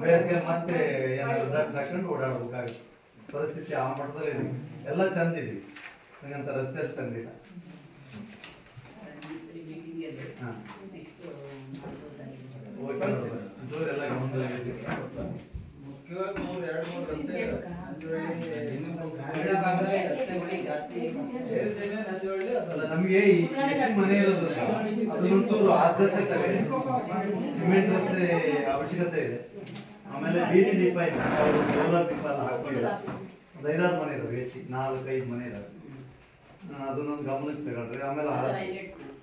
ಬೇಸಿಗೆ ಮತ್ತೆ ಏನಾದ್ರು ಹಾಕೊಂಡು ಓಡಾಡ್ಬೇಕಾಗುತ್ತೆ. ಪರಿಸ್ಥಿತಿ ಆ ಮಟ್ಟದಲ್ಲಿ ಇದೆ. ಎಲ್ಲ ಚಂದ ಇದೀವಿ, ಹಂಗಂತ ರಸ್ತೆ ತಂದಿಲ್ಲ. ಜೋರೆಲ್ಲ ಮುಖ್ಯವಾಗಿ 2-3 ರಸ್ತೆ ನಮ್ಗೆ ಈ ಮನೆ ಇರೋದ್ರಿಂದ ಅದನ್ನೊಂಚೂರು ಆದ್ಯತೆ ತಗೊಳ್ಳಿ. ಸಿಮೆಂಟ್ ರಸ್ತೆ ಅವಶ್ಯಕತೆ ಇದೆ. ಆಮೇಲೆ ಬೀದಿ ದೀಪ ಇಲ್ಲ, ಸೋಲಾರ್ ದೀಪ ಎಲ್ಲ ಹಾಕೊಂಡಿಲ್ಲ. ಒಂದು 5-6 ಮನೆ ಇದಾವೆ, 4-5 ಮನೆ ಇದಾವೆ. ಅದನ್ನೊಂದು ಗಮನಕ್ಕೆ ತಗೊಳ್ರಿ. ಆಮೇಲೆ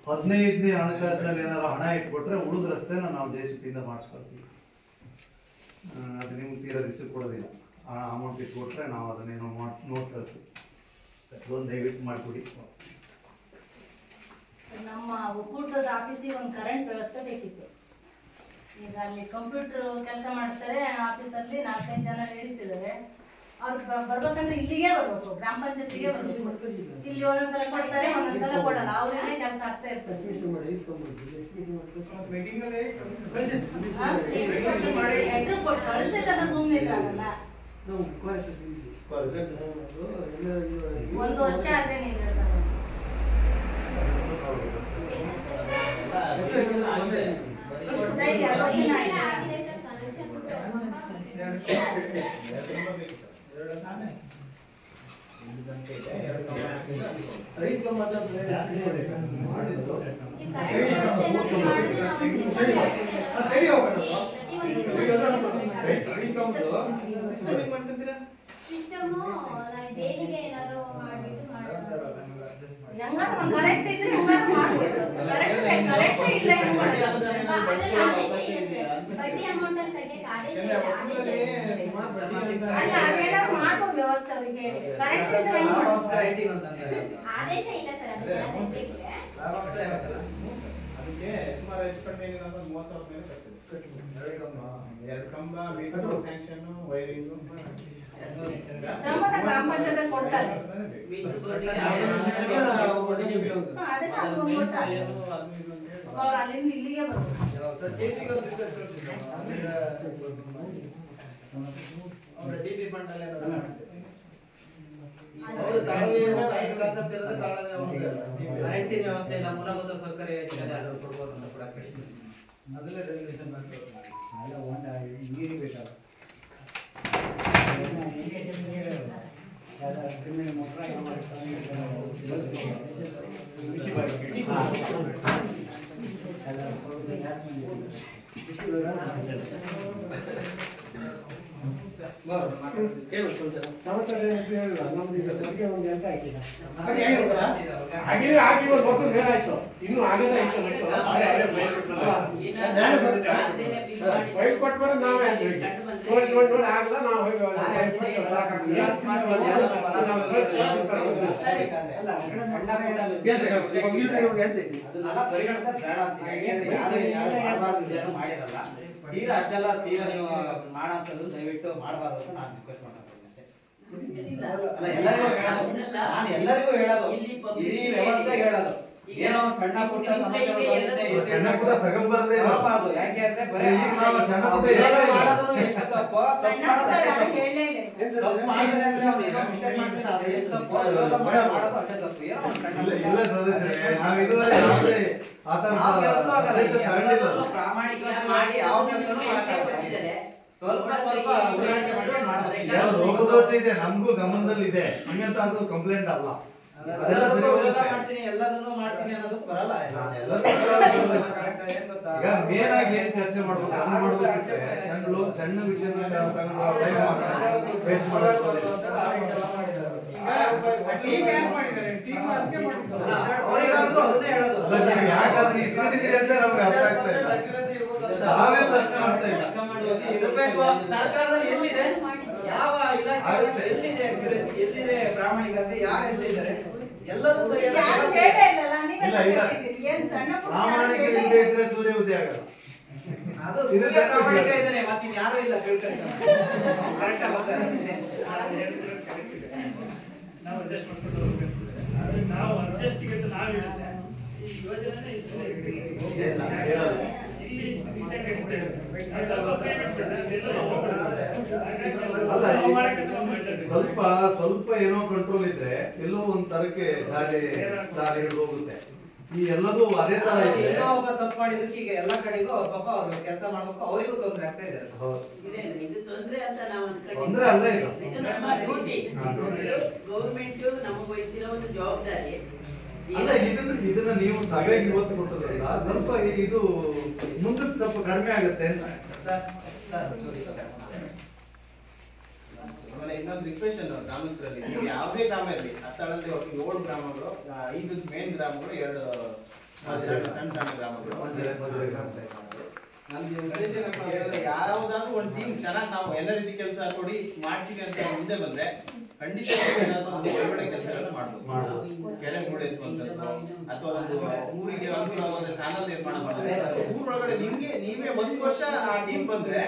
15ನೇ ಹಣಕಾಸಿನಲ್ಲಿ ಏನಾದ್ರು ಹಣ ಇಟ್ಕೊಟ್ರೆ ಉಳಿದ ರಸ್ತೆನ ನಾವು JCB ಇಂದ ಮಾಡಿಸ್ಕೊಳ್ತೀವಿ. ಅದು ನಿಮ್ಗೆ ತೀರಾ ರಿಸೀವ್ ಕೊಡೋದಿಲ್ಲ. ಅಮೌಂಟ್ ಇಟ್ಕೊಟ್ರೆ ನಾವು ಅದನ್ನೇನೋ ನೋಡ್ಕೊಳ್ತೀವಿ. ಅದೊಂದು ದಯವಿಟ್ಟು ಮಾಡಿಕೊಡಿ. ನಮ್ಮ ಒಕ್ಕೂಟದ ಆಫೀಸಿಗೆ ಒಂದು ಕರೆಂಟ್ ವ್ಯವಸ್ಥೆ ಬೇಕಿತ್ತು. ಈಗ ಅಲ್ಲಿ ಕಂಪ್ಯೂಟರ್ ಕೆಲಸ ಮಾಡ್ತಾರೆ ಆಫೀಸಲ್ಲಿ 4-5 ಜನ ಲೇಡೀಸ್ ಇದ್ದಾರೆ. ಅವ್ರು ಬರ್ಬೇಕಂದ್ರೆ ಇಲ್ಲಿಗೆ ಬರ್ಬೇಕು, ಗ್ರಾಮ ಪಂಚಾಯತಿಗೆ ಬರ್ಬೇಕು. ಇಲ್ಲಿ ಒಂದೊಂದ್ಸಲ ಕೊಡ್ತಾರೆ, ಒಂದೊಂದ್ಸಲ ಕೊಡಲ್ಲ. ಅವ್ರಿಗೆ ಕೆಲಸ ಆಗ್ತಾ ಇರ್ತದೆ. ಕಳಿಸಿದ್ರೆ ಸುಮ್ಮನೆ ಇದ್ದಾಗಲ್ಲ. ಒಂದು ವರ್ಷ ಆದ್ರೆ ಸಿಸ್ಟಮು ದೇಣಿಗೆ ಏನಾದ್ರು ಮಾಡ್ಬಿಟ್ಟು ಕರೆಕ್ಟ್ ಇದ್ರೆ ಬಡ್ಡಿ ಅಮೌಂಟ್ ಅಲ್ಲಿ ತೆಗಿಯಕ್ಕೆ ಆದೇಶ ಅಲ್ಲ ಅದೇನಾದ್ರು ಮಾಡ್ಬೋದು ವ್ಯವಸ್ಥೆ ಅವರಿಗೆ ಕರೆಕ್ಟ್ ಇದ್ರೆ ಆದೇಶ ಇಲ್ಲ ಸರ್ ಅದಕ್ಕೆ ಸುಮಾರು ಹೆಚ್ಚು ಕಡಿಮೆ 30,000 ಮೇಲೆ ಖರ್ಚಿದೆ. 2 ಕಂಬ ಸ್ಯಾಂಕ್ಷನ್ ವೈರಿಂಗ್ ಗ್ರಾಮ ಪಂಚಾಯತ್ ಕೊಡ್ತಾರೆ ಅವ್ರು ಅಲ್ಲಿಂದ ಇಲ್ಲಿಗೆ ಕರೆಂಟಿನ ವ್ಯವಸ್ಥೆ ಇಲ್ಲ, ಮೂಲಭೂತ ಸೌಕರ್ಯ ಯೋಜನೆ ಅದು ಕೊಡ್ಬೋದು ಅಂತ ಕೂಡ ಅದಲ್ಲೇ ರೆಗ್ಯುಲೇಷನ್ ನೀರಿಗೆ ಬೇಕಲ್ಲ ಇನ್ನು ಆಗದ ಕೊಟ್ಬಾರ ನಾವೇ ನೋಡಿ ಆಗಲ್ಲ ನಾವು ತೀರಾ ಅಷ್ಟೆಲ್ಲ ತೀರಾ ನೀವು ಮಾಡಂತದ್ದು ದಯವಿಟ್ಟು ಮಾಡಬಾರ್ದು ಅಂತ ನಾನು ರಿಕ್ವೆಸ್ಟ್ ಎಲ್ಲರಿಗೂ ಹೇಳೋದು ಈ ವ್ಯವಸ್ಥೆ ಹೇಳೋದು ಏನೋ ಸಣ್ಣ ಪುಟ್ಟ ಸಮಸ್ಯೆಗಳು ತಗೊಬಾರ್ದು ಯಾಕೆ ಅಂದ್ರೆ ಬರೀ ಸ್ವಲ್ಪ ಸ್ವಲ್ಪ ಲೋಪದೋಷ ಇದೆ, ನಮಗೂ ಗಮನದಲ್ಲಿ ಇದೆ, ಹಂಗಂತ ಅದು ಕಂಪ್ಲೇಂಟ್ ಅಲ್ಲ. ಮಾಡ್ತೀನಿ ಎಲ್ಲದನ್ನು ಮಾಡ್ತೀನಿ ಅನ್ನೋದು ಬರಲ್ಲ. ಈಗ ಮೇನ್ ಆಗಿ ಏನ್ ಚರ್ಚೆ ಮಾಡ್ಬೇಕು ಅದನ್ನ ಮಾಡ್ಬೇಕು. ಸಣ್ಣ ವಿಷಯ ಯಾಕಂದ್ರೆ ಇಟ್ಕೊಂಡಿದ್ದೀರಿ ಅಂತ ನಮ್ಗೆ ಅರ್ಥ ಆಗ್ತಾ ಇಲ್ಲ. ನಾವೇ ಪ್ರಶ್ನೆ ಮಾಡ್ತಾ ಇಲ್ಲ. ಸರ್ಕಾರದಲ್ಲಿ ಎಲ್ಲಿದೆ, ಯಾವ ಇಲಾಖೆ ಎಲ್ಲಿದೆ, ಎಲ್ಲಿದೆ ಪ್ರಾಮಾಣಿಕತೆ, ಯಾರು ಎಲ್ಲಿದ್ದಾರೆ, ಎಲ್ಲರೂ ಪ್ರಾಮಾಣಿಕತೆ ಇದ್ರೆ ಸೂರ್ಯ ಉದಯ ಆಗಲ್ಲ. ಅದು ಸೂರ್ಯ ಪ್ರಾಮಾಣಿಕ ಇದ್ದಾನೆ, ಮತ್ತೆ ಯಾರು ಇಲ್ಲ ತಿಳ್ಕೊಳ್ಳಿ. ಕರೆಕ್ಟ್ ನಾವು ಅಡ್ಜಸ್ಟ್ ಮಾಡ್ಕೊಂಡು ಹೋಗ್ಬೇಕು. ನಾವು ಅಡ್ಜಸ್ಟ್ ನಾವು ಹೇಳಿದ್ರೆ ಈ ಯೋಜನೆ ಸ್ವಲ್ಪ ಏನೋ ಕಂಟ್ರೋಲ್ ಇದ್ರೆ ಎಲ್ಲೋ ಒಂದ್ ತರಕ್ಕೆ ದಾರಿ ಹಿಡಿದು ಹೋಗುತ್ತೆ. ಈ ಎಲ್ಲದೂ ಅದೇ ತರ ಇದೆ. ಇನ್ನೂ ಒಬ್ಬ ತಪ್ಪು ಮಾಡಿದಕ್ಕೆ ಈಗ ಎಲ್ಲಾ ಕಡೆಗೂ ಪಾಪ ಅವ್ರು ಕೆಲಸ ಮಾಡ್ಬೇಕು, ಅವರಿಗೂ ತೊಂದರೆ ಆಗ್ತಾ ಇದೆ. ಇದು ತೊಂದ್ರೆ ಅಂತ ನಾವು ತೊಂದ್ರೆ ಅಲ್ಲ, ಇದು ನಮ್ಮ ಡ್ಯೂಟಿ. ಗೌರ್ಮೆಂಟ್ ನಮಗೆ ವಹಿಸಿರೋ ಒಂದು ಜವಾಬ್ದಾರಿ. ಅಲ್ಲ, ಇದನ್ನ ನೀವು ಸಭೆಗೆ ಇವತ್ತು ಕೊಟ್ಟದ್ರಲ್ಲ, ಸ್ವಲ್ಪ ಇದು ಮುಂದಕ್ಕೆ ಸ್ವಲ್ಪ ಕಡಿಮೆ ಆಗುತ್ತೆ. ಆಮೇಲೆ ಇನ್ನೊಂದು ರಿಕ್ವೆಸ್ಟ್ ಗ್ರಾಮಸ್ಥರಲ್ಲಿ, ನೀವು ಯಾವುದೇ ಗ್ರಾಮ ಇರಲಿ, ಆ ಸ್ಥಳದಲ್ಲಿ 7 ಗ್ರಾಮಗಳು, 5 ಮೇನ್ ಗ್ರಾಮಗಳು, 2 ಸಣ್ಣ ಸಣ್ಣ ಗ್ರಾಮಗಳು. ನಮ್ದು ಉದ್ದೇಶ ಏನಪ್ಪ ಅಂತಂದ್ರೆ, ಯಾವ್ದಾದ್ರು ಒಂದು ಟೀಮ್ ಚೆನ್ನಾಗಿ ನಾವು ಎಲ್ಲ ರೀತಿ ಕೆಲಸ ಕೊಡಿ ಮಾಡ್ತೀವಿ ಅಂತ ಮುಂದೆ ಬಂದ್ರೆ ಖಂಡಿತ ಏನಾದ್ರು ಒಂದು ಒಳ್ಳೆ ಕೆಲಸಗಳನ್ನ ಮಾಡ್ಬೋದು. ಕೆರೆ ಮೂಡೆತ್ತುವಂಥದ್ದು ಅಥವಾ ಒಂದು ಊರಿಗೆ ಅನುಕೂಲವಾದ ಚಾನಲ್ ನಿರ್ಮಾಣ ಮಾಡಿದ್ರೆ ಊರೊಳಗಡೆ ನೀವೇ ಒಂದು ವರ್ಷ ಆ ಟೀಮ್ ಬಂದ್ರೆ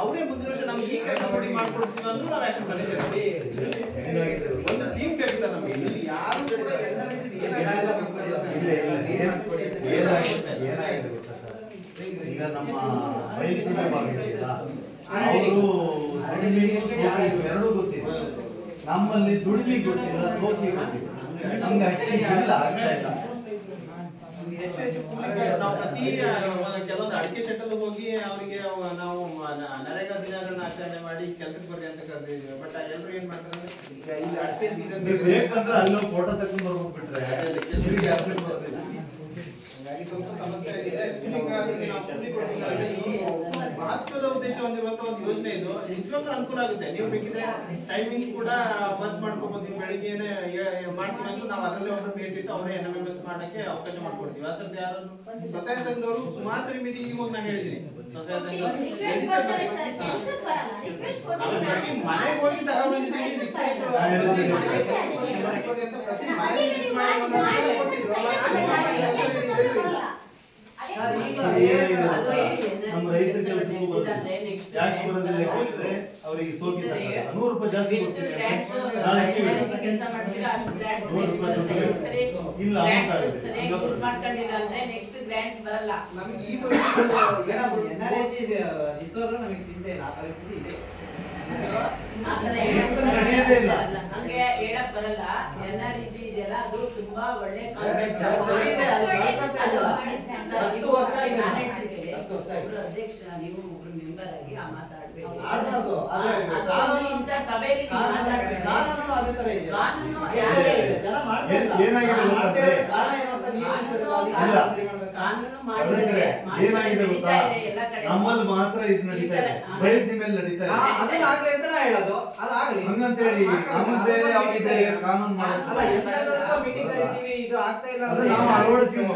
ಅವರೇ ಮುಂದಿನ ವರ್ಷ ನಮ್ಗೆ ಈ ಕೆಲಸ ಕೊಡಿ ಮಾಡ್ಕೊಡ್ತೀವಿ ಅಂದ್ರೂ ನಾವು ಆಕ್ಷನ್ ಮಾಡಿದ್ದೇವೆ. ಒಂದು ಟೀಮ್ ಬೇಕು ಸರ್ ನಮ್ಗೆ. ಇಲ್ಲಿ ಯಾರು ಕೂಡ ಎಲ್ಲ ರೀತಿ ಏನಾಗಿದೆ ಗೊತ್ತಾ ಸರ್, ಈಗ ನಮ್ಮ ಬಯಲು ಸೀಮೆ ಭಾಗ ಇದೆಯಲ್ಲ, ಎರಡೂ ಗೊತ್ತಿದೆ. ನಮ್ಮಲ್ಲಿ ದುಡಿಮೆ ಗೊತ್ತಿಲ್ಲ, ಸೋಕಿ ಗೊತ್ತಿಲ್ಲ. ನಮ್ಗೆ ಅಷ್ಟೇ ಇಲ್ಲ, ಆಗ್ತಾ ಇಲ್ಲ. ಹೆಚ್ಚು ಹೆಚ್ಚು ನಾವು ಪ್ರತಿ ಕೆಲವೊಂದು ಅಡಿಕೆ ಶೆಟ್ಟಲ್ಲಿ ಹೋಗಿ ಅವರಿಗೆ ನಾವು ನರೇಗಾ ದಿನಗಳನ್ನ ಆಚರಣೆ ಮಾಡಿ ಕೆಲಸಕ್ಕೆ ಬರ್ರಿ ಅಂತ ಕರೆದಿದ್ವಿ. ಬಟ್ ಎಲ್ಲರೂ ಏನ್ ಮಾಡ್ತಾರೆ, ಈಗ ಇಲ್ಲಿ ಅಡಿಕೆ ಸೀಸನ್ ಬೇಕಂದ್ರೆ ಅಲ್ಲೋ ಫೋಟೋ ತಗೊಂಡು ಬರ್ಬಿಟ್ರೆ ಕೆಲಸಕ್ಕೆ ಅರ್ಥ ಬರೋದಿಲ್ಲ. ಹಾಗಾಗಿ ಸ್ವಲ್ಪ ಸಮಸ್ಯೆ ಆಗಿದೆ. ಕೂಲಿಗಾರರಿಗೆ ನಾವು ಕೂಲಿ ಕೊಡ್ತೀವಿ. ಈ ಮಹತ್ವದ ಉದ್ದೇಶ ಹೊಂದಿರುವಂತ ಒಂದು ಯೋಜನೆ ಇದು. ನಿಜವಾಗ್ಲೂ ಅನುಕೂಲ ಆಗುತ್ತೆ. ನೀವು ಬೇಕಿದ್ರೆ ಟೈಮಿಂಗ್ಸ್ ಕೂಡ ಮರ್ಜ್ ಮಾಡ್ಕೋಬಹುದು. ನೀವು ಬೆಳಿಗ್ಗೆನೆ ಮಾಡ್ತೀವಿ ಅಂತ ನಾವು ಅದರಲ್ಲೇ ಒಬ್ಬರು ಮೇಟ್ ಇಟ್ಟು ಅವರೇ NMMS ಮಾಡಕ್ಕೆ ಅವಕಾಶ ಮಾಡ್ಕೊಡ್ತೀವಿ. ಅದ್ರದ್ದು ಯಾರು ಸ್ವಸಹಾಯ ಸಂಘದವರು ಸುಮಾರು ಸರಿ ಮೀಟಿಂಗ್ ಹೋಗಿ ನಾನು ಹೇಳಿದ್ದೀನಿ. ಸ್ವಸಹಾಯ ಸಂಘ ಮನೆಗೆ ಹೋಗಿ ತಗೊಂಡ್ಬಂದಿದ್ದೀನಿ ನಮ್ಮ ರೈತರ ಕೆಲಸಕ್ಕೂ ಬರುತ್ತೆ. ಯಾಕೆ ಬರೋದಿಲ್ಲ ಕೇಳಿದ್ರೆ ಅವರಿಗೆ ಸೋಕಿ ₹100 ಜಾಸ್ತಿ ಕೊಡ್ತೀವಿ, ನಾಳೆ ಕೆಲಸ ಮಾಡ್ತೀರಾ ಅಷ್ಟು ಗ್ರಾಂಟ್ ಇಲ್ಲ ಮಾಡ್ಕೊಂಡಿಲ್ಲ ಅಂದ್ರೆ ನೆಕ್ಸ್ಟ್ ಗ್ರಾಂಟ್ ಬರಲ್ಲ. ನಮಗೆ ಈ ಇತ್ತೋದ್ರೆ ನಮಗೆ ಚಿಂತೆ ಇಲ್ಲ, ಆ ಪರಿಸ್ಥಿತಿ ಇದೆ. ನಡೆಯೋದೇ ಇಲ್ಲ. ಹಂಗೆ ಹೇಳಕ್ ಬರಲ್ಲ. NREG ಇದೆಯಲ್ಲ ಅದು ತುಂಬಾ ಒಳ್ಳೆ ಕಾನ್ಸೆಪ್ಟ್. ಅಧ್ಯಕ್ಷ ನೀವು ಒಬ್ರು ಮೆಂಬರ್ ಆಗಿ ಆ ಮಾತಾಡ್ಬೇಕು. ಇಂಥ ಸಭೆಯಲ್ಲಿ ಏನಾಗಿದೆ ಗೊತ್ತಾ, ನಮ್ಮಲ್ಲಿ ಮಾತ್ರ ಇದು ನಡೀತಾ ಇದೆ, ಬಯಲುಸೀಮೆಯಲ್ಲಿ ನಡೀತಾ ಇದೆ. ಹಂಗಂತ ಹೇಳಿ ನಮ್ಮಲ್ಲಿ ಬೇರೆ ಅವ್ರಿಗೆ ಬೇರೆ ಕಾನೂನು ಮಾಡೋದು ನಾವು ಅಳವಡಿಸ್ಕೊಂಡು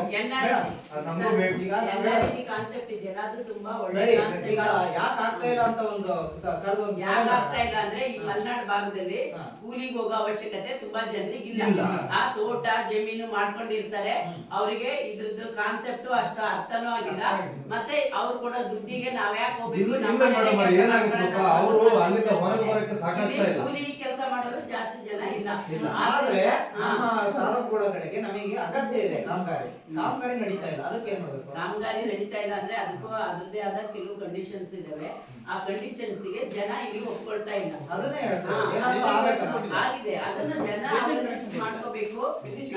ನಮಗೂ ಬೇಕು. ಕಾನ್ಸೆಪ್ಟ್ ಇದೆಯಲ್ಲ ಅದು ತುಂಬಾ ಒಳ್ಳೆ ಯಾಕೆ ಆಗ್ತಾ ಇಲ್ಲ ಅಂತ ಒಂದು ಯಾಕೆ ಆಗ್ತಾ ಇಲ್ಲ ಅಂದ್ರೆ ಈ ಮಲೆನಾಡು ಭಾಗದಲ್ಲಿ ಕೂಲಿಗೆ ಹೋಗೋ ಅವಶ್ಯಕತೆ ತುಂಬಾ ಜನರಿಗೆ ಇಲ್ಲ. ಆ ತೋಟ ಜಮೀನು ಮಾಡ್ಕೊಂಡಿರ್ತಾರೆ. ಅವರಿಗೆ ಇದ್ರದ್ದು ಕಾನ್ಸೆಪ್ಟ್ ಅಷ್ಟು ಅರ್ಥನೂ ಆಗಿಲ್ಲ. ಮತ್ತೆ ಅವ್ರು ಕೊಡೋ ದುಡ್ಡಿಗೆ ನಾವ್ ಯಾಕೆ ಹೋಗ್ಬೇಕು? ಕೂಲಿ ಕೆಲಸ ಮಾಡೋದು ಜಾಸ್ತಿ ಜನ ಇಲ್ಲ. ಆದ್ರೆ ನಮ್ಮ ತಾಲೂಕು ಕಡೆಗೆ ನಮಗೆ ಅಗತ್ಯ ಇದೆ ಕಾಮಗಾರಿ ನಡೀತಾ ಇಲ್ಲ. ಅದಕ್ಕೆ ಏನ್ ಮಾಡ್ಬೇಕು? ಕಾಮಗಾರಿ ನಡೀತಾ ಇಲ್ಲ ಅಂದ್ರೆ ಅದಕ್ಕೂ ಅದರದ್ದೇ ಆದ ಕೆಲವು ಕಂಡೀಷನ್ಸ್ ಇದಾವೆ. ಆ ಕಂಡೀಷನ್ಸ್ ಗೆ ಜನ ಇಲ್ಲಿ ಒಪ್ಕೊಳ್ತಾ ಇಲ್ಲ. ಅದನ್ನೇ ಆಗಿದೆ. ಅದನ್ನ ಜನ ಮಾಡ್ಕೋಬೇಕು.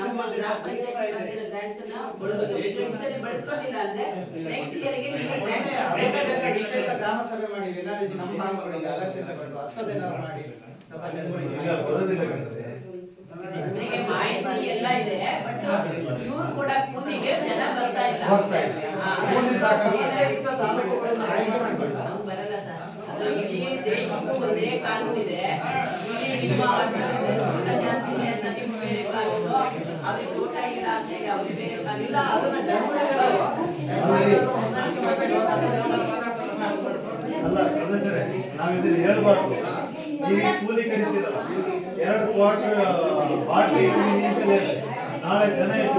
ನಮ್ಮ ಗ್ರಾಮ ಪಂಚಾಯತ್ ಬಂದಿರೋ ಗ್ರಾಂಟ್ಸ್ ಅನ್ನ ಬಳಸ್ಕೊಂಡಿಲ್ಲ ಅಂದ್ರೆ ನೆಕ್ಸ್ಟ್ ಇಯರ್ಗೆ ಗ್ರಾಮ ಸಭೆ ಮಾಡಿ ನಮ್ಮ ಭಾಗಗಳಿಗೆ ಅಗತ್ಯ ತಗೊಂಡು ಹತ್ತದೇನಾದ್ರು ಮಾಡಿ ಜನರಿಗೆ ಮಾಹಿತಿ ಎಲ್ಲ ಇದೆ. ಬಟ್ ಇವ್ರು ಕೂಡ ಕೂಲಿಗೆ ಜನ ಬರ್ತಾ ಇಲ್ಲ. ಬರಲ್ಲ ಸರ್. ಅದು ಇಡೀ ದೇಶಕ್ಕೂ ಒಂದೇ ಕಾನೂನು ಇದೆ. ಇಡೀ ನಿಮ್ಮ ತೋಟ ಜಾಸ್ತಿ ಇದೆ ಅಂತ ನಿಮ್ಮ ಬೇರೆ ಕಾನೂನು, ಅವ್ರಿಗೆ ತೋಟ ಇಲ್ಲ ಅಂತ ಹೇಳಿ ಅವ್ರಿಗೆ ಬೇರೆ ಕಾನೂನು. ಅಲ್ಲ ಸದಸ್ಯರೇ, ನಾವಿದನ್ನ ಹೇಳ್ಬಾರ್ದು. ಈಗ ಕೂಲಿ ಕರಿತಿರಲ್ಲ, 2 ಕ್ವಾರ್ಟರ್ ಬಾಟ್ಲಿ ನಾಳೆ ಜನ ಇಟ್ಟು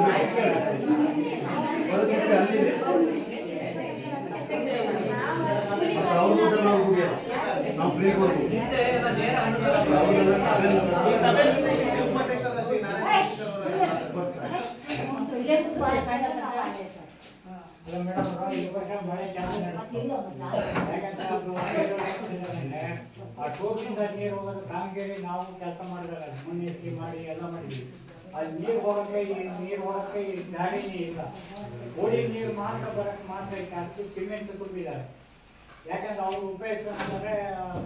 ಪರಿಸ್ಥಿತಿ ಅಲ್ಲಿದೆ. ಅವ್ರ ಊಟ ನಾವು ಕುಡಿಯಲ್ಲ, ನಾವು ಫ್ರೀ ಕೊಡ್ತೀವಿ. ಅಲ್ಲ ಮೇಡಮ್, ಈ ವರ್ಷ ಮಳೆ ಚೆನ್ನಾಗಿ ಆ ಟೋಪಿಂದ ನೀರು ಹೋಗೋದು ಕಾಮಗಾರಿ ನಾವು ಕೆಲಸ ಮಾಡಿದಾಗ ಮಣ್ಣೆತ್ತಿ ಮಾಡಿ ಎಲ್ಲ ಮಾಡಿದ್ವಿ. ಅಲ್ಲಿ ನೀರು ಹೋಗಕ್ಕೆ ಈ ಗಾಡಿನೇ ಇಲ್ಲ. ಓಡಿ ನೀರು ಮಾತ್ರ ಬರಕ್ಕೆ ಮಾತ್ರ ಅಷ್ಟು ಸಿಮೆಂಟ್ ತುಂಬಿದ್ದಾರೆ. ಯಾಕಂದ್ರೆ ಅವರು ಉಪಯೋಗಿಸ್ಕೊಂಡ್ರೆ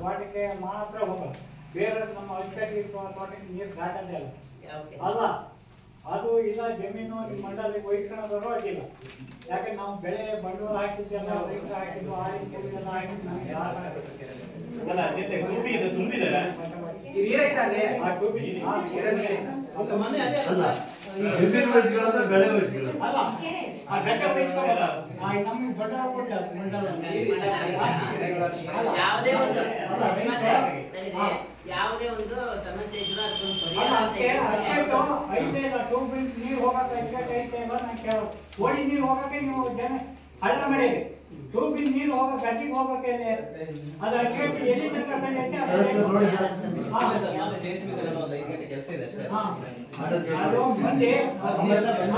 ತೋಟಕ್ಕೆ ಮಾತ್ರ ಹೋಗಲ್ಲ, ಬೇರೆ ನಮ್ಮ ಅಚ್ಚುಕಟ್ಟಿಗೆ ತೋಟಕ್ಕೆ ನೀರು ದಾಟದೇ ಅಲ್ಲ. ಅಲ್ಲ, ಅದು ಇಲ್ಲ ಜಮೀನು ನಿಮ್ಮ ಮಂಡಳಿ ವಹಿಸ್ಕೊಳ್ಳೋದು ಅಡ್ಡಿಲ್ಲ. ಯಾಕಂದ್ರೆ ನಾವು ಬೆಳೆ ಬಂಡವಾಳ ಹಾಕಿದ್ದೆಲ್ಲ ರೈತರು ಹಾಕಿದ್ದು ಎಲ್ಲ ಹಾಕಿದ್ದು ನಮಗೆ ಬೆಳೆ ವಹಿಸ್ಕೊಳ್ಳೋದು ಅಲ್ಲ, ಆ ಬೆಟ್ಟ ವಹಿಸ್ಕೊಳ್ಳೋದು ನಮಗೆ ಬಂಡವಾಳ ಯಾವುದೇ ಒಂದು ಸಮಸ್ಯೆ ಇದ್ರು ನೀರು ಹೋಗಕ್ಕೆ ಐತೆ ಇಲ್ಲ ನಾನು ಕೇಳೋದು. ಓಡಿ ನೀರು ಹೋಗಕ್ಕೆ ನೀವು ಜನ ಹಳ್ಳ ಮಾಡೀರಿ. ತೂಬಿನ ನೀರು ಹೋಗಕ್ಕೆ ಗಡ್ಡಿಗೆ ಹೋಗಕ್ಕೆ ಅದು ಅಚ್ಚುಕಟ್ಟು ಎಲ್ಲಿ ತನಕ ಬಂದೈತೆ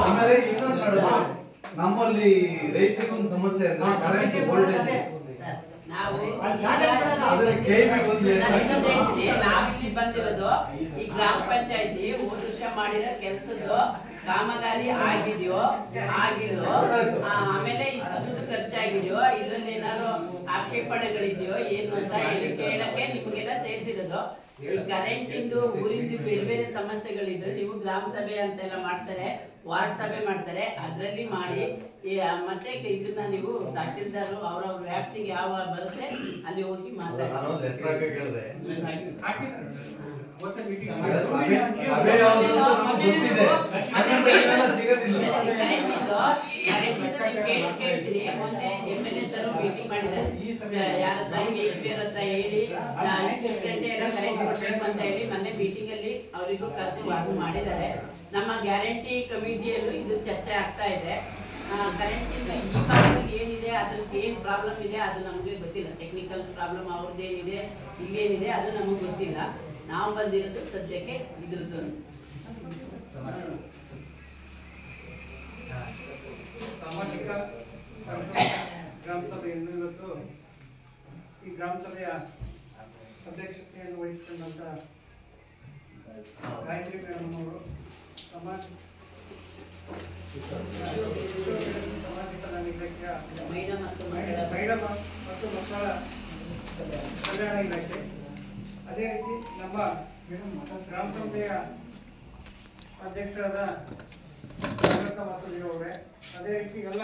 ಆಮೇಲೆ ಇನ್ನೊಂದು ನಮ್ಮಲ್ಲಿ ರೈತರಿಗೊಂದು ಸಮಸ್ಯೆ ಅಂದ್ರೆ ಕರೆಂಟ್ ವೋಲ್ಟೇಜ್ ನಾವು ನಾವಿಲ್ಲಿ ಬಂದಿರೋದು ಈ ಗ್ರಾಮ ಪಂಚಾಯತಿ ಹೋದ ವರ್ಷ ಮಾಡಿರೋ ಕೆಲ್ಸದ್ದು ಕಾಮಗಾರಿ ಆಗಿದೆಯೋ ಆಗಿಲ್ವೋ, ಆಮೇಲೆ ಇಷ್ಟು ದುಡ್ಡು ಖರ್ಚಾಗಿದೆಯೋ, ಇದ್ರಲ್ಲಿ ಏನಾದ್ರು ಆಕ್ಷೇಪಣೆಗಳಿದೆಯೋ ಏನು ಅಂತ ಹೇಳಿ ಕೇಳಕ್ಕೆ ನಿಮಗೆಲ್ಲ ಸೇರಿಸಿರೋದು. ಈ ಕರೆಂಟಿಂದು ಊರಿಂದು ಬೇರೆ ಬೇರೆ ಸಮಸ್ಯೆಗಳಿದ್ರೆ ನೀವು ಗ್ರಾಮ ಸಭೆ ಅಂತೆಲ್ಲ ಮಾಡ್ತಾರೆ, ವಾರ್ಡ್ ಸಭೆ ಮಾಡ್ತಾರೆ, ಅದ್ರಲ್ಲಿ ಮಾಡಿ ಮತ್ತೆ ಇದನ್ನ ನೀವು ತಹಶೀಲ್ದಾರ್ ಅವ್ರವ್ರ ವ್ಯಾಪ್ತಿಗೆ ಯಾವ ಬರುತ್ತೆ ಅಲ್ಲಿ ಹೋಗಿ ಮಾತಾಡಿ. ಕೇಳ್ತೀರಿ ಮೊನ್ನೆ MLA ಸರ್ ಮೀಟಿಂಗ್ ಮಾಡಿದ್ದಾರೆ, ಯಾರ ಹತ್ರ KPR ಹತ್ರ ಹೇಳಿ ಇಷ್ಟು ಗಂಟೆ ಎಲ್ಲ ಕರೆಂಟ್ ಕೊಡ್ಬೇಕು ಅಂತ ಹೇಳಿ ಮೊನ್ನೆ ಮೀಟಿಂಗ್ ಅಲ್ಲಿ ಅವರಿಗೂ ಕರೆದು ವಾದ ಮಾಡಿದ್ದಾರೆ. ನಮ್ಮ ಗ್ಯಾರಂಟಿ ಕಮಿಟಿಯಲ್ಲೂ ಇದು ಚರ್ಚೆ ಆಗ್ತಾ ಇದೆ. ಕರೆಂಟ್ ಈ ಭಾಗದಲ್ಲಿ ಏನಿದೆ ಅದ್ರಲ್ಲಿ ಏನ್ ಪ್ರಾಬ್ಲಮ್ ಇದೆ ಅದು ನಮಗೆ ಗೊತ್ತಿಲ್ಲ. ಟೆಕ್ನಿಕಲ್ ಪ್ರಾಬ್ಲಮ್ ಅವ್ರದ್ದೇನಿದೆ ಇಲ್ಲೇನಿದೆ ಅದು ನಮಗೆ ಗೊತ್ತಿಲ್ಲ. ನಾವು ಬಂದಿರೋದು ಸದ್ಯಕ್ಕೆ ಇದ್ರದ್ದು. ಸಾಮಾಜಿಕ ಗ್ರಾಮ ಸಭೆಯನ್ನು ಇವತ್ತು ಈ ಗ್ರಾಮ ಸಭೆಯ ಅಧ್ಯಕ್ಷತೆಯನ್ನು ವಹಿಸಿಕೊಂಡಂತ ಗಾಯತ್ರಿ ಮೇಡಮ್ ಅವರು ಸಾಮಾಜಿಕ ಕಲ್ಯಾಣ ಇಲಾಖೆಯ ಮಹಿಳಾ ಮತ್ತು ಮಕ್ಕಳ ಕಲ್ಯಾಣ ಇಲಾಖೆ, ಅದೇ ರೀತಿ ನಮ್ಮ ಗ್ರಾಮ ಸಭೆಯ ಅಧ್ಯಕ್ಷರಾದ ವಾಸುದೇವ ಅವರೇ, ಅದೇ ರೀತಿ ಎಲ್ಲ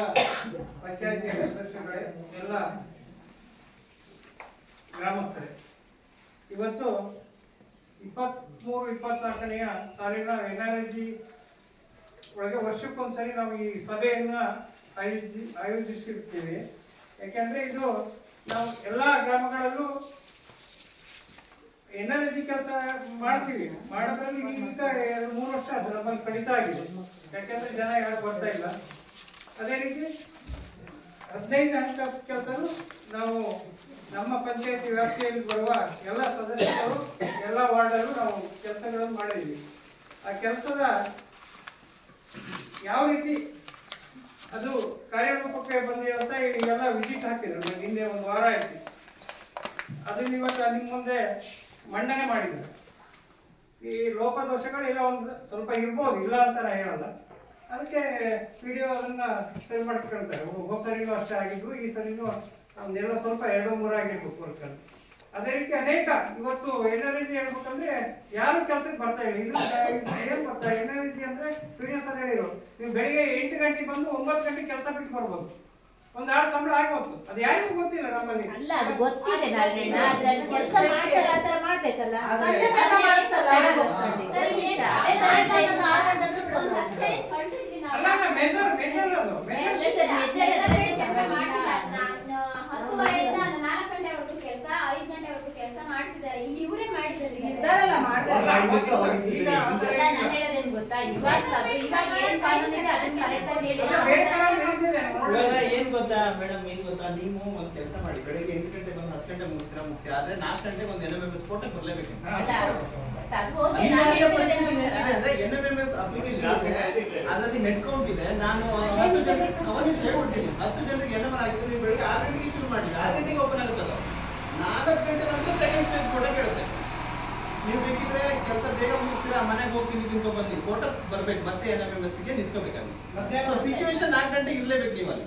ಪಂಚಾಯತಿ ಸದಸ್ಯಗಳೇ, ಎಲ್ಲ ಗ್ರಾಮಸ್ಥರೇ, ಇವತ್ತು 23-24ನೇ ಸಾಲಿನ NRSG ಒಳಗೆ ವರ್ಷಕ್ಕೊಂದ್ಸರಿ ನಾವು ಈ ಸಭೆಯನ್ನ ಆಯೋಜಿಸಿರ್ತೀವಿ. ಯಾಕೆಂದ್ರೆ ಇದು ನಾವು ಎಲ್ಲಾ ಗ್ರಾಮಗಳಲ್ಲೂ NRSG ಕೆಲಸ ಮಾಡ್ತೀವಿ. ಮಾಡೋದ್ರಲ್ಲಿ ಈಗ 2-3 ವರ್ಷ ಅದು ನಮ್ಮಲ್ಲಿ ಕಡಿತ ಆಗಿದೆ. ಯಾಕೆಂದ್ರೆ ಜನ ಯಾರು ಬರ್ತಾ ಇಲ್ಲ. ಅದೇ ರೀತಿ 15 ಹಣಕಾಸು ಕೆಲಸಗಳು ನಾವು ನಮ್ಮ ಪಂಚಾಯತಿ ವ್ಯಾಪ್ತಿಯಲ್ಲಿ ಬರುವ ಎಲ್ಲ ಸದಸ್ಯರು ಎಲ್ಲ ವಾರ್ಡಲ್ಲೂ ನಾವು ಕೆಲಸಗಳನ್ನು ಮಾಡಿದ್ದೀವಿ. ಆ ಕೆಲಸದ ಯಾವ ರೀತಿ ಅದು ಕಾರ್ಯರೂಪಕ್ಕೆ ಬಂದಿದೆ ಅಂತ ಈಗೆಲ್ಲ ವಿಸಿಟ್ ಹಾಕಿದ್ರು. ನನಗೆ ಹಿಂದೆ 1 ವಾರ ಆಯ್ತು. ಅದನ್ನ ಇವತ್ತು ನಿಮ್ಮ ಮುಂದೆ ಮಂಡನೆ ಮಾಡಿದ್ದಾರೆ. ಈ ಲೋಪದೋಷಗಳೆಲ್ಲ ಒಂದು ಸ್ವಲ್ಪ ಇರ್ಬೋದು, ಇಲ್ಲ ಅಂತ ನಾ ಹೇಳಲ್ಲ. ಅದಕ್ಕೆ ವಿಡಿಯೋ ಅದನ್ನ ಸರಿ ಮಾಡ್ಕೊಳ್ತಾರೆ. ಹೋದ ಸರಿನೂ ಅಷ್ಟೇ ಆಗಿದ್ವು, ಈ ಸರಿನೂ ಒಂದೆಲ್ಲ ಸ್ವಲ್ಪ 2-3 ಆಗಿರ್ಬೇಕು ವರ್ಕಲ್ಲಿ. ಅದೇ ರೀತಿ ಅನೇಕ ಇವತ್ತು NRSG ಹೇಳ್ಬೇಕಂದ್ರೆ ಯಾರು ಕೆಲಸಕ್ಕೆ ಬರ್ತಾ ಇಲ್ಲ. ಇದು ಏನ್ ಬರ್ತಾ NRSG ಅಂದ್ರೆ ವಿಡಿಯೋ ಸರ್ ಹೇಳಿದ್ರು, ನೀವು ಬೆಳಿಗ್ಗೆ 8 ಗಂಟೆಗೆ ಬಂದು 9 ಗಂಟೆಗೆ ಕೆಲಸ ಬಿಟ್ಟು ಬರ್ಬೋದು. ಒಂದು 6 ಸಂಬಳ ಆಗಿ ಹೋಗ್ತು. ಅದು ಯಾರಿಗೂ ಗೊತ್ತಿಲ್ಲ ನಮ್ಮಲ್ಲಿ. ಅಲ್ಲ ಅದು ಗೊತ್ತಿದೆ, ಅದ್ರಲ್ಲಿ ಕೆಲಸ ಮಾಡ್ತಾರೆ, ಆ ತರ ಮಾಡ್ಬೇಕಲ್ಲ. ಕೆಲಸ ಮಾಡಿಸಿದ್ದಾರೆ, ಇಲ್ಲಿ ಇವರೇ ಮಾಡಿದ್ದಾರೆ. ಗೊತ್ತಾ, ಇವಾಗ ಏನ್ ಕಾನೂನು ಇದೆ ಅದನ್ನ ಕರೆಕ್ಟ್ ಆಗಿ ಹೇಳಿ. ಏನ್ ಗೊತ್ತಾ ಮೇಡಮ್, ಏನ್ ಗೊತ್ತಾ, ನೀವು ಒಂದ್ ಕೆಲಸ ಮಾಡಿ, ಬೆಳಿಗ್ಗೆ 8 ಗಂಟೆಗೆ ಬಂದು 10 ಗಂಟೆ ಮುಗಿಸಿ, ಆದ್ರೆ 4 ಗಂಟೆಗೆ ಒಂದು NMMS ಸ್ಫೋಟಕ್ಕೆ ಬರ್ಲೇಬೇಕು. NMMS ಅಪ್ಲಿಕೇಶನ್ ಇದೆ, ಅದರಲ್ಲಿ ಹೆಡ್ ಕೌಂಟ್ ಇದೆ. ನಾನು 10 ಜನರಿಗೆ ಹೇಳ್ಬಿಡ್ತೀನಿ, 10 ಜನರಿಗೆ NMR ಆಗಿದೆ. ನೀವು ಬೆಳಿಗ್ಗೆ 6 ಗಂಟೆಗೆ ಶುರು ಮಾಡಿ, 6 ಗಂಟೆಗೆ ಓಪನ್ ಆಗುತ್ತೆ. 4 ಗಂಟೆ ನಂತರ ಸೆಕೆಂಡ್ ಸ್ಟೇಜ್ ಕೊಡಕ್ಕೆ ಹೇಳುತ್ತೆ. ನೀವು ಬೇಕಿದ್ರೆ ಕೆಲಸ ಬೇಗ ಮುಗಿಸ್ತೀರಾ, ಮನೆಗೆ ಹೋಗ್ತೀನಿ ತಿನ್ಕೊ ಬಂದಿ, ಕೋರ್ಟರ್ ಬರ್ಬೇಕು, ಮತ್ತೆ NMMS ಗೆ ನಿಂತ್ಕೋಬೇಕಾಗುತ್ತೆ. ಸೊ ಸಿಚುವೇಶನ್ 4 ಗಂಟೆ ಇರ್ಲೇಬೇಕು ನೀವಲ್ಲಿ.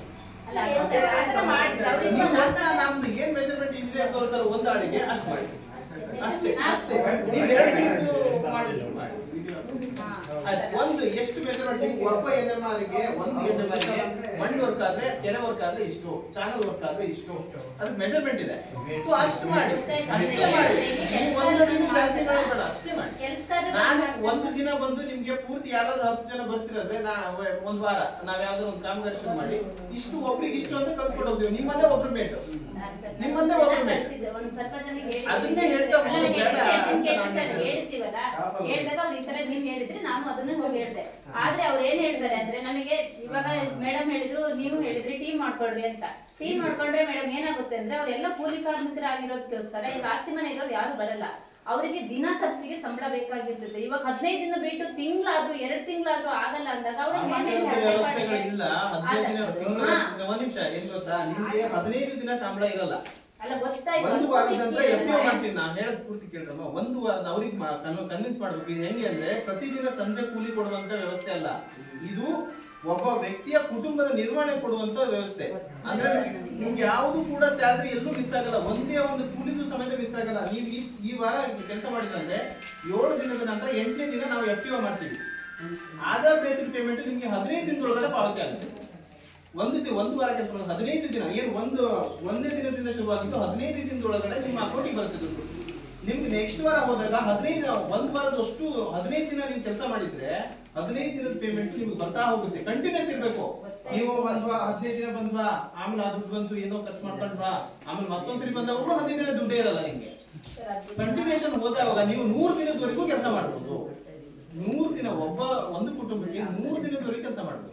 ನಮ್ದು ಏನ್ ಮೆಜರ್ಮೆಂಟ್ ಇಂಜಿನಿಯರ್ ತೋರಿಸ್ತಾರೆ ಒಂದು ಆಳಿಗೆ ಅಷ್ಟು ಮಾಡಿ, ಅಷ್ಟೇ. ನೀವು 2 ದಿನ ಮಾಡಿದ್ರು ಒಂದು ಎಷ್ಟು ಮೆಜರ್ಮೆಂಟ್ ಒಬ್ಬ NMR ಗೆ ಒಂದು NMR ಗೆ ಮಣ್ಣು ವರ್ಕ್ ಆದ್ರೆ, ಕೆರೆ ವರ್ಕ್ ಆದ್ರೆ ಇಷ್ಟು, ಚಾನಲ್ ವರ್ಕ್ ಆದ್ರೆ ಇಷ್ಟು, ಅದಕ್ಕೆ ಮೆಜರ್ಮೆಂಟ್ ಇದೆ. ಸೊ ಅಷ್ಟು ಮಾಡಿ, ಅಷ್ಟೇ ಮಾಡಿ. ನೀವು ಒಂದು ದಿನ ಜಾಸ್ತಿ ಮಾಡಬೇಡ, ಅಷ್ಟೇ ಮಾಡಿ. ನಾನು ಒಂದು ದಿನ ಬಂದು ನಿಮ್ಗೆ ಪೂರ್ತಿ ಯಾರಾದ್ರೂ 10 ಜನ ಬರ್ತಿರಂದ್ರೆ ಒಂದ್ ವಾರ ನಾವ್ ಯಾವ್ದಾದ್ರು ಒಂದು ಕಾಮಗಾರಿ ಶುರು ಮಾಡಿ ಇಷ್ಟು ಒಬ್ರಿಗೆ ಇಷ್ಟು ಅಂತ ಕಳ್ಸ್ಕೊಟ್ಟು ಹೋಗ್ತೀವಿ. ನಿಮ್ಮಲ್ಲೇ ಒಬ್ರು ಮೇಟ್, ನಿಮ್ಮಲ್ಲೇ ಒಬ್ರು ಮೇಟ್, ಅದನ್ನೇ ಹೇಳ್ತಾ ಹೇಳ್ತೀವಲ್ಲ. ಹೇಳಿದಾಗ ಅವ್ರು ಈ ತರ ನೀವ್ ಹೇಳಿದ್ರೆ ನಾನು ಅದನ್ನ ಹೋಗಿ ಹೇಳ್ದೆ. ಆದ್ರೆ ಅವ್ರು ಏನ್ ಹೇಳ್ತಾರೆ ಅಂದ್ರೆ, ನಮಗೆ ಇವಾಗ ಮೇಡಮ್ ಹೇಳಿದ್ರು, ನೀವು ಹೇಳಿದ್ರಿ ಟೀಮ್ ಮಾಡ್ಕೊಳ್ರಿ ಅಂತ. ಟೀಮ್ ಮಾಡ್ಕೊಂಡ್ರೆ ಮೇಡಮ್ ಏನಾಗುತ್ತೆ ಅಂದ್ರೆ, ಅವ್ರೆಲ್ಲ ಕೂಲಿ ಕಾರ್ಮಿಕರಾಗಿರೋದಕ್ಕೋಸ್ಕರ ಈಗ ಆಸ್ತಿ ಮನೆ ಇರೋರು ಯಾರು ಬರಲ್ಲ. ಅವರಿಗೆ ದಿನ ಖರ್ಚಿಗೆ ಸಂಬಳ ಬೇಕಾಗಿರ್ತದೆ. ಇವಾಗ 15 ದಿನ ಬಿಟ್ಟು ತಿಂಗಳಾದ್ರೂ 2 ತಿಂಗಳಾದ್ರೂ ಆಗಲ್ಲ ಅಂದಾಗ ವ್ಯವಸ್ಥೆಗಳಿಲ್ಲ. 15 ದಿನ ಒಂದ್ ನಿಮಿಷ ಏನ್ ಗೊತ್ತಾ, ನಿಮ್ಗೆ 15 ದಿನ ಸಂಬಳ ಇರಲ್ಲ. ಅಲ್ಲ ಗೊತ್ತಾಯ್ತು. ಒಂದು ವಾರದಂದ್ರೆ ಎಫ್ಡಿಒ ಮಾಡ್ತೀನಿ ನಾನು ಹೇಳೋದು ಪೂರ್ತಿ ಕೇಳ್ರಮ್ಮ. ಒಂದು ವಾರದ ಅವ್ರಿಗೆ ಕನ್ವಿನ್ಸ್ ಮಾಡ್ಬೇಕು. ಇದು ಹೆಂಗೆ ಅಂದ್ರೆ ಪ್ರತಿದಿನ ಸಂಜೆ ಕೂಲಿ ಕೊಡುವಂತ ವ್ಯವಸ್ಥೆ ಅಲ್ಲ, ಇದು ಒಬ್ಬ ವ್ಯಕ್ತಿಯ ಕುಟುಂಬದ ನಿರ್ವಹಣೆ ಕೊಡುವಂತ ವ್ಯವಸ್ಥೆ. ಅಂದ್ರೆ ನಿಮ್ಗೆ ಯಾವುದು ಕೂಡ ಸ್ಯಾಲರಿ ಎಲ್ಲೂ ಮಿಸ್ ಆಗಲ್ಲ, ಒಂದೇ ಒಂದು ಕೂಲಿದು ಸಮೇತ ಮಿಸ್ ಆಗಲ್ಲ. ನೀವು ಈ ವಾರ ಕೆಲಸ ಮಾಡಿದ್ರೆ 7 ದಿನದ ನಂತರ 8ನೇ ದಿನ ನಾವು ಎಫ್ಡಿಒ ಮಾಡ್ತೀವಿ. ಆಧಾರ್ ಬೇಸ್ಡ್ ಪೇಮೆಂಟ್ ನಿಮ್ಗೆ 15 ದಿನದೊಳಗಡೆ ಪಾವತಿ ಆಗುತ್ತೆ. ಒಂದು ವಾರ ಕೆಲಸ ಮಾಡೋದು 15 ದಿನ, ಏನು ಒಂದೇ ದಿನದಿಂದ ಶುರುವಾಗಿದ್ದು 15 ದಿನದೊಳಗಡೆ ನಿಮ್ಮ ಅಕೌಂಟಿಗೆ ಬರುತ್ತೆ ದುಡ್ಡು. ನಿಮ್ಗೆ ನೆಕ್ಸ್ಟ್ ವಾರ ಹೋದಾಗ 1 ವಾರದಷ್ಟು 15 ದಿನ ನೀವು ಕೆಲಸ ಮಾಡಿದ್ರೆ 15 ದಿನದ ಪೇಮೆಂಟ್ ನಿಮ್ಗೆ ಬರ್ತಾ ಹೋಗುತ್ತೆ. ಕಂಟಿನ್ಯೂಸ್ ಇರ್ಬೇಕು. ನೀವು 15 ದಿನ ಬಂದ್ವಾ, ಆಮೇಲೆ ಆ ದುಡ್ಡು ಬಂತು ಏನೋ ಖರ್ಚು ಮಾಡ್ಕೊಂಡ್ವಾ, ಆಮೇಲೆ ಮತ್ತೊಂದ್ಸರಿ ಬಂದಾಗೂ 15 ದಿನ ದುಡ್ಡೇ ಇರಲ್ಲ ನಿಮ್ಗೆ. ಕಂಟಿನ್ಯೂಷನ್ ಹೋದಾಗ ನೀವು 100 ದಿನದವರೆಗೂ ಕೆಲಸ ಮಾಡ್ಬೋದು. 100 ದಿನ ಒಂದು ಕುಟುಂಬಕ್ಕೆ 100 ದಿನದವರೆಗೂ ಕೆಲಸ ಮಾಡ್ಬೋದು.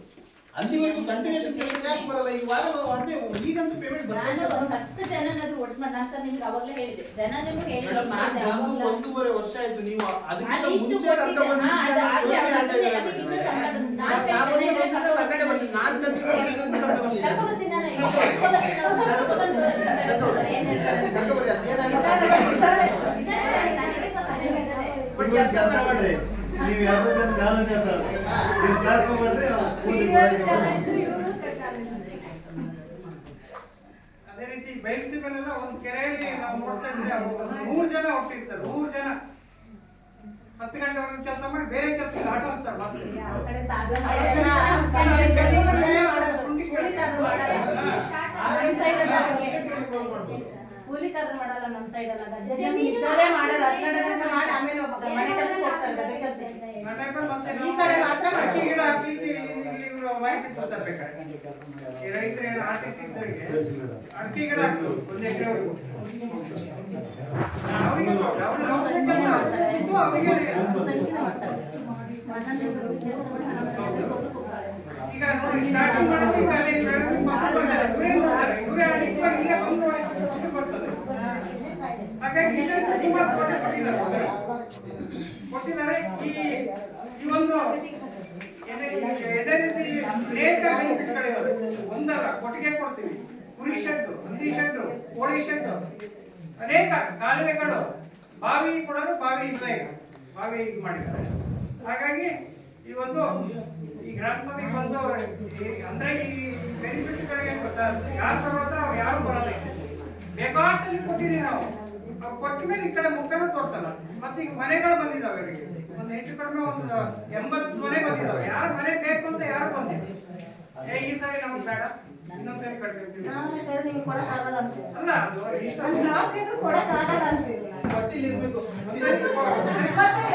ಅಲ್ಲಿವರೆಗೂ ಕಂಟಿನ್ಯೂಷನ್ ಪೇಮೆಂಟ್ ಯಾಕೆ ಬರಲ್ಲ? ಈ ವಾರ ಅದೇ ಈಗಂತೂ ಪೇಮೆಂಟ್ ಬರಲ್ಲ. ನಾನು ಒಂದು 10 ಜನನಾದ್ರೂ ಒಟ್ಟು ಮಾಡಿ ನಾನು ಸರ್ ನಿಮಗೆ ಅವಾಗಲೇ ಹೇಳಿದೆ, ಜನ ನಿಮಗೆ ಹೇಳಿದೆ. 1.5 ವರ್ಷ ಆಯ್ತು, ನೀವು ಅದಕ್ಕಿಂತ ಮುಂಚೆ ಕರ್ಕೊಂಡು ಬಂದಿದ್ದೀರಾ? ನೀವು ಯಾವ್ದು ಚಾಲನೆ ನೀವು ಕರ್ಕೊಂಡ್ಬರ್ರಿ. ಅದೇ ರೀತಿ ಬೈಕ್ಸಿಬಲ್ ಒಂದು ಕೆರೆಯಲ್ಲಿ ನಾವು ನೋಡ್ತಾ ಇದ್ರೆ 3 ಜನ ಹೋಗ್ತಿರ್ತಾರೆ. 3 ಜನ 10 ಗಂಟೆವರೆಗೆ ಕೆಲಸ ಮಾಡಿ ಬೇರೆ ಕೆಲಸ ಆಟ ಹೋಗ್ತಾರೆ. ಕೂಲಿಕಾರರು ಮಾಡಲ್ಲ ನಮ್ಮ ಸೈಡ್ ಎಲ್ಲ, ಗದ್ದೆ ಜಮೀನಿದ್ದಾರೆ ಮಾಡಲ್ಲ. 12 ಗಂಟೆ ಮಾಡಿ ಆಮೇಲೆ ಮನೆ ಕೆಲಸಕ್ಕೆ ಹೋಗ್ತಾರೆ, ಗದ್ದೆ ಕೆಲಸಕ್ಕೆ. ಈ ಕಡೆ ಮಾತ್ರ ಅಕ್ಕಿ ಗಿಡ ಪ್ರೀತಿ ಇವರು ಮಾಹಿತಿ ಗೊತ್ತಾಗಬೇಕಾದ್ರೆ ಈ ರೈತರು ಏನು ಆರ್ಟಿಸಿ ಇದ್ದವರಿಗೆ ಅಕ್ಕಿ ಗಿಡ ಹಾಕ್ತು 1 ಎಕರೆವರೆಗೂ ಈಗ ನೋಡಿ ಸ್ಟಾರ್ಟಿಂಗ್ ಹಾಗಾಗಿ ಕೊಟ್ಟಿದ್ದಾರೆ. ಈ ಒಂದು ಅನೇಕ ಬೆನಿಫಿಟ್ಗಳಿವೆ. ಒಂದಲ್ಲ, ಕೊಟ್ಟಿಗೆ ಕೊಡ್ತೀವಿ, ಕುರಿ ಶೆಡ್, ಹಂದಿ ಶೆಡ್, ಕೋಳಿ ಶೆಡ್, ಅನೇಕ ಕಾಲುವೆಗಳು, ಬಾವಿ ಕೊಡೋರು ಬಾವಿ ಇಲ್ಲ, ಈಗ ಬಾವಿ ಮಾಡಿದ್ದಾರೆ. ಹಾಗಾಗಿ ಈ ಒಂದು ಈ ಗ್ರಾಮ ಸಭೆಗೆ ಬಂದು ಅಂದ್ರೆ ಈ ಬೆನಿಫಿಟ್ಗಳಿಗೆ ಗೊತ್ತಾಗುತ್ತೆ. ಯಾರು ತಗೊಳ್ತಾರೆ ಅವ್ರು ಯಾರು ಬರಲ್ಲ. ಬೇಕಾದಲ್ಲಿ ಕೊಟ್ಟಿದ್ದೀವಿ ನಾವು, ಕೊಟ್ಟ ಮೇಲೆ ಈ ಕಡೆ ಮುಖನೂ ತೋರ್ಸಲ್ಲ. ಮತ್ತೆ ಈಗ ಮನೆಗಳು ಬಂದಿದ್ದಾವೆ ಅವರಿಗೆ, ಒಂದು ಹೆಚ್ಚು ಕಡಿಮೆ ಒಂದು 80 ಮನೆ ಬಂದಿದ್ದಾವೆ. ಯಾರು ಮನೆ ಬೇಕು ಅಂತ ಯಾರು ಬಂದಿಲ್ಲ. ಈ ಸರಿ ನಮ್ಗೆ ಬೇಡ, ಇನ್ನೊಂದ್ಸರಿ ಕಟ್ತಿರ್ತೀವಿ ಅಲ್ಲ, ಅದು ಇಷ್ಟ ಕೊಟ್ಟಿಲ್ಲಿರ್ಬೇಕು.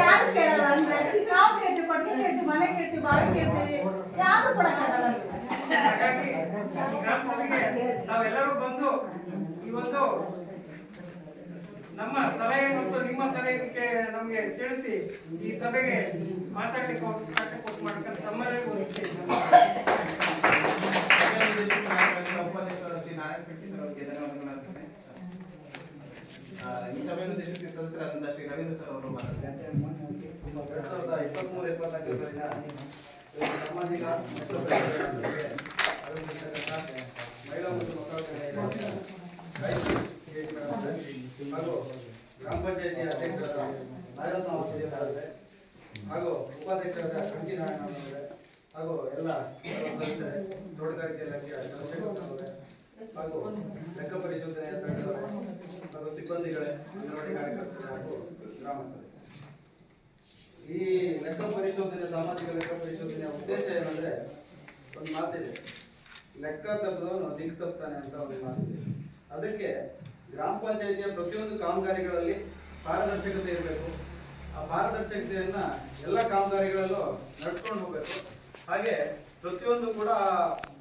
ಯಾರು ಕೇಳಲ್ಲ ಅಂದ್ರೆ ನಾವು ಕೇಳ್ತೀವಿ, ಕೊಟ್ಟಿಗೆ ಕೇಳ್ತೀವಿ, ಮನೆ ಕೇಳ್ತೀವಿ, ಬಾವಿ ಕೇಳ್ತೀವಿ, ಯಾರು ಕೊಡಕ್ಕಾಗಲ್ಲ. ಹಾಗಾಗಿ ಗ್ರಾಮ ಸಭೆಗೆ ನಾವೆಲ್ಲರೂ ಬಂದು ಈ ಒಂದು ನಮ್ಮ ಸಲಹೆ ಮತ್ತು ನಿಮ್ಮ ಸಲಹೆಗೆ ನಮಗೆ ತಿಳಿಸಿ ಈ ಸಭೆಗೆ ಮಾತಾಡಲಿಕ್ಕೆ ಮಾಡ್ಕೊಂಡು ತಮ್ಮಲ್ಲರಿಗೂ ಉಪಾಧ್ಯಕ್ಷರಾದ ಶ್ರೀ ನಾರಾಯಣ ಶೆಟ್ಟಿ ಸರ್ ಅವರಿಗೆ ಧನ್ಯವಾದಗಳನ್ನು ಅರ್ಪಿಸ್ತೇನೆ. ಈ ಸಭೆಯನ್ನು ಉದ್ದೇಶಿಸಿ ಸದಸ್ಯರಾದಂತಹ ಶ್ರೀ ರವೀಂದ್ರ ಸರ್ ಅವರು ಮಾತಾಡ್ತಾರೆ. 2023-24 ಸಾಮಾಜಿಕ ಮಹಿಳಾ ಮತ್ತು ಮಕ್ಕಳ ಹಾಗೂ ಗ್ರಾಮ ಪಂಚಾಯತಿ ಅಧ್ಯಕ್ಷರಾದ ನಾರಾಯಣ ಅವರೇ ಹಾಗೂ ಉಪಾಧ್ಯಕ್ಷರಾದ ಕಂಚಿ ನಾರಾಯಣ ಅವರೇ ಹಾಗೂ ಎಲ್ಲ ಸದಸ್ಯರೇ, ತೋಟಗಾರಿಕೆ ಇಲಾಖೆಯ ಚಂದ್ರಶೇಖರ್ ಹಾಗೂ ಲೆಕ್ಕ ಪರಿಶೋಧನೆಯ ತಂಡದವರು ಹಾಗೂ ಸಿಬ್ಬಂದಿಗಳೇ, ಅಂಗನವಾಡಿ ಕಾರ್ಯಕರ್ತರು ಹಾಗೂ ಗ್ರಾಮಸ್ಥರು. ಈ ಲೆಕ್ಕ ಪರಿಶೋಧನೆ, ಸಾಮಾಜಿಕ ಲೆಕ್ಕ ಪರಿಶೋಧನೆಯ ಉದ್ದೇಶ ಏನಂದ್ರೆ, ಒಂದು ಮಾತಿದೆ, ಲೆಕ್ಕ ತಪ್ಪದವನು ದಿಕ್ಕು ತಪ್ತಾನೆ ಅಂತ ಒಂದು ಮಾತಿದೆ. ಅದಕ್ಕೆ ಗ್ರಾಮ ಪಂಚಾಯಿತಿಯ ಪ್ರತಿಯೊಂದು ಕಾಮಗಾರಿಗಳಲ್ಲಿ ಪಾರದರ್ಶಕತೆ ಇರಬೇಕು. ಆ ಪಾರದರ್ಶಕತೆಯನ್ನ ಎಲ್ಲ ಕಾಮಗಾರಿಗಳಲ್ಲೂ ನಡೆಸ್ಕೊಂಡು ಹೋಗ್ಬೇಕು. ಹಾಗೆ ಪ್ರತಿಯೊಂದು ಕೂಡ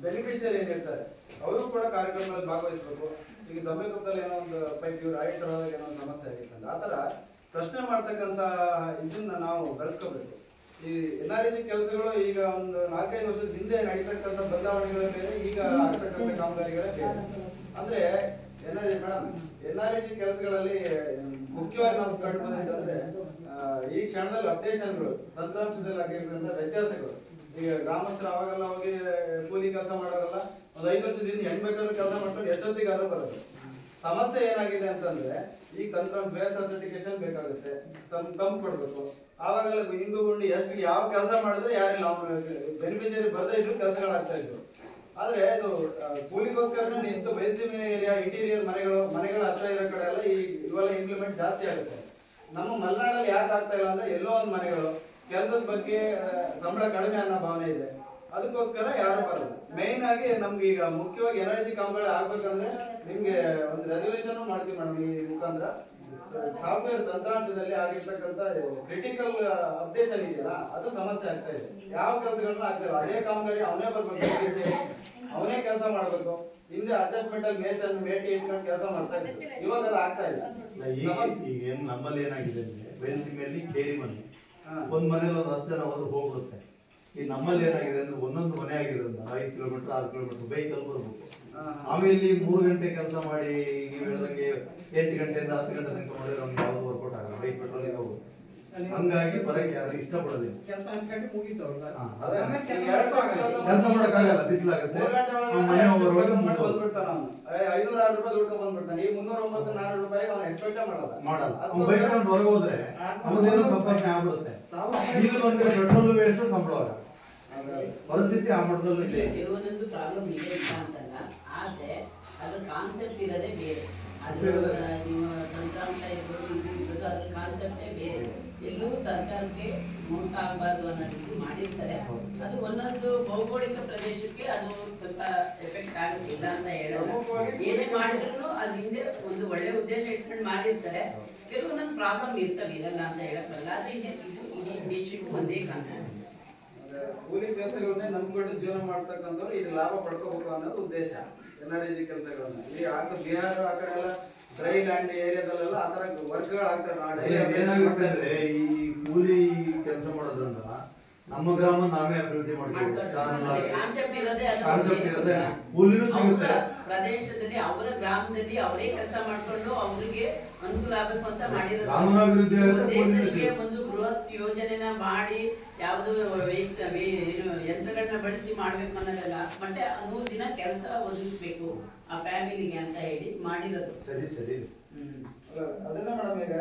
ಬೆನಿಫಿಷಿಯರಿ ಏನಿರ್ತಾರೆ ಅವರು ಕೂಡ ಕಾರ್ಯಕ್ರಮದಲ್ಲಿ ಭಾಗವಹಿಸಬೇಕು. ಈಗ ದಬ್ಬೆಕೊಪ್ಪದಲ್ಲಿ ಏನೋ ಒಂದು ಪೈಪ್ ಇವ್ರು ಆಡಿಟರ್ ಹೋದಾಗ ಏನೋ ಒಂದು ಸಮಸ್ಯೆ ಆಗಿತ್ತಂದ್ರೆ ಆ ಥರ ಪ್ರಶ್ನೆ ಮಾಡ್ತಕ್ಕಂಥ ಇದನ್ನ ನಾವು ಬೆಳೆಸ್ಕೋಬೇಕು. ಈ ಎಲ್ಲಾ ರೀತಿ ಕೆಲಸಗಳು ಈಗ ಒಂದು 4-5 ವರ್ಷದ ಹಿಂದೆ ನಡೀತಕ್ಕಂಥ ಬದಲಾವಣೆಗಳೇ ಬೇರೆ, ಈಗ ಆಗ್ತಕ್ಕಂಥ ಕಾಮಗಾರಿಗಳೇ ಬೇರೆ. ಅಂದ್ರೆ ಎಲ್ಲಾ ರೀತಿ ಕೆಲಸಗಳಲ್ಲಿ ಮುಖ್ಯವಾಗಿ ನಾವು ಕಂಡು ಬಂದಿದ್ದಂದ್ರೆ ಈ ಕ್ಷಣದಲ್ಲಿ ಅಪ್ಡೇಷನ್ಗಳು, ತಂತ್ರಾಂಶದಲ್ಲಿ ಆಗಿರ್ತಕ್ಕಂಥ ವ್ಯತ್ಯಾಸಗಳು. ಈಗ ಗ್ರಾಮಸ್ಥರು ಅವಾಗೆಲ್ಲ ಹೋಗಿ ಕೂಲಿ ಕೆಲಸ ಮಾಡೋರಲ್ಲ, ಒಂದು 5 ವರ್ಷದಿಂದ ಹೆಂಗ್ ಬೇಕಾದ್ರೂ ಕೆಲಸ ಮಾಡ್ಕೊಂಡು ಎಷ್ಟೊತ್ತಿಗಾದ್ರೂ ಬರೋದು. ಸಮಸ್ಯೆ ಏನಾಗಿದೆ ಅಂತಂದ್ರೆ ಈ ತಂತ್ರಾಂಶ ಬೇಸ್ ಅಥೆಂಟಿಕೇಶನ್ ಬೇಕಾಗುತ್ತೆ, ತಂಪು ಕೊಡ್ಬೇಕು. ಆವಾಗೆಲ್ಲ ಹಿಂಗು ಗುಂಡಿ ಎಷ್ಟು ಯಾವ ಕೆಲಸ ಮಾಡಿದ್ರೆ ಯಾರಿಲ್ಲ ಬೆನಿಫಿಷಿಯರಿ ಬರ್ದೇ ಇದ್ರು ಕೆಲಸಗಳಾಗ್ತಾ ಇದ್ರು. ಆದ್ರೆ ಇದು ಕೂಲಿಗೋಸ್ಕರ ನಿಂತು ಬಯಲುಸೀಮೆ ಏರಿಯಾ ಇಂಟೀರಿಯರ್ ಮನೆಗಳ ಹತ್ರ ಇರೋ ಕಡೆ ಎಲ್ಲ ಇವೆಲ್ಲ ಇಂಪ್ಲಿಮೆಂಟ್ ಜಾಸ್ತಿ ಆಗುತ್ತೆ. ನಮ್ಮ ಮಲೆನಾಡಲ್ಲಿ ಯಾಕೆ ಆಗ್ತಾ ಇಲ್ಲ ಅಂದ್ರೆ ಎಲ್ಲೋ ಒಂದು ಮನೆಗಳು ಕೆಲಸದ ಬಗ್ಗೆ ಸಂಬಳ ಕಡಿಮೆ ಅನ್ನೋ ಭಾವನೆ ಇದೆ, ಅದಕ್ಕೋಸ್ಕರ ಯಾರು ಬರಲ್ಲ. ಮೇನ್ ಆಗಿ ನಮ್ಗೆ ಈಗ ಮುಖ್ಯವಾಗಿ ಎನರ್ಜಿ ಕಾಮಗಾರಿ ಆಗ್ಬೇಕಂದ್ರೆ ನಿಮ್ಗೆ ಒಂದು ರೆಸಲ್ಯೂಷನ್ ಮಾಡ್ತೀವಿ ಮೇಡಮ್. ಈ ಮುಖಾಂತರ ಸಾಫ್ಟ್ವೇರ್ ತಂತ್ರಾಂಶದಲ್ಲಿ ಆಗಿರ್ತಕ್ಕಂಥ ಕ್ರಿಟಿಕಲ್ ಅಪ್ಡೇಷನ್ ಇದೆಯಲ್ಲ, ಅದು ಸಮಸ್ಯೆ ಆಗ್ತಾ ಇದೆ. ಯಾವ ಕೆಲಸಗಳನ್ನ ಆಗ್ತಿಲ್ಲ, ಅದೇ ಕಾಮಗಾರಿ ಅವನೇ ಬರ್ಬೇಕು, ಅವನೇ ಕೆಲಸ ಮಾಡ್ಬೇಕು. ಹಿಂದೆ ಅಡ್ಜಸ್ಟ್ಮೆಂಟ್ ಅಲ್ಲಿ ಮೇಟಿ ಇಟ್ಕೊಂಡು ಕೆಲಸ ಮಾಡ್ತಾ ಇದ್ರು, ಇವಾಗ ಅದು ಆಗ್ತಾ ಇಲ್ಲ. ಈಗ ಏನ್ ನಮ್ಮಲ್ಲಿ ಏನಾಗಿದೆ ಅಂದ್ರೆ ಬಯಲುಸೀಮೆಯಲ್ಲಿ ಕೇರಿ ಮನೆ, ಒಂದ್ ಮನೇಲಿ ಒಂದು 10 ಜನ ಹೋದ್ರೆ ಹೋಗ್ಬಿಡುತ್ತೆ. ಈ ನಮ್ಮಲ್ಲಿ ಏನಾಗಿದೆ ಅಂದ್ರೆ ಒಂದೊಂದು ಮನೆ ಆಗಿರೋದ್ರಿಂದ 5 ಕಿಲೋಮೀಟರ್ 6 ಕಿಲೋಮೀಟರ್ ಬೈಕಲ್ಲಿ ಬರ್ಬೇಕು. ಆಮೇಲೆ 3 ಗಂಟೆ ಕೆಲಸ ಮಾಡಿ ನೀವು ಹೇಳಿದಂಗೆ 8 ಗಂಟೆಯಿಂದ 10 ಗಂಟೆ ತನಕ ಮಾಡಿದ್ರೆ ನಮ್ಗೆ ಯಾವ್ದು ವರ್ಕೌಟ್ ಆಗಲ್ಲ, ಬೈಕ್ ಪೆಟ್ರೋಲಿಗೆ ಹೋಗುತ್ತೆ. ಹಂಗಾಗಿ ಬರಕ್ಕೆ ಯಾರು ಇಷ್ಟಪಡೋದಿಲ್ಲ, ಕೆಲಸ ಅನ್ಕೊಂಡು ಮುಗೀತು ಅವ್ರದ್ದು. ಕೆಲಸ ಮಾಡಕ್ಕಾಗಲ್ಲ, ಬಿಸಿಲಾಗುತ್ತೆ. ಮನೆ ಹೋಗೋರು ಬಂದ್ಬಿಡ್ತಾನ, 500-600 ರೂಪಾಯಿ ದುಡ್ಕೊಂಡು ಬಂದ್ಬಿಡ್ತಾನೆ. ಈ 309-400 ರೂಪಾಯಿ ಅವ್ನು ಎಕ್ಸ್ಪೆಕ್ಟ್ ಮಾಡಲ್ಲ. ಅವ್ನು ಬೈಕ್ ತಗೊಂಡು ಹೊರಗೆ ಹೋದ್ರೆ ಅವನೇನೋ ಸಂಪಾದನೆ ಆಗ್ಬಿಡುತ್ತೆ. ಇಲ್ಲಿ ಬಂದ್ರೆ ಪೆಟ್ರೋಲ್ ವೇಸ್ಟ್, ಸಂಬಳ ಆಗಲ್ಲ. ಪರಿಸ್ಥಿತಿ ಆ ಮಟ್ಟದಲ್ಲಿ ಇದೆ. ಕೆಲವೊಂದೊಂದು ಪ್ರಾಬ್ಲಮ್ ಇದೆ ಅಂತ ಅಂತಲ್ಲ, ಆದ್ರೆ ಅದ್ರ ಕಾನ್ಸೆಪ್ಟ್ ಇರೋದೇ ಬೇರೆ. ಅದ್ರ ನೀವು ತಂತ್ರಾಂಶ ಇರ್ಬೋದು, ಇದು ಇರ್ಬೋದು, ಅದ್ರ ಕಾನ್ಸೆಪ್ಟೇ ಬೇರೆ. ಎಲ್ಲೂ ಸರ್ಕಾರಕ್ಕೆ ಮೋಸ ಆಗಬಾರ್ದು ಅನ್ನೋದಕ್ಕೆ ಮಾಡಿರ್ತಾರೆ. ಅದು ಒಂದೊಂದು ಭೌಗೋಳಿಕ ಪ್ರದೇಶಕ್ಕೆ ಅದು ಸ್ವಲ್ಪ ಎಫೆಕ್ಟ್ ಆಗುತ್ತಿಲ್ಲ ಅಂತ ಹೇಳಲ್ಲ. ಏನೇ ಮಾಡಿದ್ರು ಅದು ಹಿಂದೆ ಒಂದು ಒಳ್ಳೆ ಉದ್ದೇಶ ಇಟ್ಕೊಂಡು ಮಾಡಿರ್ತಾರೆ. ಕೆಲವೊಂದೊಂದು ಪ್ರಾಬ್ಲಮ್ ಇರ್ತವೆ, ಇರಲ್ಲ ಅಂತ ಹೇಳಕ್ಕಲ್ಲ. ಆದ್ರೆ ಇದು ಇಡೀ ದೇಶಕ್ಕೂ ಒಂದೇ ಕಾರಣ. ಕೂಲಿ ಕೆಲಸಗಳನ್ನೇ ನಂಬ್ಕೊಂಡು ಜೀವನ ಮಾಡ್ತಕ್ಕಂಥವ್ರು ಇದು ಲಾಭ ಪಡ್ಕೋಬೇಕು ಅನ್ನೋದು ಉದ್ದೇಶ. ಎನರ್ಜಿ ಕೆಲಸಗಳನ್ನ ಈ ಬಿಹಾರ ಆ ಕಡೆ ಎಲ್ಲ ಡ್ರೈ ಲ್ಯಾಂಡ್ ಏರಿಯಾದಲ್ಲೆಲ್ಲ ಆ ತರ ವರ್ಕ್ಗಳು ಆಗ್ತಾರೆ. ಏನಾಗುತ್ತೆ ಅಂದ್ರೆ ಈ ಕೂಲಿ ಕೆಲಸ ಮಾಡೋದ್ರಿಂದ ನಮ್ಮ ಗ್ರಾಮ ನಾವೇ ಅಭಿವೃದ್ಧಿ ಮಾಡ್ತೀವಿ. ಕಾನ್ಸೆಪ್ಟ್ ಇರೋದೇ ಕೂಲಿನೂ ಸಿಗುತ್ತೆ. ಪ್ರದೇಶದಲ್ಲಿ ಅವರ ಗ್ರಾಮದಲ್ಲಿ ಅವರೇ ಕೆಲಸ ಮಾಡ್ಕೊಂಡು ಅವರಿಗೆ ಅನುಕೂಲ ಆಗಬೇಕು ಅಂತ ಮಾಡಿರೋದು. ಒಂದು ಬೃಹತ್ ಯೋಜನೆನ ಮಾಡಿ ಯಾವ್ದು ಯಂತ್ರಗಳನ್ನ ಬಳಸಿ ಮಾಡ್ಬೇಕು ಅನ್ನೋದಲ್ಲ, ಮತ್ತೆ 100 ದಿನ ಕೆಲಸ ಒದಗಿಸ್ಬೇಕು ಆ ಫ್ಯಾಮಿಲಿಗೆ ಅಂತ ಹೇಳಿ ಮಾಡಿರೋದು. ಸರಿ ಸರಿ. ಅದನ್ನ ಮೇಡಮ್ ಈಗ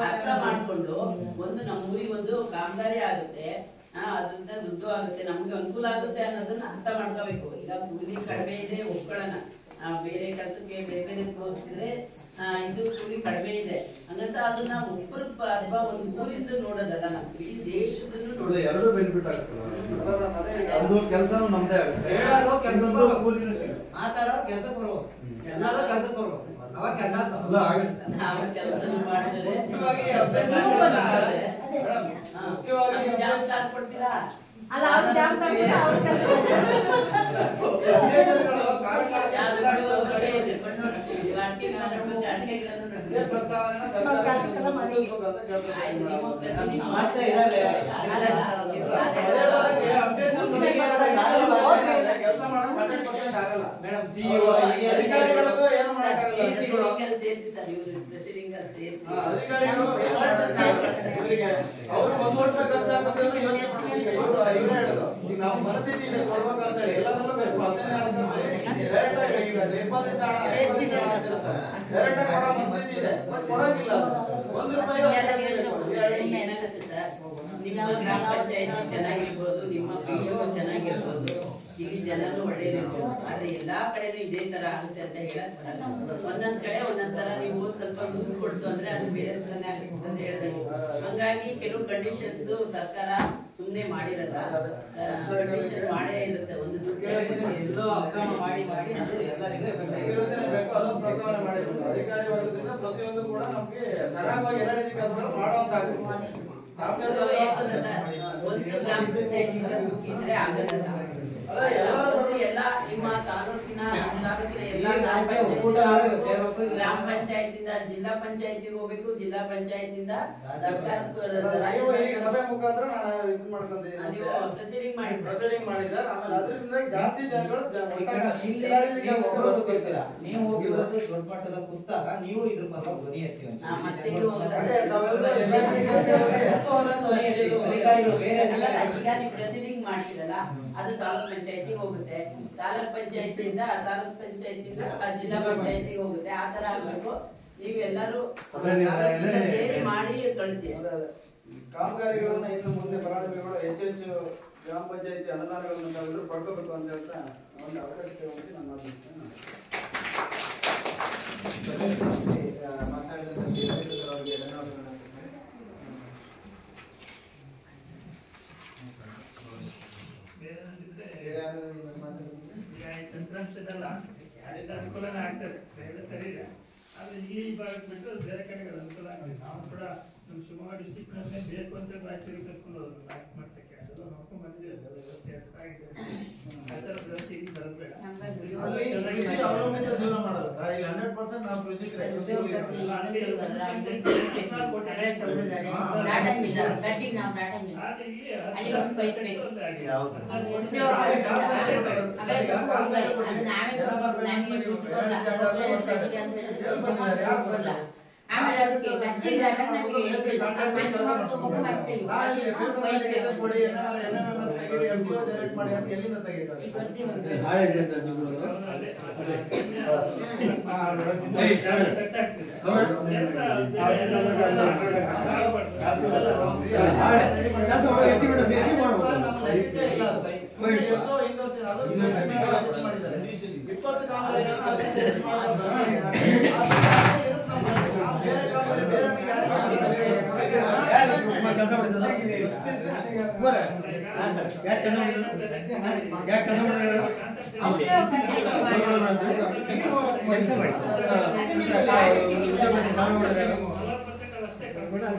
ಅರ್ಥ ಮಾಡ್ಕೊಂಡು ಒಂದು ನಮ್ಮ ಊರಿಗೆ ಒಂದು ಕಾಮಗಾರಿ ಆಗುತ್ತೆ, ಅದರಿಂದ ದುಡ್ಡು ಆಗುತ್ತೆ, ನಮ್ಗೆ ಅನುಕೂಲ ಆಗುತ್ತೆ ಅನ್ನೋದನ್ನ ಅರ್ಥ ಮಾಡ್ಕೋಬೇಕು. ಈಗ ಕೂಲಿ ಕಡಿಮೆ ಇದೆ ಒಪ್ಕೊಳ್ಳೋಣ, ಬೇರೆ ಕೆಲಸಕ್ಕೆ ಬೇರೆ ಬೇರೆ ತೋರಿಸಿದ್ರೆ ಇದು ಕೂಲಿ ಕಡಿಮೆ ಇದೆ ಹಂಗಂತ ಅದನ್ನ ಒಬ್ಬರು ಅಥವಾ ಒಂದು ಊರಿಂದ ನೋಡೋದಲ್ಲ, ನಾವು ಇಡೀ ದೇಶದನ್ನು ನೋಡೋದು. ಎರಡು ಬೆನಿಫಿಟ್ ಆಗುತ್ತೆ, ಅದು ಕೆಲಸನೂ ನಮ್ದೇ ಆಗುತ್ತೆ, ಕೂಲಿನೂ ಸಿಗುತ್ತೆ. ಆ ತರ ಕೆಲಸ ಬರುವ ಎಲ್ಲರೂ ಕೆಲಸ ಬರುವ ಅವಾಗ ಕೆಲಸ ನಾವು ಕೆಲಸ ಮಾಡಿದ್ರೆ ಕೊಡ್ತೀರಾ ಅಲ್ಲ ಅವ್ರು ಜಾಬ್ ಮಾಡ್ತಾರೆ, ಅವ್ರ ಕೆಲಸ ಅವರು 1 ರೂಪಾಯಿ ಖರ್ಚಾಗುತ್ತೆ ನಾವು ಮನಸ್ಥಿತಿ ಕೊಡ್ಬೇಕಂತ ಹೇಳಿ ಎಲ್ಲದನ್ನೂ ಕೊಡೋದಿಲ್ಲ. 1 ರೂಪಾಯಿ ಏನಾಗುತ್ತೆ ಸರ್, ನಿಮ್ಮ ಗ್ರಾಮ ಪಂಚಾಯತಿ ಚೆನ್ನಾಗಿರ್ಬೋದು, ನಿಮ್ಮ PO ಚೆನ್ನಾಗಿರ್ಬೋದು, ಇಲ್ಲಿ ಜನರು ಒಳ್ಳೆಯದಿರ್ಬೋದು, ಆದ್ರೆ ಎಲ್ಲಾ ಕಡೆನೂ ಇದೇ ತರ ಆಗುತ್ತೆ ಅಂತ ಹೇಳಕ್ ಬರಲ್ಲ. ಒಂದೊಂದ್ ಕಡೆ ಒಂದೊಂದ್ ತರ ನೀವು ಸ್ವಲ್ಪ ಲೂಸ್ ಕೊಡ್ತು ಅಂದ್ರೆ ಅದು ಬೇರೆ ತರನೇ ಆಗುತ್ತೆ ಅಂತ ಹೇಳಿದಂಗೆ. ಹಂಗಾಗಿ ಕೆಲವು ಕಂಡೀಷನ್ಸ್ ಸರ್ಕಾರ ಸುಮ್ನೆ ಮಾಡಿರಲ್ಲ, ಕಂಡೀಷನ್ ಮಾಡೇ ಇರುತ್ತೆ. ಒಂದು ಎಲ್ಲೋ ಅಕ್ರಮ ಮಾಡಿ ಮಾಡಿ ಅದು ಎಲ್ಲರಿಗೂ ಅಧಿಕಾರಿ ವರ್ಗದಿಂದ ಪ್ರತಿಯೊಂದು ಕೂಡ ನಮ್ಗೆ ಸರಾಗವಾಗಿ ಎನರ್ಜಿ ಕೆಲಸಗಳು ಮಾಡುವಂತಾಗುತ್ತೆ. ಒಂದು ಗ್ರಾಮ ಪಂಚಾಯತಿಯಿಂದ ಮುಗಿದ್ರೆ ಆಗಲ್ಲ. ಎಲ್ಲ ನಿಮ್ಮ ತಾಲೂಕಿನ ಎಲ್ಲ ಗ್ರಾಮ ಪಂಚಾಯತಿಂದ ಜಿಲ್ಲಾ ಪಂಚಾಯತಿಗೆ ಹೋಗ್ಬೇಕು, ಜಿಲ್ಲಾ ಪಂಚಾಯತಿಂದ ಸಭೆ ಮುಖಾಂತರ ಇದು ಮಾಡ್ಕೊಂತೀವಿ, ಪ್ರೊಸೀಡಿಂಗ್ ಮಾಡಿದ್ದಾರೆ. ಆಮೇಲೆ ಅದರಿಂದ ಜಾಸ್ತಿ ಜನಗಳು ನೀವು ಹೋಗಿರೋದು ದೊಡ್ಡ ಮಟ್ಟದ ಕೂತಾಗ ನೀವು ಇದ್ರ ಪರವಾಗಿ ಧ್ವನಿ ಹಚ್ಚಿ ಈಗ ನೀವು ಪ್ರೊಸೀಡಿಂಗ್ ಮಾಡ್ತೀರಲ್ಲ ಅದು ತಾಲೂಕ್ ಪಂಚಾಯತಿಗೆ ಹೋಗುತ್ತೆ, ತಾಲೂಕ್ ಪಂಚಾಯತಿಯಿಂದ ಜಿಲ್ಲಾ ಪಂಚಾಯತಿಗೆ ಹೋಗುತ್ತೆ. ಆ ತರ ಆಗ್ಬೇಕು. ನೀವೆಲ್ಲರೂ ಸೇರಿ ಮಾಡಿ ಕಳಿಸಿ. ಕಾಮಗಾರಿಗಳನ್ನ ಇನ್ನು ಮುಂದೆ ಫಲಾನುಭವಿಗಳು ಹೆಚ್ಚೆಚ್ಚು ಗ್ರಾಮ ಪಂಚಾಯತಿ ಅನುದಾನಗಳನ್ನು ತಾವೆಲ್ಲರೂ ಪಡ್ಕೋಬೇಕು ಅಂತ ಹೇಳ್ತಾ ಒಂದು ಅವಕಾಶಕ್ಕೆ ಹೋಗಿ ನಾನು ತಂತ್ರಾಂಶದಲ್ಲ ಅನುಕೂಲನೇ ಆಗ್ತದೆ, ಸರಿ ಇದೆ. ಆದ್ರೆ ಈ ಭಾಗಕ್ಕೆ ಬಿಟ್ಟು ಬೇರೆ ಕಡೆಗಳು ಅನುಕೂಲ ಆಗಿದೆ. ನಾವು ಕೂಡ ನಮ್ಮ ಶಿವಮೊಗ್ಗ ಡಿಸ್ಟಿಕ್ ನಲ್ಲೇ ಬೇಕು ಅಂತ ರಾಯಚೂರಿಗೆ ಕರ್ಕೊಂಡು ಹೋದ್ರು ಬ್ಯಾಂಕ್ ಮಾಡ್ಸಕ್ಕೆ. ಅದು ನೋಡ್ಕೊಂಡ್ ಬಂದಿದೆ, ವ್ಯವಸ್ಥೆ ಆಗಿದೆ. ಆ ಥರ ವ್ಯವಸ್ಥೆ ಇಲ್ಲಿ ಬರಬೇಡ. ಅಲ್ಲಿ ಕೃಷಿ ಅವಲಂಬಿತ ಜೀವನ ಮಾಡೋದು ಸರ್. ಇಲ್ಲಿ 100% ನಾವು ಕೃಷಿ ಆಮೇಲೆ ಅದಕ್ಕೆ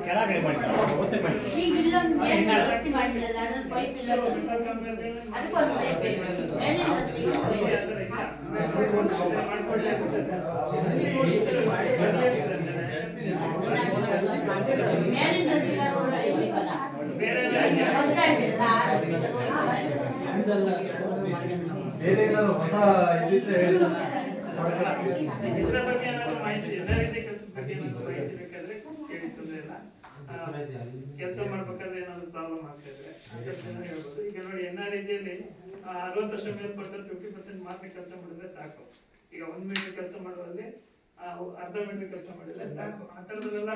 ಕೆಳಗಡೆ ಮಾಡಿ ಈಗ ಇಲ್ಲೊಂದು ವ್ಯವಸ್ಥೆ ಮಾಡಿದ್ರಲ್ಲ, ಅದ್ರಲ್ಲಿ ಪೈಪ್ ಇಲ್ಲ, ಅದಕ್ಕೊಂದು ಪೈಪ್ ಬೇಕು. ಮೇಲಿನ ರಸ್ತೆಗೆ ಮೇಲಿನ ರಸ್ತೆಗೆ ರೋಡ್ ಇರ್ಬೇಕಲ್ಲ, ಏನೇನಾದ್ರು ಹೊಸ ಇದಿದ್ರೆ ಇದ್ರ ಬಗ್ಗೆ ಏನಾದ್ರು ಮಾಹಿತಿ, ಎಲ್ಲ ರೀತಿ ಕೆಲಸದ ಬಗ್ಗೆ ಏನಾದ್ರು ಮಾಹಿತಿ ಬೇಕಾದ್ರೆ ಕೇಳಿ, ತೊಂದರೆ ಇಲ್ಲ. ಕೆಲಸ ಮಾಡ್ಬೇಕಾದ್ರೆ ಏನಾದ್ರು ಪ್ರಾಬ್ಲಮ್ ಆಗ್ತಾ ಇದ್ರೆ ಹೇಳ್ಬೋದು. ಈಗ ನೋಡಿ NREGಯಲ್ಲಿ 60 ವರ್ಷ ಮೇಲ್ಪಟ್ಟರು 50% ಮಾತ್ರ ಕೆಲಸ ಮಾಡಿದ್ರೆ ಸಾಕು. ಈಗ 1 ಮೀಟರ್ ಕೆಲಸ ಮಾಡುವಲ್ಲಿ ಅರ್ಧ ಮೀಟರ್ ಕೆಲಸ ಮಾಡಿದ್ರೆ ಸಾಕು. ಆ ತರದೆಲ್ಲ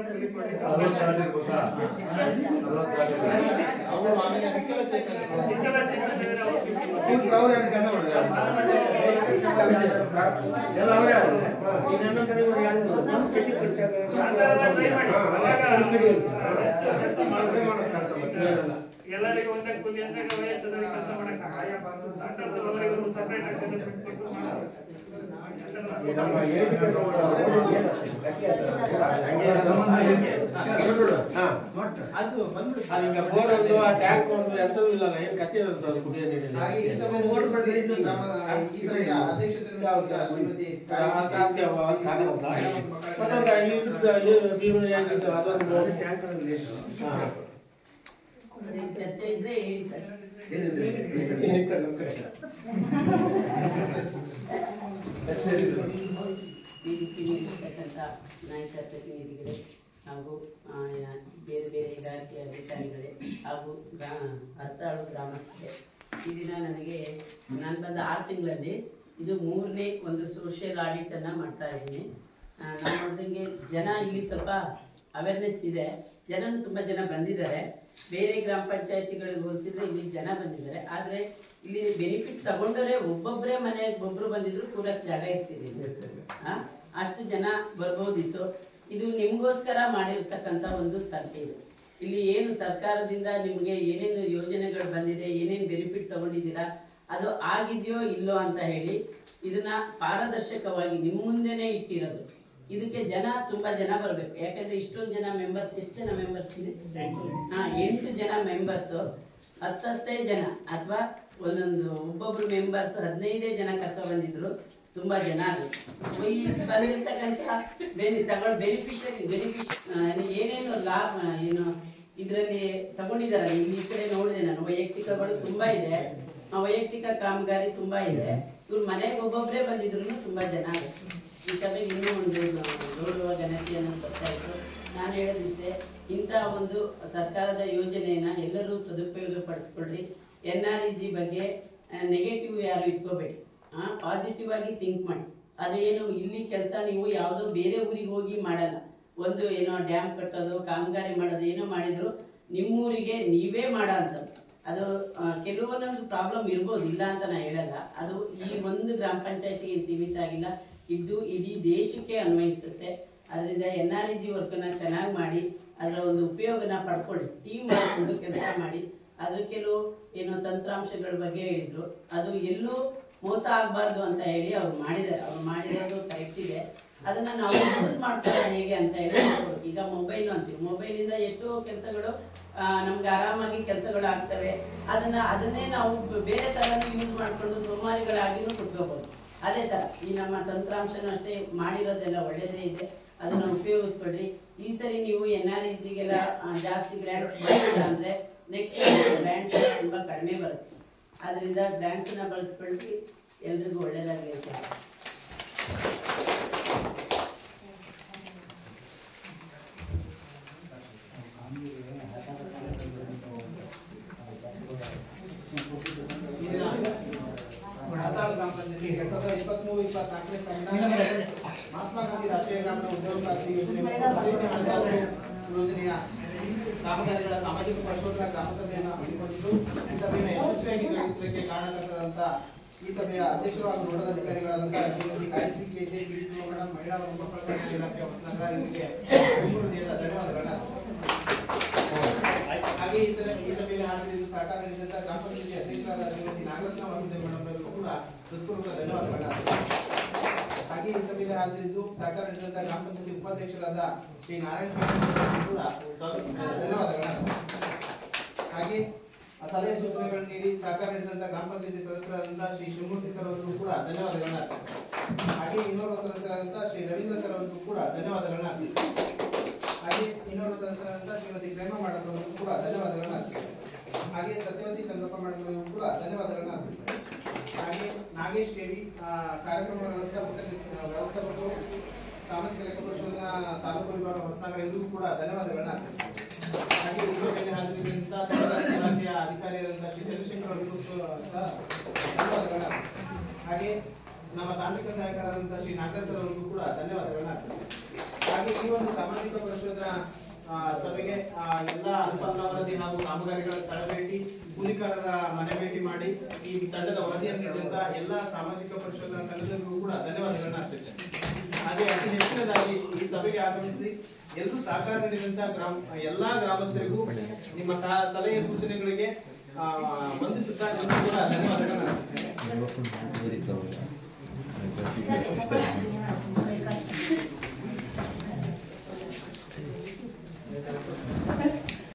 ಎಲ್ಲರಿಗೂ ಒಂದೇ ಕೂಲಿ ಅಂದಾಗ ವಯಸ್ಸದವರಿಗೆ ಕೆಲಸ ಮಾಡಕ್ ಸಪರೇಟ್ ಈಗ ಬೋರ್ ಒಂದು ಆ ಟ್ಯಾಂಕ್ ಒಂದು ಎಂತದೂ ಇಲ್ಲ, ಏನ್ ಕಥೆ ಇರುತ್ತೆ ಕುಡಿಯೋ ನೀರಿನ ಚರ್ಚೆ ಇದ್ರೆ ಹೇಳಿ ಸರ್. ಇರ್ತಕ್ಕಂಥ ನಾಯಕ ಪ್ರತಿನಿಧಿಗಳೇ ಹಾಗೂ ಬೇರೆ ಬೇರೆ ಇಲಾಖೆಯ ಅಧಿಕಾರಿಗಳೇ ಹಾಗೂ ಹರ್ತಾಳು ಗ್ರಾಮಸ್ಥರೇ, ಈ ದಿನ ನಾನು ಬಂದ 6 ತಿಂಗಳಲ್ಲಿ ಇದು 3ನೇ ಒಂದು ಸೋಷಿಯಲ್ ಆಡಿಟ್ ಅನ್ನ ಮಾಡ್ತಾ ಇದ್ದೀನಿ. ನಾನು ನೋಡಿದಂಗೆ ಜನ ಇಲ್ಲಿ ಸ್ವಲ್ಪ ಅವೇರ್ನೆಸ್ ಇದೆ, ಜನನು ತುಂಬ ಜನ ಬಂದಿದ್ದಾರೆ. ಬೇರೆ ಗ್ರಾಮ ಪಂಚಾಯತಿಗಳಿಗೆ ಹೋಲಿಸಿದ್ರೆ ಇಲ್ಲಿ ಜನ ಬಂದಿದ್ದಾರೆ. ಆದರೆ ಇಲ್ಲಿ ಬೆನಿಫಿಟ್ ತಗೊಂಡರೆ ಒಬ್ಬೊಬ್ಬರೇ ಮನೆಗೆ ಒಬ್ಬರು ಬಂದಿದ್ರು ಕೂಡಕ್ಕೆ ಜಾಗ ಇರ್ತಿರ್ಲಿಲ್ಲ. ಅಷ್ಟು ಜನ ಬರ್ಬೋದಿತ್ತು. ಇದು ನಿಮಗೋಸ್ಕರ ಮಾಡಿರ್ತಕ್ಕಂಥ ಒಂದು ಸರ್ವೆ ಇದು. ಇಲ್ಲಿ ಏನು ಸರ್ಕಾರದಿಂದ ನಿಮಗೆ ಏನೇನು ಯೋಜನೆಗಳು ಬಂದಿದೆ, ಏನೇನು ಬೆನಿಫಿಟ್ ತಗೊಂಡಿದ್ದೀರಾ, ಅದು ಆಗಿದೆಯೋ ಇಲ್ಲೋ ಅಂತ ಹೇಳಿ ಇದನ್ನ ಪಾರದರ್ಶಕವಾಗಿ ನಿಮ್ಮ ಮುಂದೆನೇ ಇಟ್ಟಿರೋದು. ಇದಕ್ಕೆ ತುಂಬ ಜನ ಬರಬೇಕು. ಯಾಕಂದ್ರೆ ಇಷ್ಟೊಂದು ಜನ ಮೆಂಬರ್ಸ್, ಎಷ್ಟು ಜನ ಮೆಂಬರ್ಸ್ ಇದೆ? 8 ಜನ ಮೆಂಬರ್ಸು 10 ಜನ ಅಥವಾ ಒಂದೊಂದು ಒಬ್ಬೊಬ್ರು ಮೆಂಬರ್ಸ್ 15 ಜನ ಕರ್ಕೊ ಬಂದಿದ್ರು. ತುಂಬಾ ಜನ ಈ ಬಂದಿರ್ತಕ್ಕಂಥ ಬೆನಿಫಿಷರಿ ಏನೇನು ಲಾಭ ಏನು ಇದರಲ್ಲಿ ತಗೊಂಡಿದ್ದಾರೆ. ಇಲ್ಲಿ ಈ ಕಡೆ ನೋಡಿದೆ ನಾನು, ವೈಯಕ್ತಿಕಗಳು ತುಂಬಾ ಇದೆ, ವೈಯಕ್ತಿಕ ಕಾಮಗಾರಿ ತುಂಬಾ ಇದೆ. ಇವ್ರು ಮನೆಗೆ ಒಬ್ಬೊಬ್ಬರೇ ಬಂದಿದ್ರು ತುಂಬಾ ಜನ. ಈ ಸಭೆಗೆ ಇನ್ನೂ ಒಂದು ನೋಡುವ ಘನತೆಯನ್ನು ಬರ್ತಾ ಇದ್ರು. ನಾನು ಹೇಳೋದಿಷ್ಟೇ, ಇಂಥ ಒಂದು ಸರ್ಕಾರದ ಯೋಜನೆಯನ್ನ ಎಲ್ಲರೂ ಸದುಪಯೋಗ ಪಡಿಸ್ಕೊಳ್ಳಿ. NREG ಬಗ್ಗೆ ನೆಗೆಟಿವ್ ಯಾರು ಇಟ್ಕೋಬೇಡಿ, ಪಾಸಿಟಿವ್ ಆಗಿ ಥಿಂಕ್ ಮಾಡಿ. ಅದೇನು ಇಲ್ಲಿ ಕೆಲಸ ನೀವು ಯಾವುದೋ ಬೇರೆ ಊರಿಗೆ ಹೋಗಿ ಮಾಡಲ್ಲ. ಒಂದು ಏನೋ ಡ್ಯಾಮ್ ಕಟ್ಟೋದು, ಕಾಮಗಾರಿ ಮಾಡೋದು, ಏನೋ ಮಾಡಿದ್ರು ನಿಮ್ಮೂರಿಗೆ ನೀವೇ ಮಾಡೋ ಅಂಥದ್ದು. ಅದು ಕೆಲವೊಂದೊಂದು ಪ್ರಾಬ್ಲಮ್ ಇರ್ಬೋದು, ಇಲ್ಲ ಅಂತ ನಾನು ಹೇಳಲ್ಲ. ಅದು ಈ ಒಂದು ಗ್ರಾಮ ಪಂಚಾಯತಿಗೆ ಸೀಮಿತ ಆಗಿಲ್ಲ, ಇದು ಇಡೀ ದೇಶಕ್ಕೆ ಅನ್ವಯಿಸುತ್ತೆ. ಅದರಿಂದ NREG ವರ್ಕನ್ನ ಚೆನ್ನಾಗಿ ಮಾಡಿ ಅದರ ಒಂದು ಉಪಯೋಗನ ಪಡ್ಕೊಳ್ಳಿ. ಟೀಮ್ ಮಾಡಿಕೊಂಡು ಕೆಲಸ ಮಾಡಿ. ಅದ್ರ ಕೆಲವು ಏನೋ ತಂತ್ರಾಂಶಗಳ ಬಗ್ಗೆ ಹೇಳಿದ್ರು, ಅದು ಎಲ್ಲೂ ಮೋಸ ಆಗಬಾರ್ದು ಅಂತ ಹೇಳಿ ಅವ್ರು ಮಾಡಿದ್ದಾರೆ. ಅವ್ರು ಮಾಡಿರೋದು ಕರೆಕ್ಟ್ ಇದೆ. ಅದನ್ನ ನಾವು ಯೂಸ್ ಮಾಡ್ಕೊಳ್ಳೋದು ಹೇಗೆ ಅಂತ ಹೇಳಿ ಈಗ ಮೊಬೈಲ್ ಅಂತೀವಿ, ಮೊಬೈಲಿಂದ ಎಷ್ಟೋ ಕೆಲಸಗಳು ನಮ್ಗೆ ಆರಾಮಾಗಿ ಕೆಲಸಗಳು ಆಗ್ತವೆ. ಅದನ್ನೇ ನಾವು ಬೇರೆ ತರನು ಯೂಸ್ ಮಾಡ್ಕೊಂಡು ಸೋಮಾರಿಗಳಾಗಿನೂ ಕುತ್ಕೋಬಹುದು. ಅದೇ ತರ ಈ ನಮ್ಮ ತಂತ್ರಾಂಶನೂ ಅಷ್ಟೇ ಮಾಡಿರೋದೆಲ್ಲ ಒಳ್ಳೇದೇ ಇದೆ, ಅದನ್ನ ಉಪಯೋಗಿಸ್ಕೊಡ್ರಿ. ಈ ಸರಿ ನೀವು NREGಗೆಲ್ಲ ಜಾಸ್ತಿ ಗ್ರ್ಯಾಂಡ್ಸ್ ಬರೋದಿಲ್ಲ ಅಂದ್ರೆ ನೆಕ್ಸ್ಟ್ ಗ್ರ್ಯಾಂಡ್ಸ್ ತುಂಬಾ ಕಡಿಮೆ ಬರುತ್ತೆ. ಅದರಿಂದ ಗ್ರ್ಯಾಂಡ್ಸ್ನ ಬಳಸ್ಕೊಳ್ರಿ, ಎಲ್ರಿಗೂ ಒಳ್ಳೇದಾಗಿರುತ್ತೆ. ಹತ್ತಾಳು ಗ್ರಾಮ ಪಂಚಾಯತಿ 2023-24ನೇ ಸಾಲಿನ ಮಹಾತ್ಮ ಗಾಂಧಿ ರಾಷ್ಟ್ರೀಯ ಗ್ರಾಮೀಣ ಉದ್ಯೋಗ ಖಾತ್ರಿ ಯೋಜನೆಯ ಕಾಮಗಾರಿಗಳ ಸಾಮಾಜಿಕ ಪರಿಶೋಧನಾ ಗ್ರಾಮ ಸಭೆಯನ್ನು ಹಮ್ಮಿಕೊಂಡಿದ್ದು, ಈ ಸಭೆಯನ್ನು ಯಶಸ್ವಿಯಾಗಿ ನಡೆಸಲಿಕ್ಕೆ ಕಾರಣಕರ್ತರಾದಂಥ ಈ ಸಭೆಯ ಅಧ್ಯಕ್ಷರು ಹಾಗೂ ನೋಡಲ್ ಅಧಿಕಾರಿಗಳಾದಂಥ ಶ್ರೀಮತಿ ಗಾಯತ್ರಿ KJ ಮೇಡಮ್, ಮಹಿಳಾ ಮತ್ತು ಮಕ್ಕಳ ಕಲ್ಯಾಣ ಇಲಾಖೆ ಹೊಸನಗರ, ಇವರಿಗೆ ಹೃದಯದ ಧನ್ಯವಾದಗಳನ್ನ. ಹಾಗೆ ಈ ಸಭೆಯಲ್ಲಿ ಹಾಜರಿದ್ದು ಸಹಕಾರ ನೀಡಿದಂಥ ಗ್ರಾಮ ಪಂಚಾಯತಿ ಅಧ್ಯಕ್ಷರಾದ ಶ್ರೀಮತಿ ನಾಗರತ್ನ ವಾಸುದೇವ್ ಮೇಡಮ್ ಅವರಿಗೂ ಕೂಡ ಹೃತ್ಪೂರ್ವಕ ಧನ್ಯವಾದಗಳನ್ನ. ಹಾಗೆ ಈ ಸಭೆಯಲ್ಲಿ ಹಾಜರಿದ್ದು ಸಹಕಾರ ನೀಡಿದಂಥ ಗ್ರಾಮ ಪಂಚಾಯತಿ ಉಪಾಧ್ಯಕ್ಷರಾದ ಶ್ರೀ ನಾರಾಯಣ ಕೂಡ ಧನ್ಯವಾದಗಳನ್ನ. ಹಾಗೆ ಸಲಹೆ ಸೂಚನೆಗಳನ್ನು ನೀಡಿ ಸಹಕಾರ ನೀಡಿದಂಥ ಗ್ರಾಮ ಪಂಚಾಯತಿ ಸದಸ್ಯರಾದಂಥ ಶ್ರೀ ಶಿವಮೂರ್ತಿ ಸರ್ ಅವರಿಗೂ ಕೂಡ ಧನ್ಯವಾದಗಳನ್ನ. ಹಾಗೆ ಇನ್ನೋರ್ವ ಸದಸ್ಯರಾದಂಥ ಶ್ರೀ ರವೀಂದ್ರ ಸರ್ ಅವರಿಗೂ ಕೂಡ ಧನ್ಯವಾದಗಳನ್ನ. ಹಾಗೆ ಇನ್ನೋರ್ವ ಸದಸ್ಯರಾದಂಥ ಶ್ರೀಮತಿ ಪ್ರೇಮ ಮೇಡಮ್ ಅವರಿಗೂ ಕೂಡ ಧನ್ಯವಾದಗಳನ್ನ. ಹಾಗೆ ಸತ್ಯವತಿ ಚಂದ್ರಪ್ಪ ಮೇಡಮ್ ಅವರಿಗೂ ಕೂಡ ಧನ್ಯವಾದಗಳನ್ನ ಅರ್ಪಿಸ್ತಾರೆ. ಹಾಗೆ ನಾಗೇಶ್ KV ಕಾರ್ಯಕ್ರಮಗಳ ವ್ಯವಸ್ಥಾಪಕರು, ಸಾಮಾಜಿಕ ಲೆಕ್ಕ ಪರಿಶೋಧನಾ ತಾಲೂಕು ವಿಭಾಗ ಹೊಸನಗರ, ಇವರಿಗೂ ಕೂಡ ಧನ್ಯವಾದಗಳನ್ನ ಅರ್ಪಿಸ್ತಾರೆ. ಹಾಗೆ ಈ ಸಭೆಯಲ್ಲಿ ಹಾಜರಿದ್ದಂಥ ಇಲಾಖೆಯ ಅಧಿಕಾರಿಯಾದಂಥ ಶ್ರೀ ಚಂದ್ರಶೇಖರ್ ಅವರಿಗೂ ಸಹ ಧನ್ಯವಾದಗಳನ್ನ. ಹಾಗೆ ನಮ್ಮ ತಾಂತ್ರಿಕ ಸಹಾಯಕರಾದಂಥ ಶ್ರೀ ನಾಗರಾಜ್ ಸರ್ ಅವರಿಗೂ ಕೂಡ ಧನ್ಯವಾದಗಳನ್ನ ಅರ್ಪಿಸ್ತಾರೆ. ಹಾಗೆ ಈ ಒಂದು ಸಾಮಾಜಿಕ ಪರಿಶೋಧನಾ ಸಭೆಗೆ ಎಲ್ಲ ಅನುಪಾಲನಾ ವರದಿ ಹಾಗೂ ಕಾಮಗಾರಿಗಳ ಸ್ಥಳ ಭೇಟಿ, ಕೂಲಿಕಾರರ ಮನೆ ಭೇಟಿ ಮಾಡಿ ಈ ತಂಡದ ವರದಿಯನ್ನು ನೀಡಿದಂತ ಎಲ್ಲ ಸಾಮಾಜಿಕ ಪರಿಶೋಧನಾ ತಂಡಗಳಿಗೂ ಕೂಡ ಧನ್ಯವಾದಗಳನ್ನ ಅರ್ಪಿಸ್ತೇನೆ. ಹಾಗೆ ಅತಿ ಹೆಚ್ಚಿನದಾಗಿ ಈ ಸಭೆಗೆ ಆಗಮಿಸಿ ಎಲ್ಲರೂ ಸಹಕಾರ ನೀಡಿದಂತ ಎಲ್ಲಾ ಗ್ರಾಮಸ್ಥರಿಗೂ ನಿಮ್ಮ ಸಲಹೆ ಸೂಚನೆಗಳಿಗೆ ವಂದಿಸುತ್ತಾ ಎಲ್ಲರಿಗೂ ಕೂಡ ಧನ್ಯವಾದಗಳನ್ನ ಅರ್ಪಿಸ್ತೇನೆ.